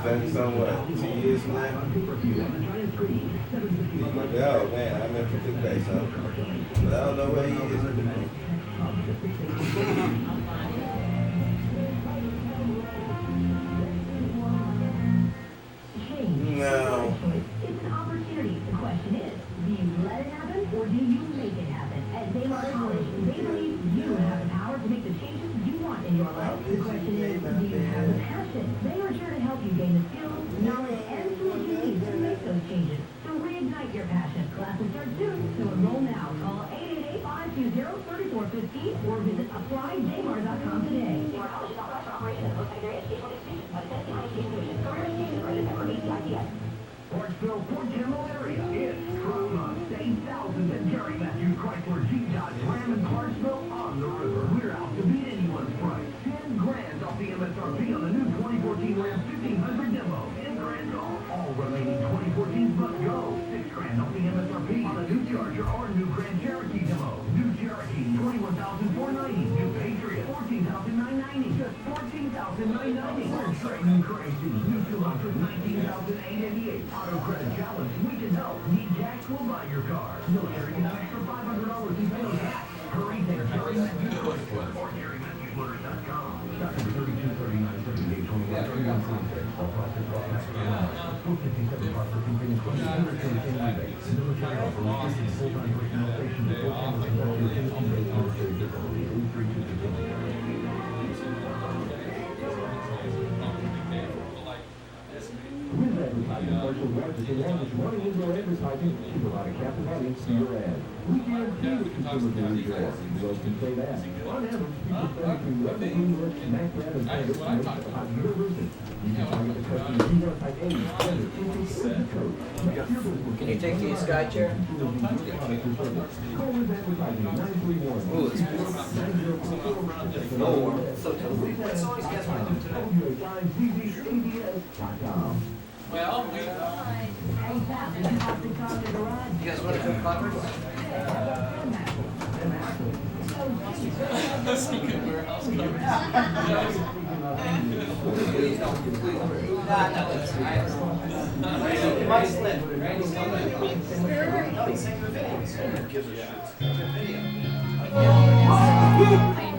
Tell me something what? 2 years from now? Oh man, I meant to cook back something. But I don't know where he is. No. It's an opportunity. The question is, do you let it happen or do you make it happen? At Baylor College, they believe you have the power to make the changes you want in your life. The question is, do you have the passion? They are sure to help you gain the skills, knowledge, and tools you need to make those changes. So reignite your passion. Classes start soon, so enroll now. Call 888-520-3415 or visit applydaymar.com today. Baylor College is not licensed for operation of post-secondary educational institutions by the Tennessee High School Commission. Career education rated for ACITS. Clarksville, Fort Campbell area. It's Truck Month. Save thousands at Jerry Matthews Chrysler Jeep Dodge Ram in Clarksville on the river. We're out to beat anyone's price. $10,000 off the MSRP on the new 2014 Ram 1500 demo in Crandall. All remaining 2014s must go. $6,000 off the MSRP on the new Charger or new Grand Cherokee demo. New Cherokee, $21,490. New Patriot, $14,990. Just $14,990. We're trading crazy. New 200, $19,990. 2088 Auto Credit Challenge. We can help. Need Jacks will buy your car. Military gets an extra $500 in sales tax. Hurry to Gary Matthews Chrysler or GaryMatthewsMotors.com. Stock number 32397821 contact. All process while tax allowance. 457 processing fee included. Military pay rebate. Military offer restricted to full-time personnel stationed at Fort Campbell, Kentucky, Tennessee-based military facility. 83222. With advertising, Marshall's largest and longest running indoor advertising to provide a captive audience to your ad. We guarantee the consumer will enjoy. You all can say that. On average, people spend between Rebel, Snapchat, and other information about your business. You can target the customers you want by age, gender, interest, or zip code. Make your business. Can you take the sky chair? Call with advertising 931. Ooh, it's so toasty. That's all these guys want to do today. WJZM. Well, you guys want to cook poppers? It might slip. Randy's coming. No, he's saying the video. Who gives a shit? It's a video. I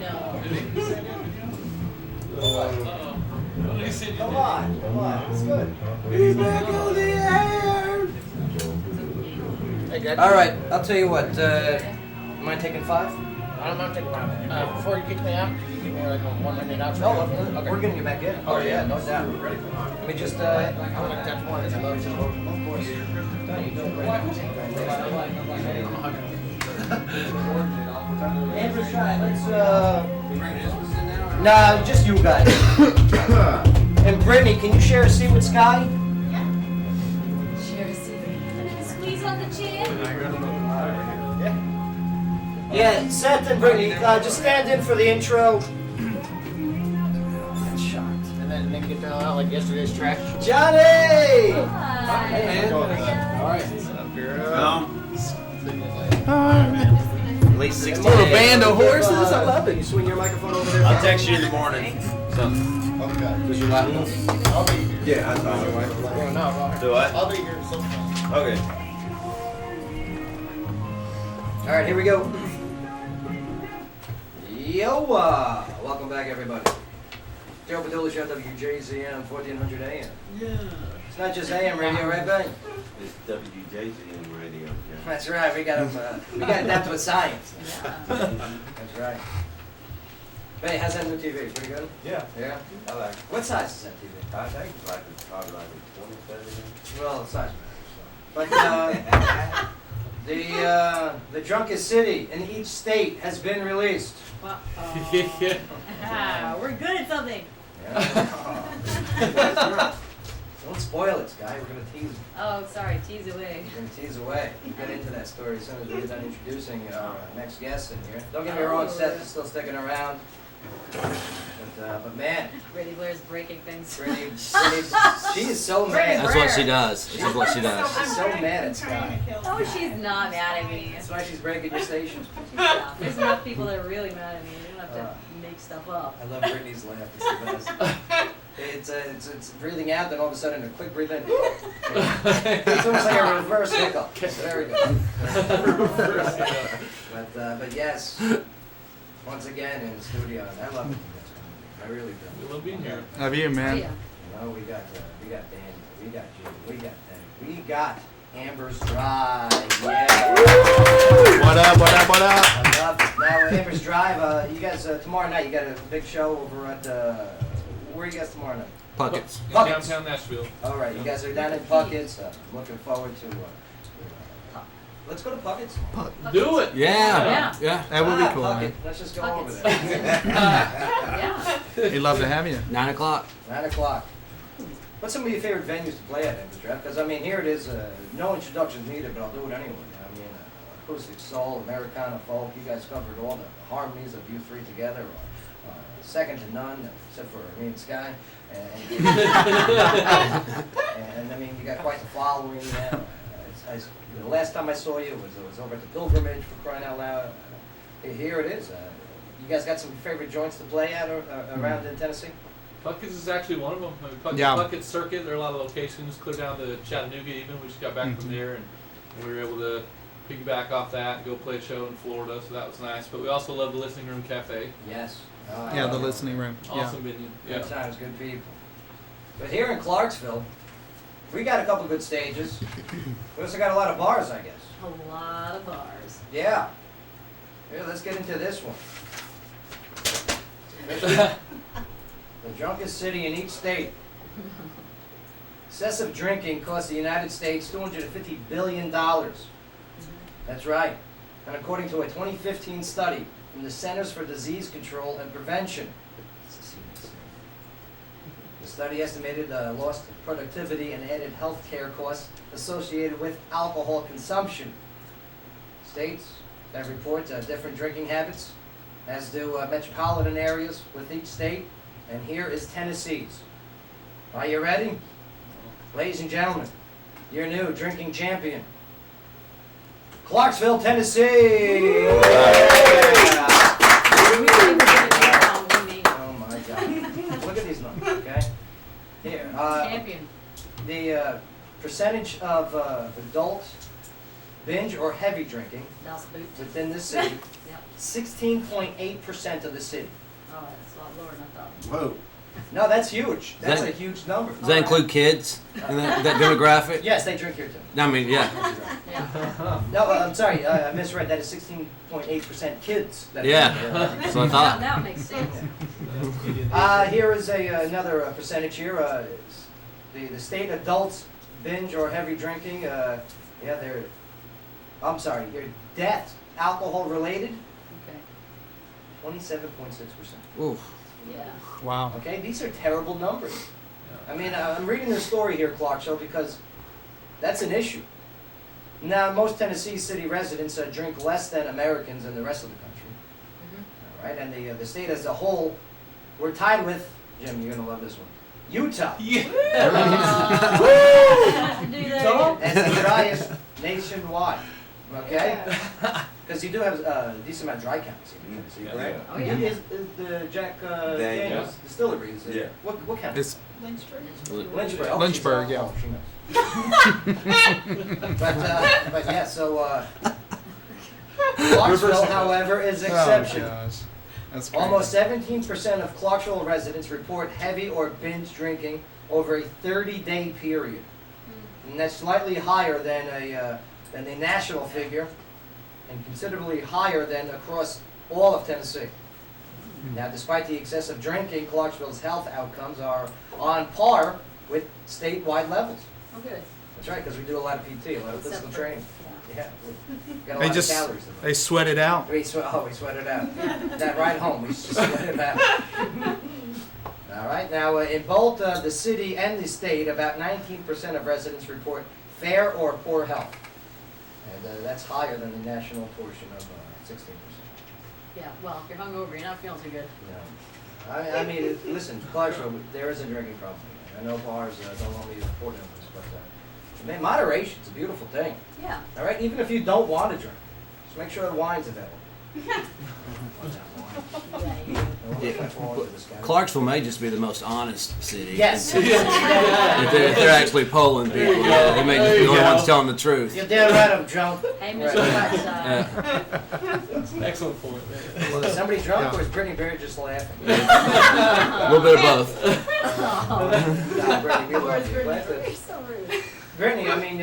know. Come on, it's good. He's back on the air. All right, I'll tell you what. Mind taking 5? I'm not taking mine. Before you kick me out, you give me like a 1 minute outro. No, okay. We're getting you back in. Oh yeah, no doubt. Let me just. I'm gonna catch one. I love you. Of course. Amber's trying. Let's. Nah, just you guys. And Brittany, can you share a seat with Sky? Share a secret. Squeeze on the chin. Yeah, Seth and Brittany, just stand in for the intro. And then get down out like yesterday's trash. Johnny! Hey man. All right. What's up, girl? At least 16 Little days. band of horses. I love it. You swing your microphone over there. I'll text you in the morning. Okay. Does your laptop? I'll be here. Yeah, I thought you Oh, no, Do what? I'll be here sometime. Okay. All right, here we go. Yo, welcome back, everybody. Joe Padula Show, WJZM, 1400 AM. Yeah. It's not just AM radio, right, Ben? It's WJZM radio. Yeah. That's right. We got it down to a science. That's right. Hey, how's that new TV? Pretty good? Yeah. Yeah? I like it. What size is that TV? I think it's probably like a 27 Well, the size matters. But the drunkest city in each state has been released. We're good at something. Yeah. Don't spoil it, Sky. We're gonna tease. Oh, sorry, tease away. We're gonna tease away. We'll get into that story as soon as we get done introducing our next guest in here. Don't get me wrong, Seth is still sticking around. But man, Brady Blair's breaking things. Brady, she is so mad. That's what she does. This is what she does. She's so mad at Sky. Oh, she's not mad at me. That's why she's breaking your station. She's not. There's enough people that are really mad at me. You don't have to make stuff up. I love Brittany's laugh. It's the best. It's breathing out, then all of a sudden a quick breathe in. It's almost like a reverse hiccup. Very good. But yes, once again in the studio, and I love it. I really do. We love being here. Have you, man? You know, we got Dan, we got Jim, we got Dan, we got Amber's Drive. Yeah. What up? What up? What up? I love it. Now Amber's Drive. You guys tomorrow night you got a big show over at where are you guys tomorrow night? Puckett's. Puckett's. Downtown Nashville. All right, you guys are down in Puckett's. I'm looking forward to. Let's go to Puckett's. Do it. Yeah. That would be cool, Puckett. man. Let's just go Puckett's. over there. Yeah. He'd love to have you. 9 o'clock. 9 o'clock. What's some of your favorite venues to play at, Amber's Drive? Because I mean, here it is. No introductions needed, but I'll do it anyway. I mean, acoustic soul, Americana folk. You guys covered all the harmonies of you three together. Second to none, except for me and Sky. And I mean, you got quite the following. The last time I saw you was over at the Pilgrimage, for crying out loud. Here it is. You guys got some favorite joints to play at around in Tennessee? Puckett's is actually one of them. I mean, Yeah. Puckett Circuit, there are a lot of locations, clear down to Chattanooga even. We just got back from there, and we were able to piggyback off that and go play a show in Florida, so that was nice. But we also love the Listening Room Cafe. Yes. Yeah, the listening room. Awesome venue. Yeah. Good times, good people. But here in Clarksville, we got a couple good stages. We also got a lot of bars, I guess. A lot of bars. Yeah. Here, let's get into this one. The drunkest city in each state. Excessive drinking cost the United States $250 billion. That's right. And according to a 2015 study from the Centers for Disease Control and Prevention, the study estimated lost productivity and added health care costs associated with alcohol consumption. States that report different drinking habits, as do metropolitan areas with each state. And here is Tennessee's. Are you ready? Ladies and gentlemen, your new drinking champion, Clarksville, Tennessee! Yeah. Oh my God. Look at these numbers, okay? Here. Champion. The percentage of adult binge or heavy drinking Das Boot. within the city, Yep. 16.8% of the city. Oh, that's a lot lower than I thought. Whoa. No, that's huge. That's That- a huge number. Does that include kids in that demographic? Yes, they drink here too. I mean, yeah. Yeah. No, I'm sorry, I misread. That is 16.8% kids. That Yeah. drink here. That's what I thought. That makes sense. Here is another percentage here. The state adults binge or heavy drinking. I'm sorry, your death, alcohol related, Okay. 27.6%. Oof. Yeah. Wow. Okay, these are terrible numbers. I mean, I'm reading the story here, Clarksville, because that's an issue. Now, most Tennessee city residents drink less than Americans in the rest of the country. All right, and the state as a whole, we're tied with, Jim, you're going to love this one, Utah. Utah as the driest nationwide. Okay? Because you do have a decent amount of dry counties here in Tennessee, right? Oh, yeah. Is the Jack Daniels distillery, is it? Yeah. What county? It's Lynchburg. Oh, Lynchburg, she's- yeah. oh, she knows. But yeah, so Clarksville, however, is exceptional. Oh, gosh. That's crazy. Almost 17% of Clarksville residents report heavy or binge drinking over a 30-day period, and that's slightly higher than the national figure, and considerably higher than across all of Tennessee. Now, despite the excessive drinking, Clarksville's health outcomes are on par with statewide levels. Oh, good. That's right, because we do a lot of PT, a lot of physical training. Yeah, we got a They lot just of calories. in they sweat it out. we sweat it out. That ride home, we just sweat it out. All right, now in both the city and the state, about 19% of residents report fair or poor health. And that's higher than the national portion of 16%. Yeah, well, if you're hungover, you're not feeling too good. Yeah. I mean, listen, Clarksville, there is a drinking problem. I know bars don't only report on this, but man, moderation's a beautiful thing. Yeah. All right, even if you don't want to drink, just make sure the wine's available. Clarksville may just be the most honest city. Yes. if they're actually polling people, yeah, they may just be the only ones telling the truth. You're damn right I'm drunk. Hey, Mr. Whiteside. Excellent point, man. Well, is somebody drunk or is Brittany Bear just laughing? A little bit of both. Nah, Brittany, we love you. You're so rude. Brittany, I mean,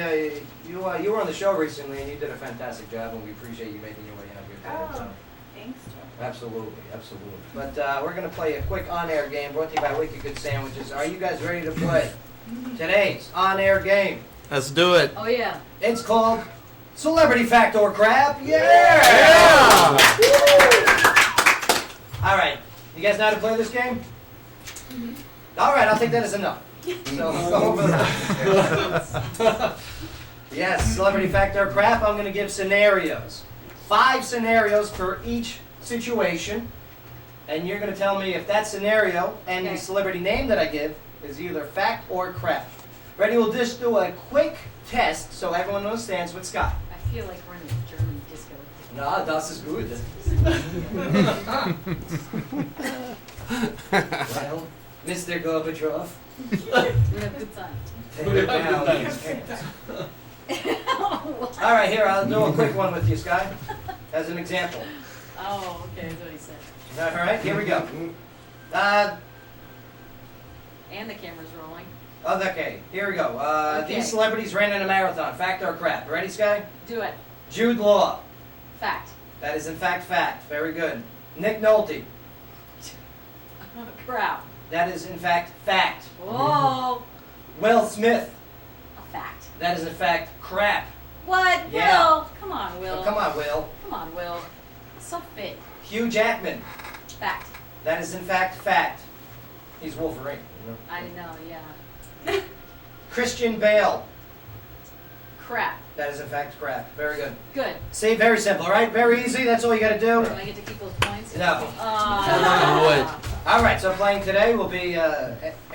you were on the show recently and you did a fantastic job, and we appreciate you making your way out here today. So. Thanks, Joe. Absolutely, absolutely. But we're going to play a quick on-air game brought to you by Wicked Good Sandwiches. Are you guys ready to play today's on-air game? Let's do it. Oh, yeah. It's called Celebrity Fact or Crap. Yeah! All right. You guys know how to play this game? All right, I'll take that as enough. So, go over the Yes, Celebrity Fact or Crap. I'm going to give scenarios. 5 scenarios for each situation. And you're going to tell me if that scenario and the celebrity name that I give is either fact or crap. Ready? We'll just do a quick test so everyone understands what's Scott. I feel like we're in the German disco. No, das ist gut. Well, Mr. Gorbachev. We have a good time. Take down these pants. All right, here, I'll do a quick one with you, Sky, as an example. Oh, okay, that's what he said. All right, here we go. And the camera's rolling. Okay, here we go. Okay. These celebrities ran in a marathon. Fact or crap? Ready, Sky? Do it. Jude Law. Fact. That is in fact fact. Very good. Nick Nolte. Crap. That is in fact fact. Whoa. Will Smith. A fact. That is in fact crap. What? Yeah. Will? Come on, Will. Oh, come on, Will. Come on, Will. So fit. Hugh Jackman. Fact. That is in fact fact. He's Wolverine. I know, yeah. Christian Bale. Crap. That is in fact crap. Very good. Good. See, very simple, right? Very easy. That's all you got to do. Do I get to keep those points? No. Ah. All right. So playing today will be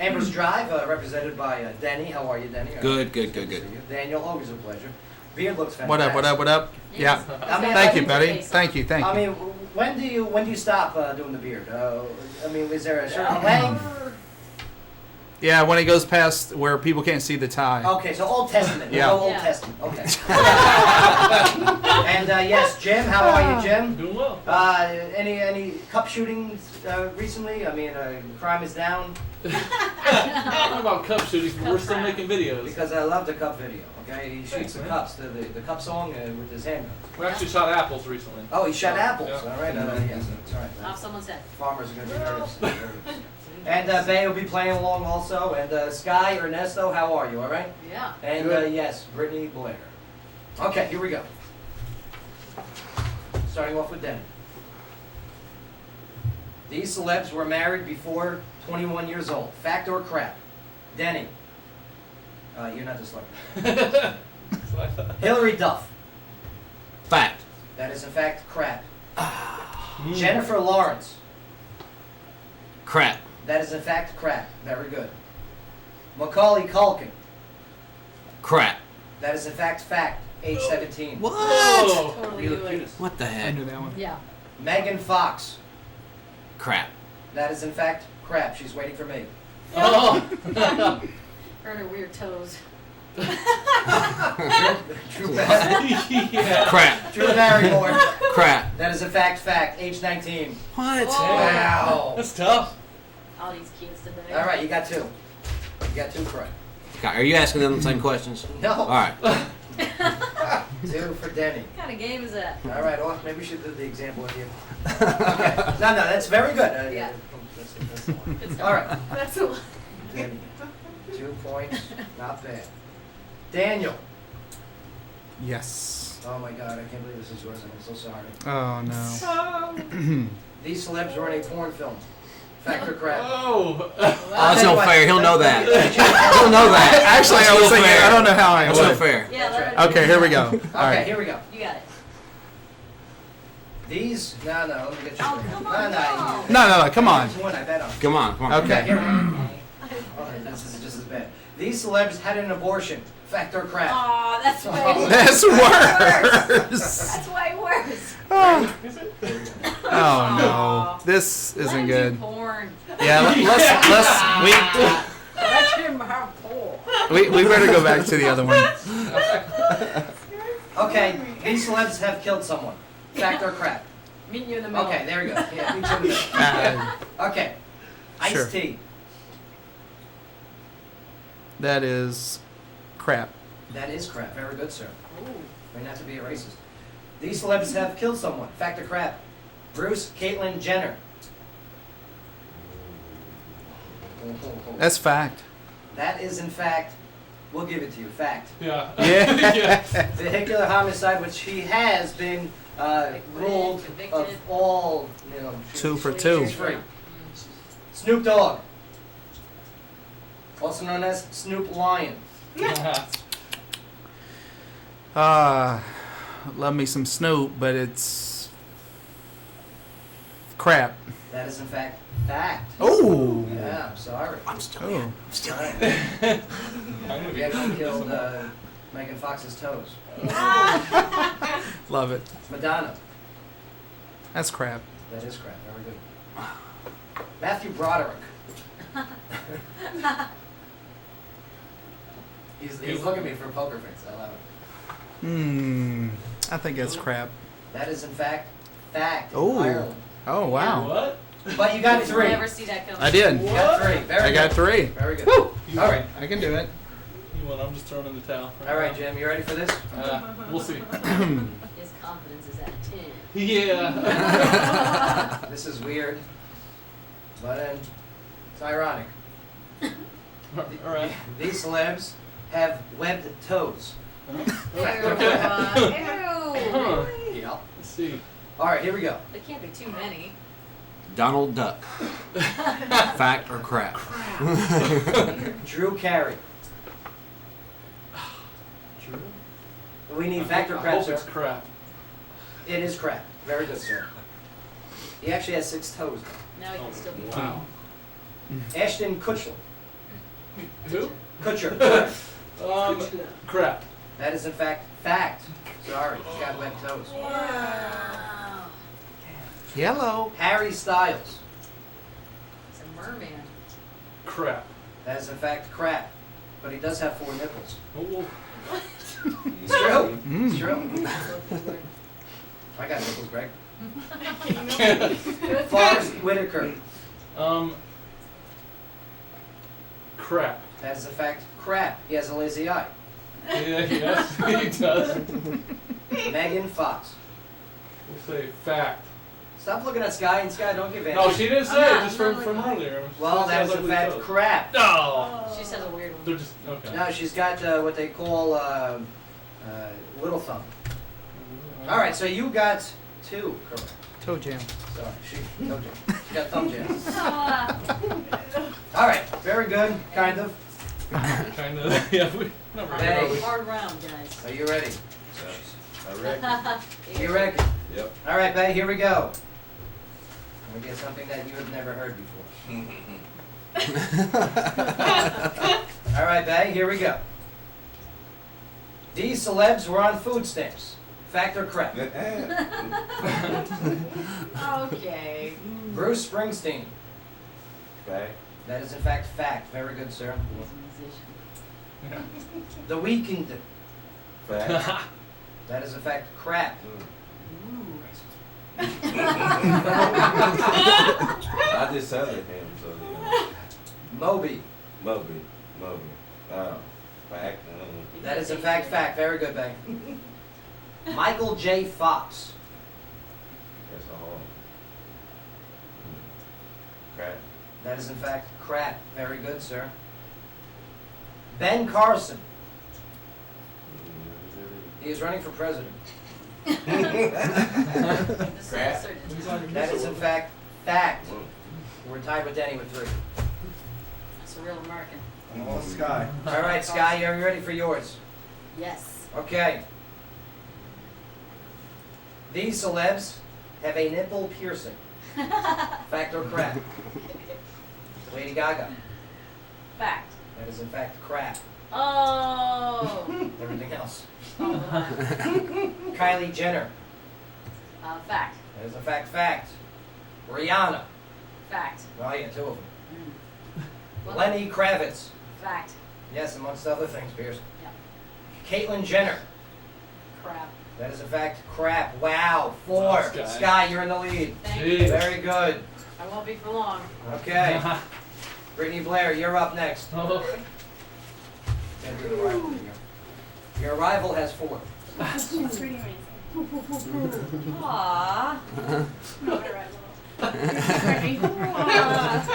Amber's Drive, represented by Denny. How are you, Denny? Good. Daniel, always a pleasure. Beard looks fantastic. What up? What up? What up? Yeah. I mean, Thank you, buddy. Thank you. Thank I you. mean, when do you stop doing the beard? I mean, is there a certain length? Yeah, when it goes past where people can't see the tie. Okay, so Old Testament. Yeah. We'll go Old Yeah. Testament. Okay. And yes, Jim, how are you, Jim? Doing well. Any cup shootings recently? I mean, crime is down. I don't know about cup shootings, but we're still making videos. Because I love the cup video. Okay, he shoots the cups, the cup song with his handgun. We actually shot apples recently. Oh, he shot apples. Yeah. All right, yes, that's all right. Off someone's head. Farmers are going to be nervous. And Bay will be playing along also. And Sky, Ernesto, how are you? All right? Yeah. And yes, Brittany Blair. Okay, here we go. Starting off with Denny. These celebs were married before 21 years old. Fact or crap? Denny. You're not just like Hillary Duff. Fact. That is in fact crap. Jennifer Lawrence. Crap. That is in fact crap. Very good. Macaulay Culkin. Crap. That is in fact fact. Age 17. What? Whoa. Totally You knew look it. cute. What the I heck? knew that one. Yeah. Megan Fox. Crap. That is in fact crap. She's waiting for me. Oh. Her and her weird toes. Drew Yeah. Crap. Drew Barrymore. Crap. That is in fact fact. Age 19. What? Wow. That's tough. All these kids today. All right, you got two. You got two correct. Okay, are you asking them the same questions? No. All right. Two for Denny. What kind of game is that? All right, well, maybe we should do the example with you. Okay. No, that's very good. Yeah. That's all right. That's a lot. Denny. 2 points. Not bad. Daniel. Yes. Oh my God, I can't believe this is yours. I'm so sorry. Oh no. These celebs were in a porn film. Fact or crap? Oh. Oh, that's no fair. He'll know that. He'll know that. Actually, I was thinking. I don't know how I That's no would. fair. Yeah, That's let Okay, here we go. All Okay, right. here we go. You got it. These, no, let me get you. Oh, come on, No, come on. One I bet on. Come on. Okay, Okay. here we go. Oh, this is just as bad. These celebs had an abortion. Fact or crap? Aw, that's way That's worse. That's way worse. Oh, Is it? oh no. This Let isn't him good. do porn. Yeah, Let him have porn. we better go back to the other one. Okay, these celebs have killed someone. Fact or crap? Meet you in the middle. Okay, there we go. Yeah, me too. in the middle. Okay, Sure. iced tea. That is crap. That is crap. Very good, sir. Ooh. May not to be a racist. These celebs have killed someone. Fact or crap? Bruce, Caitlyn Jenner. That's fact. That is in fact, we'll give it to you, fact. Yeah. Yeah. Yes. Vehicular homicide, which he has been ruled Convicted. of all, you know. 2 for 2. She's free. Snoop Dogg, also known as Snoop Lion. Love me some Snoop, but it's crap. That is in fact fact. Oh. Yeah, I'm sorry. I'm still Oh. here. I'm still here. I'm gonna He be actually killed Megan Fox's toes. Love it. Madonna. That's crap. That is crap. Very good. Matthew Broderick. He's looking at me for a poker face. I love it. I think that's crap. That is in fact fact. Oh. Ireland. Oh, wow. What? But you got three. Never see that coming. I did. You got three. Very I got good. 3. Very good. Woo! All right. I can do it. You want? I'm just throwing in the towel. All right, Jim. You ready for this? We'll see. His confidence is at 10. Yeah. This is weird, but it's ironic. All right. These celebs have webbed toes. Ew. Fact or Ew. crap? Really? Yeah. Let's see. All right, here we go. There can't be too many. Donald Duck. Fact or crap? Drew Carey. True. We need fact or I crap, hope sir. it's crap. It is crap. Very good, sir. He actually has 6 toes. Now he can still be. Wow. Ashton Kutcher. Who? Kutcher. Crap. That is in fact fact. Sorry, he's got webbed toes. Wow. Yellow. Harry Styles. He's a merman. Crap. That is in fact crap. But he does have 4 nipples. Oh, It's true. It's true. I got nipples, Greg. Forrest Whitaker. crap. That is in fact crap. He has a lazy eye. Yeah, yes, he does. Megan Fox. We'll say fact. Stop looking at Sky and Sky, don't give in. No, she didn't say it, just from earlier. Well, She that sounds is in like fact we told. crap. No! She says a weird one. They're just, okay. No, she's got what they call little thumb. All right, so you got 2 correct. Toe jam. Sorry, she no jam. She got thumb jam. All right, very good, kind of. Kind of, yeah. We never Hey. Hard round, guys. Are you ready? I reckon. You reckon? Yep. All right, Bay, here we go. We get something that you have never heard before. All right, Bay, here we go. These celebs were on food stamps. Fact or crap? Okay. Bruce Springsteen. Okay. That is in fact fact. Very good, sir. He's a musician. The Weeknd. Fact. That is in fact crap. I just sounded him, so Moby. Moby. Oh, fact. That is in fact fact. Very good, Bay. Michael J. Fox. That's a hard. Crap. That is in fact crap. Very good, sir. Ben Carson. He is running for president. Crap. That is in fact fact. We're tied with Denny with 3. That's a real American. Oh, Sky. All right, Sky, are you ready for yours? Yes. Okay. These celebs have a nipple piercing. Fact or crap? Lady Gaga. Fact. That is in fact crap. Oh. Everything else. Oh. Kylie Jenner. Fact. That is in fact fact. Rihanna. Fact. Well, yeah, 2 of them. Well, Lenny Kravitz. Fact. Yes, amongst other things, Pierce. Yep. Caitlyn Jenner. Crap. That is in fact crap. Wow, 4. Wow, Sky. Sky, you're in the lead. Thank Jeez. you. Very good. I won't be for long. Okay. Brittany Blair, you're up next. Oh. Gonna do the rival here. Your rival has 4. That's pretty amazing. Aww.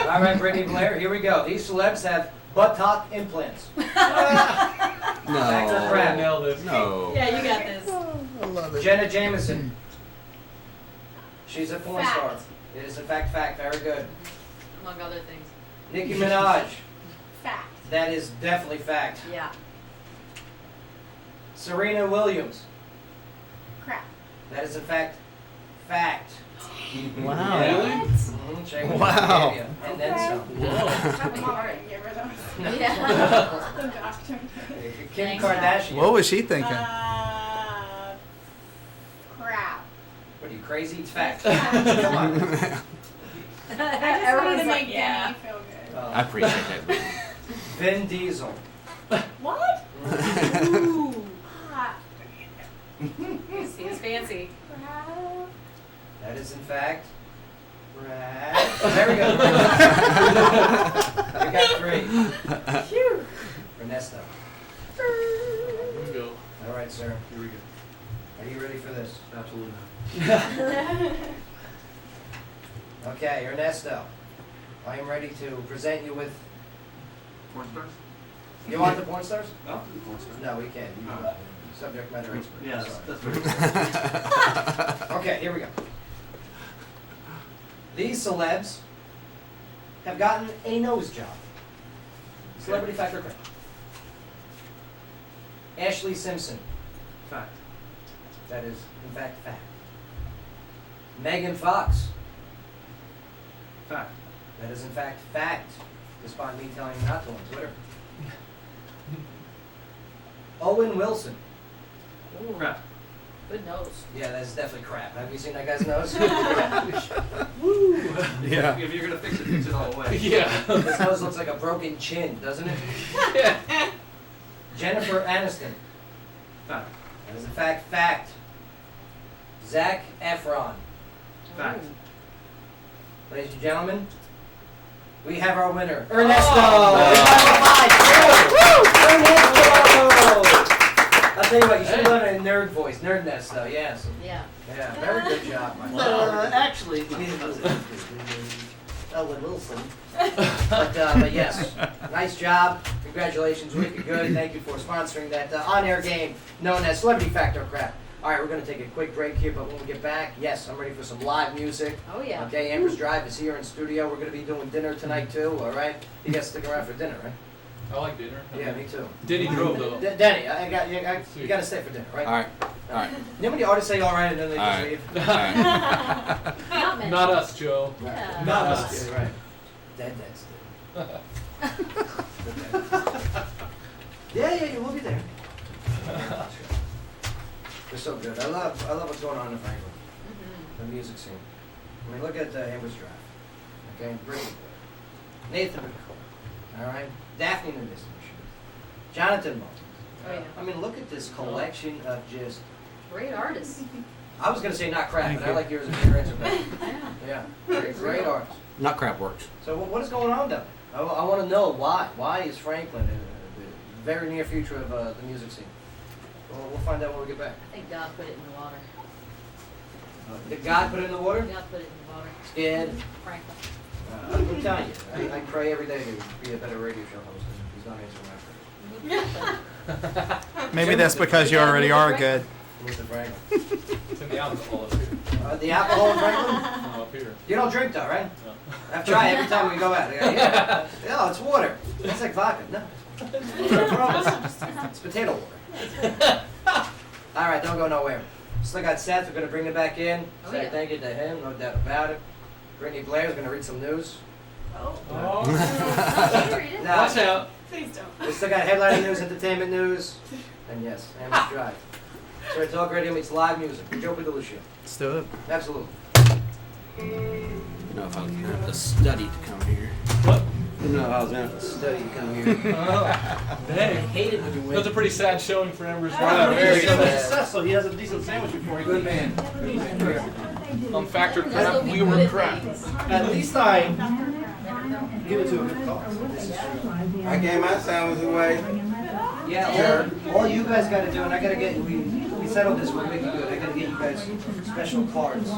All right, Brittany Blair, here we go. These celebs have buttock implants. Fact or No. crap? Nailed it. No. Yeah, you got this. I love it. Jenna Jameson. She's a porn Fact. star. It is in fact fact. Very good. Among other things. Nicki Minaj. Fact. That is definitely fact. Yeah. Serena Williams. Crap. That is in fact fact. Wow. Really? Shake with Wow. Octavia. And then some. Have them already. Give her those. Yeah. The doctor. Kim Thanks, Kardashian. What was she thinking? Crap. What are you crazy? It's fact. I just wanted to Everyone's make like, yeah. Danny feel good. I appreciate that, baby. Vin Diesel. What? Ooh. Hot. He's fancy. Crab. That is in fact. Brad. There we go. You got 3. Phew. Ernesto. Here we go. All right, sir. Here we go. Are you ready for this? Absolutely. Okay, Ernesto. I am ready to present you with. Porn stars? You want the porn stars? No, porn stars. No, we can't. You Oh. subject matter expert. Yes, Sorry. that's very Okay, here we go. These celebs have gotten a nose job. Celebrity fact or crap? Ashley Simpson. fact. That is, in fact, fact. Megan Fox. Fact. That is, in fact, fact. Despite me telling you not to on Twitter. Owen Wilson. Ooh, Crap. good nose. Yeah, that's definitely crap. Have you seen that guy's nose? Woo! Yeah. If you're gonna fix it all the way. Yeah. His nose looks like a broken chin, doesn't it? Jennifer Aniston. Fact. That is, in fact, fact. Zac Efron. Fact. Ladies and gentlemen, we have our winner, Ernesto. Oh, Ernesto! I'll tell you what, you should learn a nerd voice, nerdness though, yes. Yeah. Yeah, very good job, my friend. Actually, Owen Wilson. But yes, nice job. Congratulations, wicked good. Thank you for sponsoring that on-air game known as Celebrity Fact or Crap. All right, we're going to take a quick break here, but when we get back, yes, I'm ready for some live music. Oh, yeah. Okay, Amber's Drive is here in studio. We're going to be doing dinner tonight, too, all right? You guys stick around for dinner, right? I like dinner. Yeah, me too. Denny drove though. Denny, you got to stay for dinner, right? All right. All right. You know when the artists say all right and then they All just right. leave? All right. Not meant Not to. us, Joe. Yeah. Not us. Yeah, right. Dead Yeah, we'll be there. They're so good. I love what's going on in Franklin. The music scene. I mean, look at Amber's Drive. Okay, Brittany Boyd, Nathan McCall. All right, Daphne and the Missing Machine, Jonathan Moulton. Oh, yeah. I mean, look at this collection of just. Great artist. I was gonna say not crap, Thank but I you. like yours your answer better. Yeah. Yeah, great artist. Not crap works. So what is going on down there? I want to know why. Why is Franklin in the very near future of the music scene? Well, we'll find out when we get back. I think God put it in the water. Did God put it in the water? God put it in the water. Scared? Franklin. I'm telling you, I pray every day to be a better radio show host, and he's not answering my prayer. Maybe that's because you already are good. Mr. Franklin. It's in the alcohol up here. The alcohol in Franklin? No, up here. You don't drink though, right? No. I've tried every time we go out. Yeah, no, it's water. It's like vodka. No. I promise. It's potato water. All right, don't go nowhere. Still got Seth. We're going to bring him back in. Oh, Say yeah. thank you to him, no doubt about it. Brittany Blair's going to read some news. Oh. Oh. Now, Watch out. Please don't. we still got headlining news, entertainment news, and yes, Amber's Drive. So Talk Radio meets live music. Joe Padula. Let's do it. Absolutely. You know, if I was gonna have to study to come here. What? You know, if I was gonna have to study to come here. Oh, dang. I hate it when you win. That's a pretty sad showing for Amber's Yeah, Drive. very He's good. successful. He has a decent sandwich before he Good man. On Factor Those Crap, will be we good were at crap. things. At least I give it to him. I gave my sandwich away. Yeah, all you guys got to do, and I got to get, we settled this with Mickey Good, I got to get you guys special cards.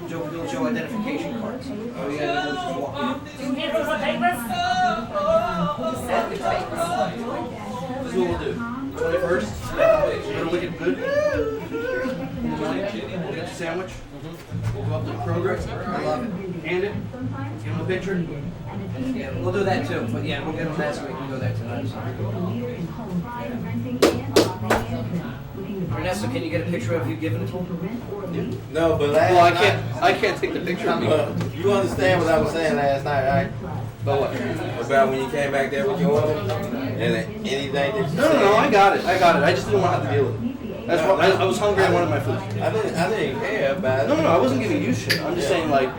Joe Padula Show identification cards. Oh, yeah, those just walk in. This is what we'll do. 21st, we're looking good. We'll get the sandwich. We'll go up to the program. I love it. Hand it. Give him a picture. Yeah, we'll do that too. But yeah, we'll get him last week. We'll go there tonight. Ernesto, can you get a picture of you giving it to him? No, but last Well, night. I can't take the picture of me. You understand what I was saying last night, right? But what? About when you came back there with your woman and anything that you said. No, I got it. I just didn't want to have to deal with it. That's why I was hungry. I wanted my food. I didn't care about it. No, I wasn't giving you shit. I'm just saying, like,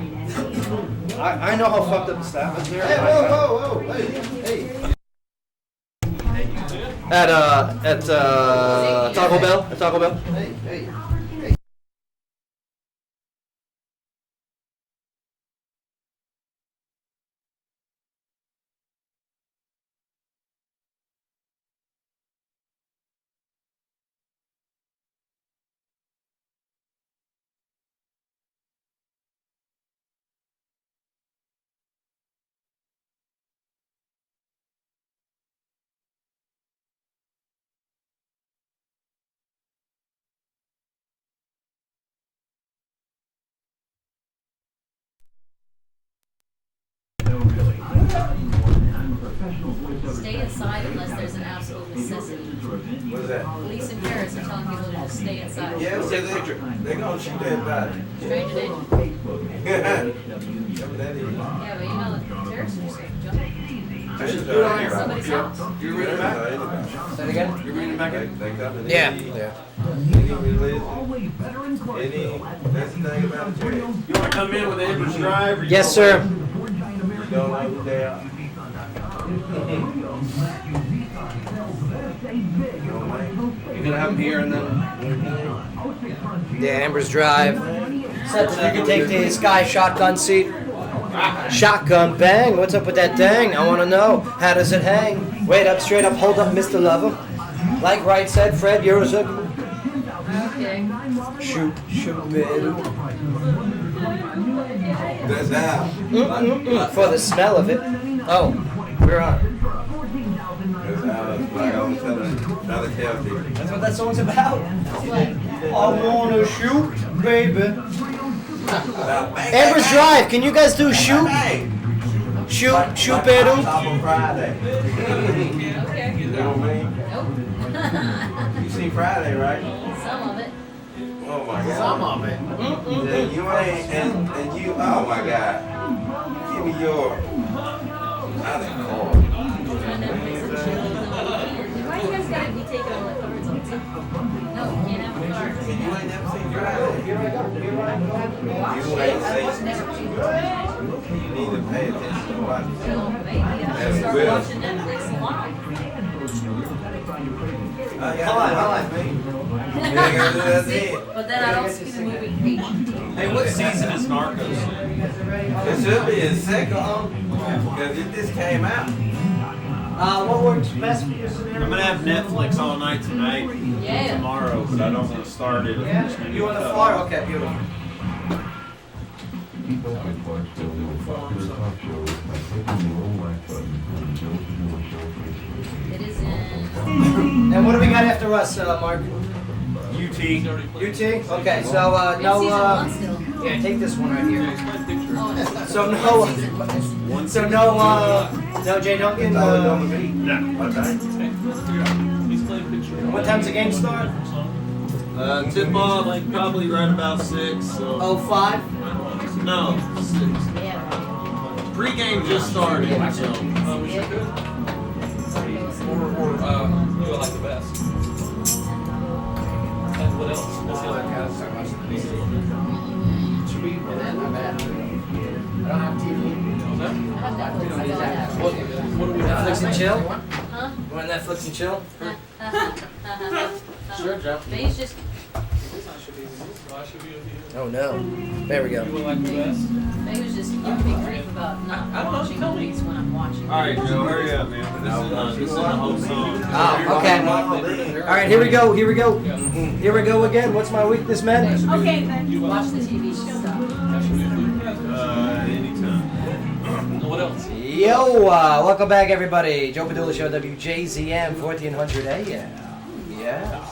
I know how fucked up the staff is there. Hey, whoa, hey. At Taco Bell. At Taco Bell. Hey. Stay inside unless there's an absolute necessity. What's that? Police in Paris are telling people to just stay inside. Yeah, so they're gonna shoot that body. Stranger danger. Yeah, Yeah, but you know the terrorists are just gonna jump. Somebody's house. You read it back? Say it again? You read it back? Yeah. Any, that's the thing about it. You wanna come in with Amber's Drive? Yes, sir. You don't know who they are. You're gonna have them here and then. Yeah, Amber's Drive. Said that you can take the Sky shotgun seat. Shotgun, bang. What's up with that dang? I want to know. How does it hang? Wait up, straight up, hold up, Mr. Lover. Like Wright said, Fred, you're a zook. Okay. Shoot, baby. That's how. For the smell of it. Oh, we're on. That's how. That's what I always tell them. Another tale theory. That's what that song's about. I wanna shoot, baby. Amber's Drive, can you guys do shoot? Shoot, baby. Top on Friday. Okay. You know what I mean? Nope. You seen Friday, right? Some of it. Oh my God. Some of it. And you ain't, and you, oh my God. Give me your, I think, call. Why you guys gotta be taking all the cards on the tip? No, you can't have the cards. You ain't never seen Friday. Here I go. You ain't seen Friday. You need to pay attention to what. So maybe I should start watching Netflix live. Hold on. But then I don't see the movie Page. Hey, what season is Narcos? It should be in second, because it just came out. What works best for you, scenario? I'm gonna have Netflix all night tonight, Yeah. tomorrow, but I don't want to start it. Yeah? You want to fly? Okay, beautiful. It is in. And what do we got after us, Mark? UT. UT? Okay, so It's no. season one still. Yeah, take this one right here. Oh, it's So no. No Jay Duncan. No. What time? What time's the game start? Tip off probably right about 6. So. 05? No, 6. Yeah. Pre-game just started, so. We should do it. Or do it like the best. And what else? What's the other cast? Sweet, well, then I'm bad. I don't have TV. I have Netflix. That's all I have. What do we have? Netflix and chill? Huh? You want Netflix and chill? Sure, Joe. May's just. I should be with you. Oh no. There we go. You would like the best? May was just giving me grief about not watching movies when I'm watching. All right, Joe, hurry up, man. This is the whole song. Oh, okay. All right, here we go. Here we go. Here we go again. What's my weakness, man? Okay, then. Watch the TV show. Anytime. What else? Yo, welcome back, everybody. Joe Padula Show, WJZM 1400 AM. Yeah.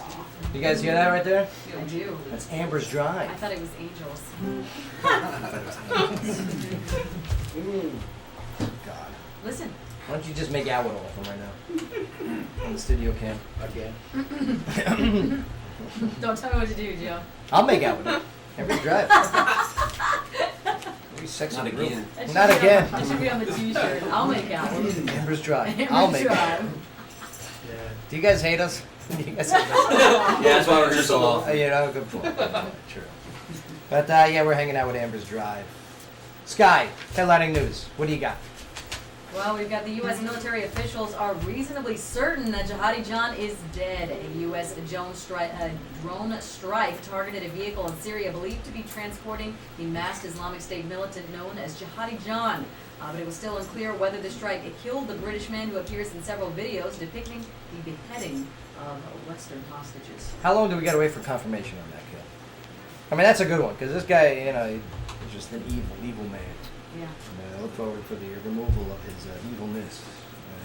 You guys hear that right there? I do. That's Amber's Drive. I thought it was angels. God. Listen. Why don't you just make out with all of them right now? On the studio cam. Again. Don't tell me what to do, Joe. I'll make out with them. Amber's Drive. Very sexy. Not group. again. That should Not be on- again. That should be on the t-shirt. I'll make out. Amber's Drive. Amber's I'll make Drive. out. Do you guys hate us? Do you guys hate us? Yeah, that's why we're here so long. You know, good point. True. But yeah, we're hanging out with Amber's Drive. Sky, headlining news. What do you got? Well, we've got the U.S. military officials are reasonably certain that Jihadi John is dead. A U.S. drone strike targeted a vehicle in Syria believed to be transporting the masked Islamic State militant known as Jihadi John. But it was still unclear whether the strike killed the British man who appears in several videos depicting the beheading of Western hostages. How long do we got to wait for confirmation on that kill? I mean, that's a good one, because this guy, you know, he's just an evil man. Yeah. And I look forward for the removal of his evilness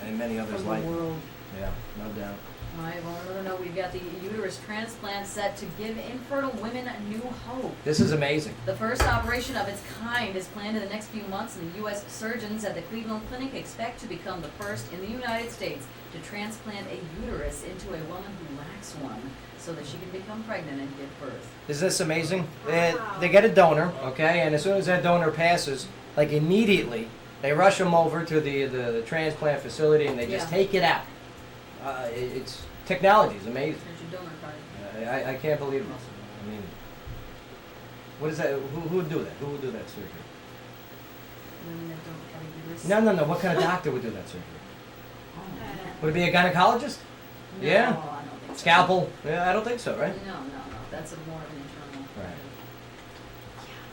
and many others From like the him. world. Yeah, no doubt. All right, well, on another note, we've got the uterus transplant set to give infertile women a new hope. This is amazing. The first operation of its kind is planned in the next few months, and the U.S. surgeons at the Cleveland Clinic expect to become the first in the United States to transplant a uterus into a woman who lacks one so that she can become pregnant and give birth. Is this amazing? They get a donor, okay, and as soon as that donor passes, like immediately, they rush them over to the transplant facility and they just take it out. It's technology is amazing. There's your donor card. I can't believe it. I mean, what is that? Who would do that? Who would do that surgery? Women that don't have a uterus. No. What kind of doctor would do that surgery? Oh, Would it be a gynecologist? no, Yeah. I don't think so. Scalpel? Yeah, I don't think so, right? No. That's more of an internal.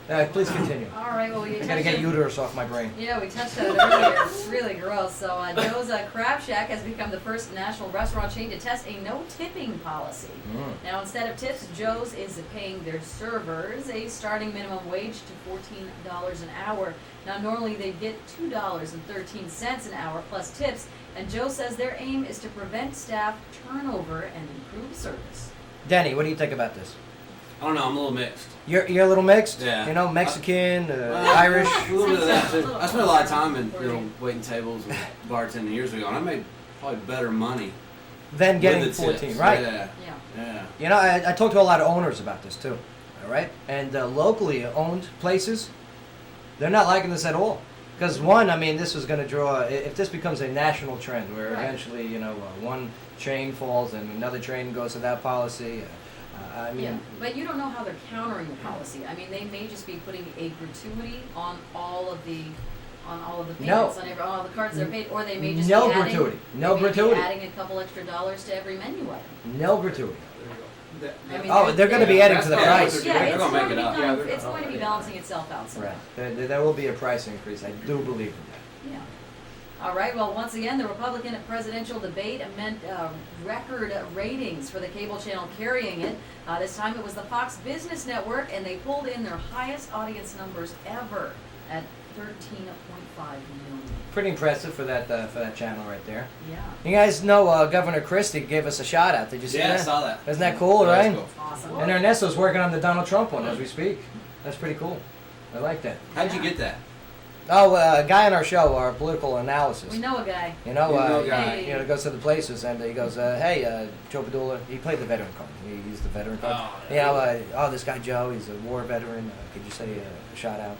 Right. Please continue. All right, well, we I gotta get uterus off my brain. Yeah, we touched on it earlier. It's really gross. So Joe's Crab Shack has become the first national restaurant chain to test a no tipping policy. Now, instead of tips, Joe's is paying their servers a starting minimum wage to $14 an hour. Now, normally they get $2.13 an hour plus tips, and Joe says their aim is to prevent staff turnover and improve service. Denny, what do you think about this? I don't know. I'm a little mixed. You're a little mixed? Yeah. You know, Mexican, Irish? A little bit of that too. I spent a lot of time in waiting tables and bartending years ago, and I made probably better money Then getting with the 14, tips. right? Yeah. You know, I talked to a lot of owners about this too, all right? And locally owned places, they're not liking this at all. Because one, I mean, this is going to draw, if this becomes a national trend where eventually, you know, one chain falls and another chain goes to that policy, I mean... Yeah, but you don't know how they're countering the policy. I mean, they may just be putting a gratuity on all of the payments, on all the cards that are paid, or they may just be adding, gratuity. No they may gratuity. be adding a couple extra dollars to every menu item. No gratuity. I mean, they're going to be adding to the price. Yeah, it's going to be balancing itself out somehow. Right. There will be a price increase. I do believe in that. Yeah. All right, well, once again, the Republican presidential debate meant record ratings for the cable channel carrying it. This time it was the Fox Business Network, and they pulled in their highest audience numbers ever at 13.5 million. Pretty impressive for that channel right there. Yeah. You guys know Governor Christie gave us a shout out. Did you see that? Yeah, I saw that. Isn't that cool, right? Cool. Awesome. And Ernesto's working on the Donald Trump one as we speak. That's pretty cool. I like that. How'd you get that? Oh, a guy on our show, our political analysis. We know a guy. You know, a guy. You know, goes to the places and he goes, hey, Joe Padula. He played the veteran card. He used the veteran card. This guy Joe, he's a war veteran. Could you say a shout out?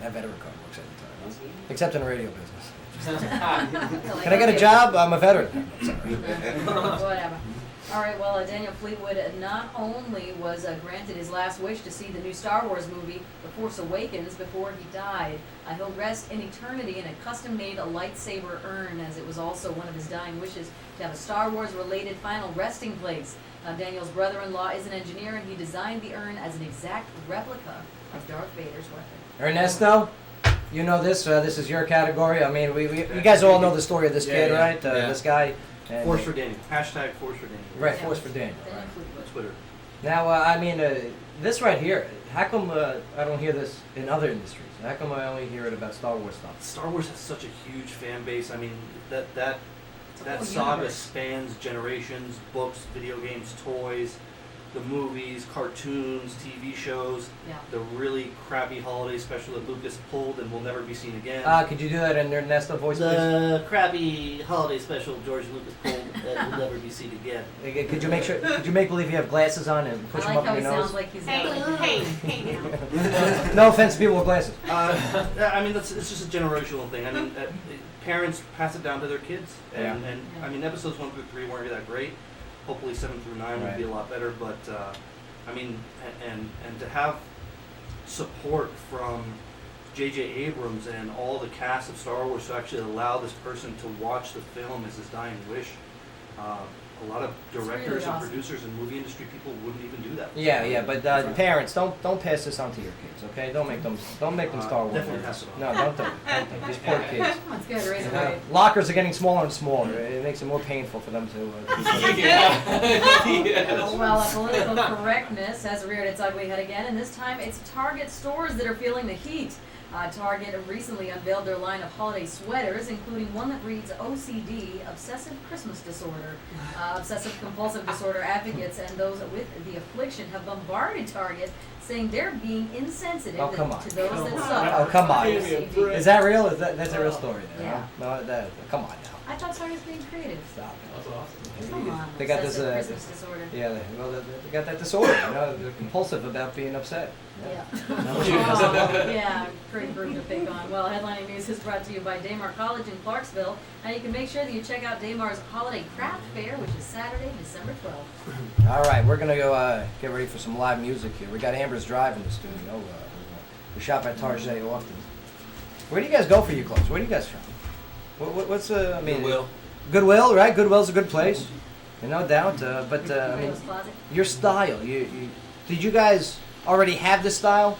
That veteran card works every time, except in the radio business. Can I get a job? I'm a veteran. Whatever. All right, well, Daniel Fleetwood not only was granted his last wish to see the new Star Wars movie, The Force Awakens, before he died, he'll rest in eternity in a custom-made lightsaber urn, as it was also one of his dying wishes to have a Star Wars-related final resting place. Daniel's brother-in-law is an engineer, and he designed the urn as an exact replica of Darth Vader's weapon. Ernesto, you know this. This is your category. I mean, you guys all know the story of this kid, right? This guy. Force for Daniel. Hashtag Force for Daniel. Right, Force for Daniel. Right. Twitter. Now, I mean, this right here, how come I don't hear this in other industries? How come I only hear it about Star Wars stuff? Star Wars has such a huge fan base. I mean, that whole saga universe. spans generations, books, video games, toys, the movies, cartoons, TV shows, the really crappy holiday special that Lucas pulled and will never be seen again. Could you do that in Ernesto voice, please? The crappy holiday special George Lucas pulled that will never be seen again. Could you make believe you have glasses on and push I them like up how your he nose? sounds like he's Hey, No offense to people with glasses. I mean, it's just a generational thing. I mean, parents pass it down to their kids, and I mean, episodes 1 through 3 weren't that great. Hopefully 7 through 9 will be a lot better, but I mean, and to have support from J.J. Abrams and all the cast of Star Wars to actually allow this person to watch the film as his dying wish. A lot of directors really and awesome. producers and movie industry people wouldn't even do that. Yeah, but parents, don't pass this on to your kids, okay? Don't make them Star Wars. Definitely nerds. pass it on. No, don't do it. Don't do it. These poor kids. That's good, raise You it know, right. lockers are getting smaller and smaller. It makes it more painful for them to. Well, political correctness has reared its ugly head again, and this time it's Target stores that are feeling the heat. Target recently unveiled their line of holiday sweaters, including one that reads OCD, Obsessive Christmas Disorder. Obsessive Compulsive Disorder advocates and those with the affliction have bombarded Target, saying they're being insensitive Oh, come on. to those that suffer. Oh, come on. OCD. Is that real? That's a real story there? Yeah. Huh? No, come on now. I thought Target was being creative. Stop it. That's awesome. Come on, They got this. obsessive Christmas disorder. Yeah, they got that disorder. You know, they're compulsive about being upset. Yeah. No, Yeah, pretty group to pick on. Well, Headlining News is brought to you by Daymar College in Clarksville. And you can make sure that you check out Daymar's Holiday Craft Fair, which is Saturday, December 12th. All right, we're gonna go get ready for some live music here. We got Amber's Drive in the studio. We shop at Target often. Where do you guys go for your clothes? Where do you guys shop? What's I mean? Goodwill. Goodwill, right? Goodwill's a good place, no doubt. But I mean, Ray's Closet. your style. Did you guys already have this style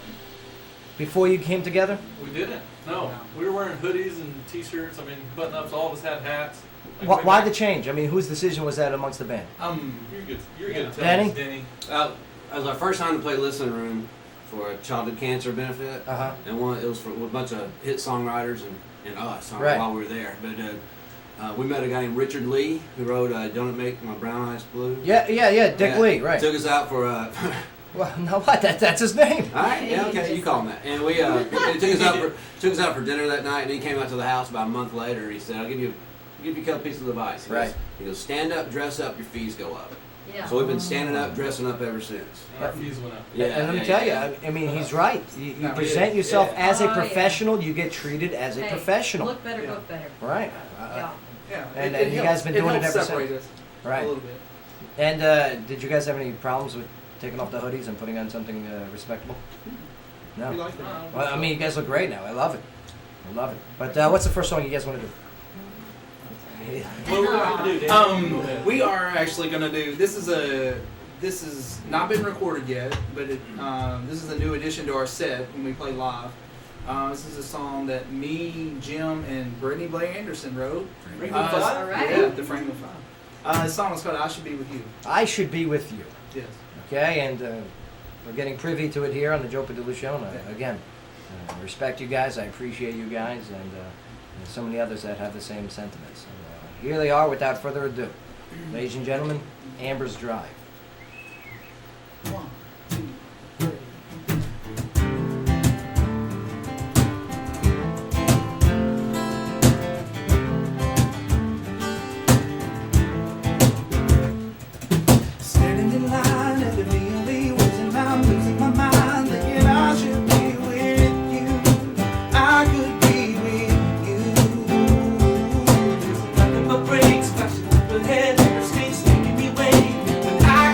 before you came together? We didn't. No. We were wearing hoodies and t-shirts. I mean, button-ups. All of us had hats. Like, Why the change? I mean, whose decision was that amongst the band? You're good. You're good at Danny? telling us, Denny. It was our first time to play listening room for a childhood cancer benefit, Uh-huh. and it was for a bunch of hit songwriters and us Right. while we were there. But we met a guy named Richard Lee who wrote "Don't It Make My Brown Eyes Blue." Yeah, Dick Lee, right? Took us out for Well, no, what? That's his name. all right, yeah, okay, you call him that. And we he took us out for dinner that night, and he came out to the house about a month later. And he said, "I'll give you a couple pieces of advice." He Right. goes, stand up, dress up, your fees go up. Yeah. So we've been standing up, dressing up ever since. And our fees went up. Yeah, And let me yeah, tell yeah. you, I mean, he's right. You No, present yeah, yourself yeah. as a Oh, yeah. professional, you get treated as a Hey, professional. Look better, Yeah. look better. Right. Yeah. Yeah. And it you helps- guys been doing it helps ever separate since. us Right. a little bit. And did you guys have any problems with taking off the hoodies and putting on something respectable? No. We like that. Well, I mean, you guys look great now. I love it. I love it. But what's the first song you guys want to do? What we're going to do, Danny? We are actually gonna do. This is not been recorded yet, but this is a new addition to our set when we play live. This is a song that me, Jim, and Brittany Blair Anderson wrote. Franklin Five? All right. Yeah, the Franklin Five. The song is called "I Should Be With You." I Should Be With You. Yes. Okay, and we're getting privy to it here on the Joe Padula Show. And, again, I respect you guys. I appreciate you guys, and so many others that have the same sentiments. And, here they are, without further ado. Ladies and gentlemen, Amber's Drive. 1, 2, 3. Standing in line at the DMV, wasting time, losing my mind, thinking I should be with you. I could be with you. Just running my brakes, flashing up ahead, interstate, making me wait. When I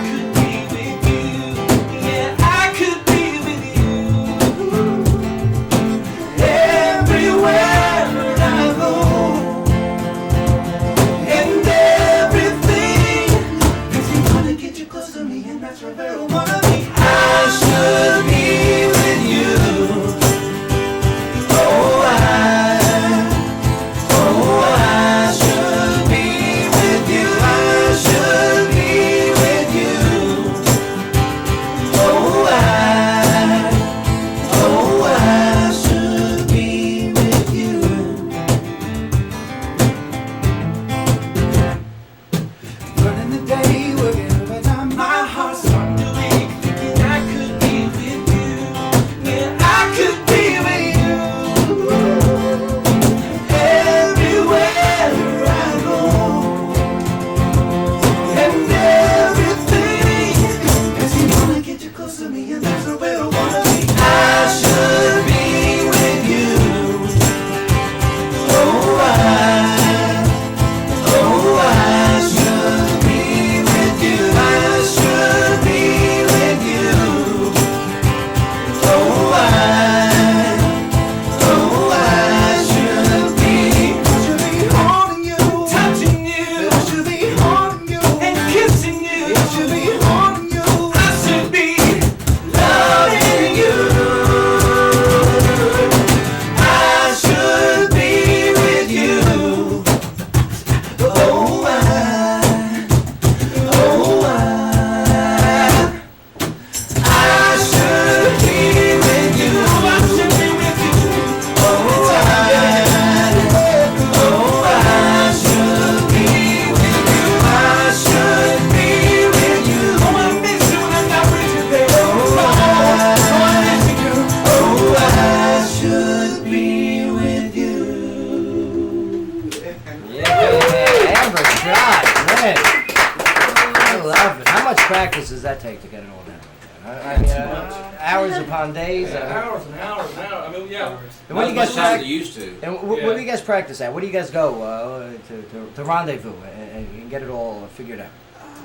take to get it all done like that? I mean, hours upon days. Hours and hours and hours. I mean, yeah. And what do you guys time as they used to. And where do you guys practice at? Where do you guys go to rendezvous and get it all figured out?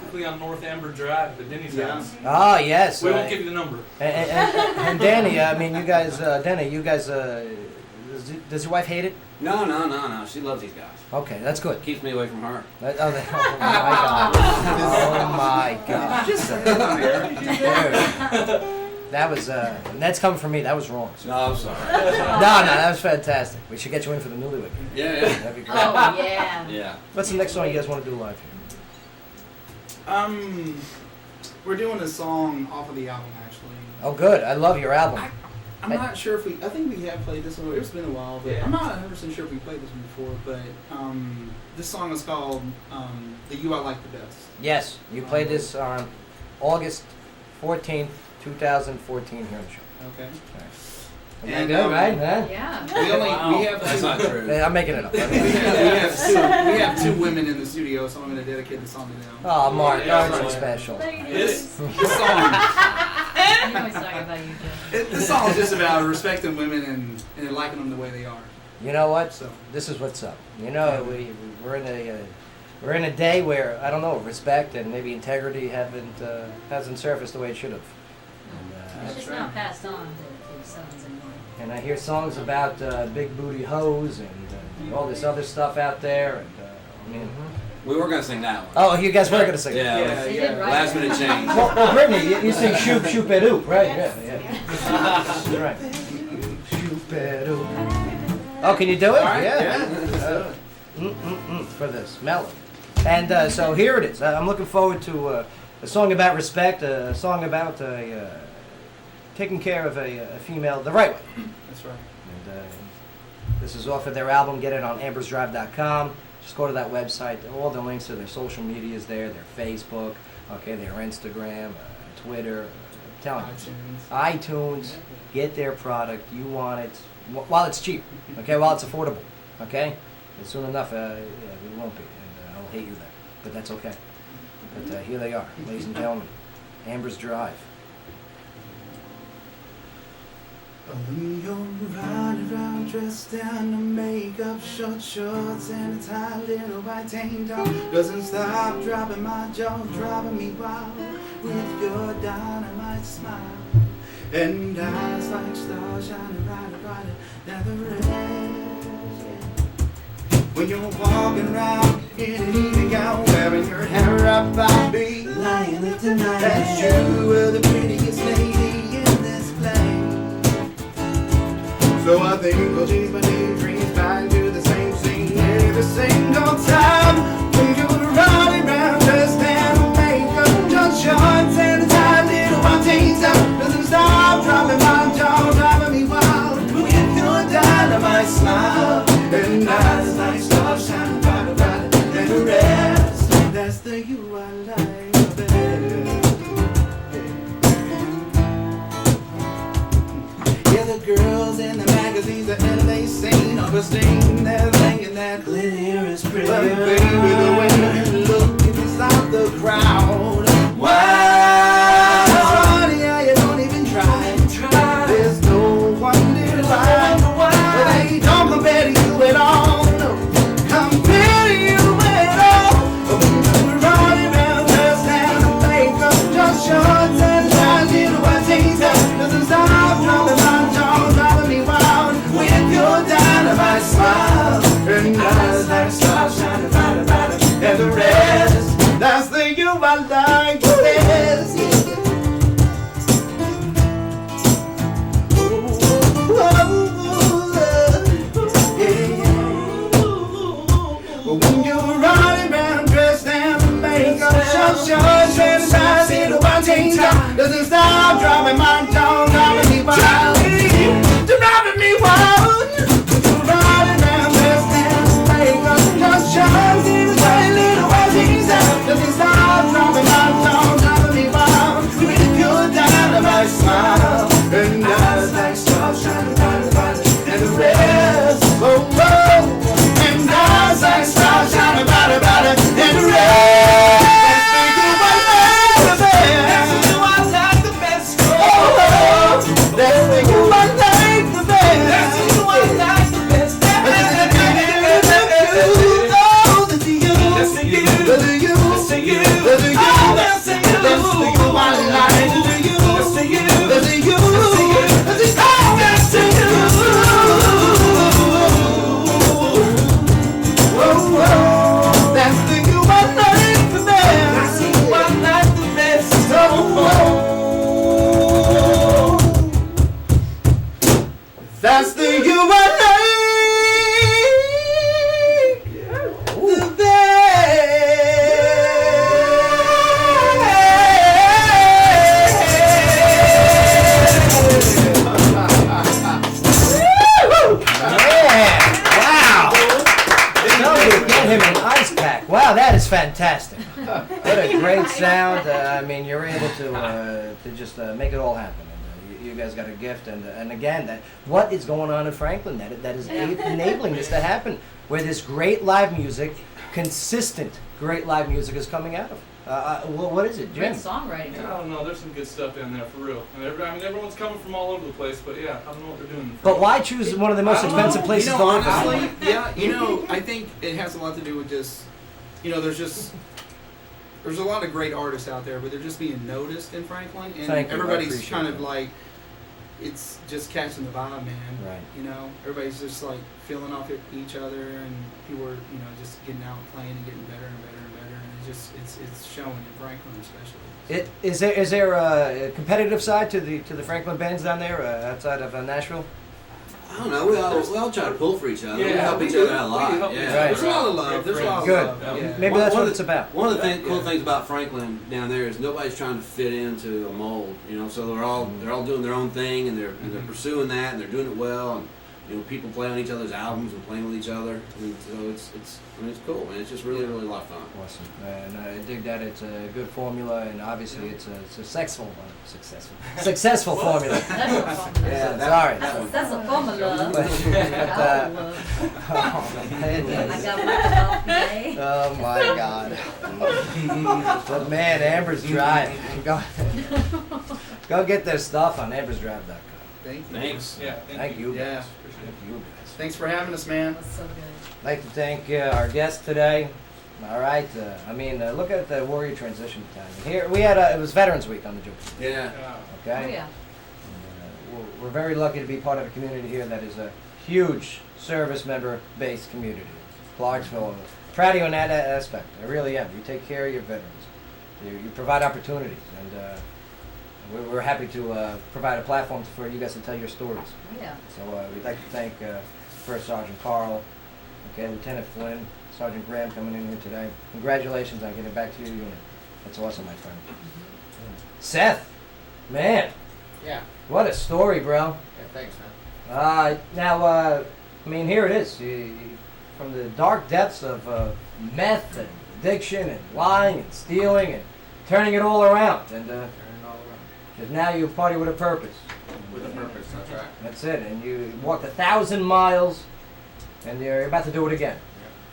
Typically on North Amber Drive, the Denny's house. Oh yes. We won't give you the number. And Danny, I mean, you guys, does your wife hate it? No. She loves these guys. Okay, that's good. Keeps me away from her. Oh my God. Oh my God. Dude. That was, and that's coming from me. That was wrong. No, I'm sorry. No, that was fantastic. We should get you in for the Newlywed. Yeah. That'd be great. Oh, yeah. Yeah. What's the next song you guys want to do live here? We're doing a song off of the album, actually. Oh, good. I love your album. I'm not sure if I think we have played this one. It's been a while, but I'm not 100% sure if we played this one before. But this song is called "The You I Like the Best." Yes, you played this on August 14th, 2014 here on the show. Okay. Isn't that good, right? Huh? Yeah. We have That's not true. I'm making it up. we have two women in the studio, so I'm going to dedicate the song to them. Oh, Mark, aren't you special? This song. I'm always talking about you, Jim. This song is just about respecting women and liking them the way they are. You know what? So this is what's up. You know, we're in a day where I don't know, respect and maybe integrity hasn't surfaced the way it should have. It's just not passed on to sons anymore. And I hear songs about big booty hoes and all this other stuff out there. And I mean, We were gonna sing that one. oh, you guys were gonna sing. Yeah. Last minute change. Well, Brittany, you sing "Shoop Shoop It Oop," right? Yeah. You're right. Shoop It Oop. Oh, can you do it? Right, Yeah. For this melody. And so here it is. I'm looking forward to a song about respect, a song about taking care of a female the right way. That's right. And this is off of their album. Get it on ambersdrive.com. Just go to that website. All the links to their social media is there. Their Facebook, okay, their Instagram, Twitter. I'm telling you. iTunes. Get their product. You want it while it's cheap. Okay, while it's affordable. Okay. And soon enough, we won't be, and I'll hate you then. But that's okay. But here they are, ladies and gentlemen. Amber's Drive. When you're riding around dressed down in makeup, short shorts, and a tight little white tank top, doesn't stop dropping my jaw, driving me wild with your dynamite smile and eyes like stars shining brighter, brighter than the rest. Yeah. When you're walking around in an evening gown, wearing your hair up by me, lying there tonight, that's you are the prettiest lady in this place. So I think I'll change my daydreams back to the same scene every single time. When you're riding around dressed down, makeup, just shorts and a tight little white tank top, doesn't stop dropping my jaw, driving me wild with your dynamite smile and eyes like stars shining brighter, brighter than the rest. That's the you I like the best. Yeah, the girls in the magazines are in they scene overstating they're thinking that glitter is pretty. But baby, the way you look inside the crowd, wow, honey, yeah, you don't even try. There's no one divine. Well, they don't compare to you at all. No, compare to you at all. We're running around just down the makeup, just shorts and tight little white t-shirt. Doesn't stop dropping my jaw, driving me wild with your dynamite smile and eyes like stars shining brighter, brighter. That's the you I like the Him an ice pack. Wow, that is fantastic. What a great sound. I mean, you're able to just make it all happen. And, you guys got a gift, and again, that what is going on in Franklin that is enabling this to happen, where this great live music, consistent great live music is coming out of. What is it, Jim? Great songwriting. I don't know. There's some good stuff down there for real. And everyone's coming from all over the place, but yeah, I don't know what they're doing. But why choose one of the most expensive places to live? Honestly, yeah, I think it has a lot to do with just, there's a lot of great artists out there, but they're just being noticed in Franklin, and everybody's kind of like, it's just catching the vibe, man. Right. Everybody's just like feeling off each other, and people are, just getting out and playing and getting better and better and better, and it's showing in Franklin especially. Is there a competitive side to the Franklin bands down there outside of Nashville? I don't know. We all try to pull for each other. Yeah, we help each other out a lot. Yeah. There's a lot of love. There's a lot of Good. love. Yeah. Maybe that's what it's about. One of the cool things about Franklin down there is nobody's trying to fit into a mold. So they're all doing their own thing, and they're pursuing that, and they're doing it well. And people play on each other's albums and playing with each other. And so it's cool, man. It's just really a lot of fun. Awesome. And I dig that it's a good formula, and obviously it's a successful formula. Yeah, sorry. That's a formula. But, I got my oh my God. But man, Amber's Drive. Go get their stuff on ambersdrive.com. Thank you. Thanks. Yeah. Thank you. Yeah. Thank you guys. Thanks for having us, man. That's so good. I'd like to thank our guest today. All right. Look at the Warrior Transition Battalion. Here we had it was Veterans Week on the Jupiter. Yeah. Okay. Oh yeah. We're very lucky to be part of a community here that is a huge service member-based community. Clarksville. Proud of you in that aspect. I really am. You take care of your veterans. You provide opportunities, and we're happy to provide a platform for you guys to tell your stories. Oh yeah. So we'd like to thank First Sergeant Carl, Lieutenant Flynn, Sergeant Graham coming in here today. Congratulations on getting back to your unit. That's awesome, my friend. Seth, man. Yeah. What a story, bro. Yeah, thanks, man. Now, here it is. From the dark depths of meth and addiction and lying and stealing and turning it all around. And because now you party with a purpose. With a purpose, that's right. That's it. And you walked 1,000 miles, and you're about to do it again.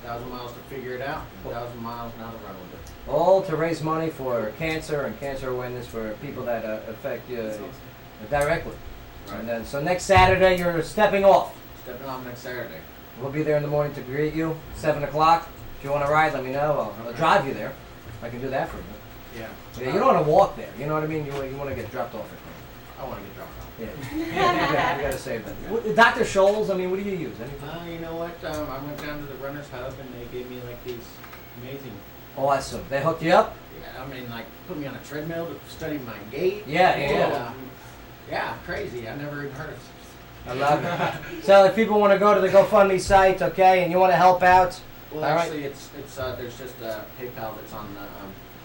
Yeah. 1,000 miles to figure it out, 1,000 miles now to run with it. All to raise money for cancer and cancer awareness for people that affect you directly. Right. And then, so next Saturday, you're stepping off. Stepping off next Saturday. We'll be there in the morning to greet you, 7 o'clock. If you want to ride, let me know. I'll drive you there. I can do that for you. Yeah. Yeah, you don't want to walk there. You know what I mean? You want to get dropped off at home. I want to get dropped off. Yeah. You got to save that. Dr. Scholl's, what do you use? Anything? You know what? I went down to the runner's hub, and they gave me like these amazing. Awesome. They hooked you up? Yeah, put me on a treadmill to study my gait. Yeah. Yeah, crazy. I never even heard of it. I love it. So if people want to go to the GoFundMe site, okay, and you want to help out, well, all actually, right. it's there's just a PayPal that's on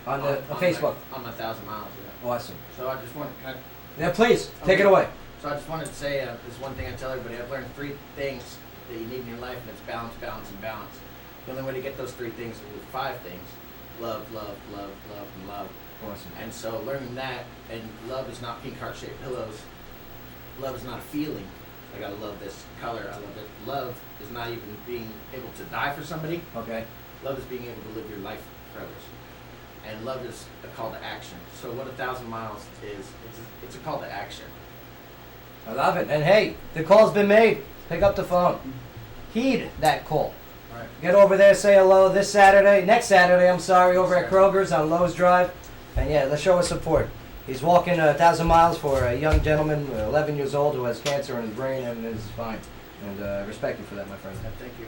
Facebook. On 1,000 miles. Yeah. Awesome. So I just want. Yeah, please take it away. So I just wanted to say there's one thing I tell everybody. I've learned 3 things that you need in your life, and it's balance, balance, and balance. The only way to get those 3 things is with 5 things: love, love, love, love, and love. Awesome. And so learning that, and love is not pink heart-shaped pillows. Love is not a feeling. Like, I love this color, I love it. Love is not even being able to die for somebody. Okay. Love is being able to live your life for others. And love is a call to action. So what 1,000 miles is, it's a call to action. I love it. And hey, the call's been made. Pick up the phone. Heed that call. Right. Get over there, say hello next Saturday, over at Kroger's on Lowe's Drive. And yeah, let's show us support. He's walking 1,000 miles for a young gentleman, 11 years old, who has cancer in his brain and is fine. And respect you for that, my friend. Thank you.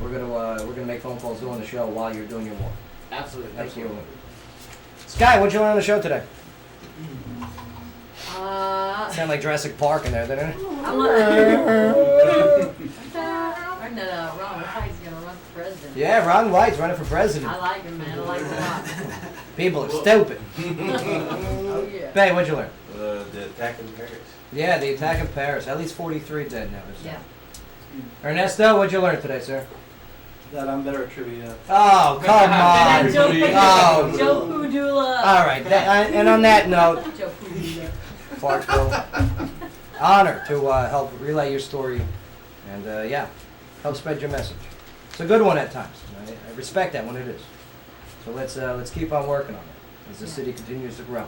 We're gonna make phone calls during the show while you're doing your walk. Absolutely. Absolutely. Sky, what'd you learn on the show today? Sound like Jurassic Park in there, didn't it? I'm like, heard that Ron White's gonna run for president. Yeah, Ron White's running for president. I like him, man. I like him a lot. People are stupid. Oh yeah. Bay, what'd you learn? The attack in Paris. Yeah, the attack in Paris. At least 43 dead now. Yeah. Ernesto, what'd you learn today, sir? That I'm better at trivia. Oh, come on. Joe Oh. Joe Padula. All right, and on that note, Joe Padula. Clarksville, honor to help relay your story and, yeah, help spread your message. It's a good one at times. I respect that when it is. So let's keep on working on it as the city continues to grow.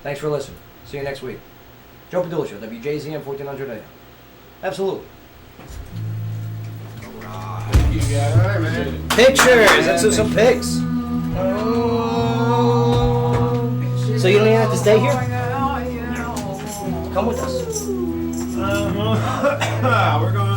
Thanks for listening. See you next week. Joe Padula Show, WJZM 1400 AM. Absolutely. Thank you guys. All right, man. Pictures. Let's do some pics. So you don't even have to stay here? Come with us. We're going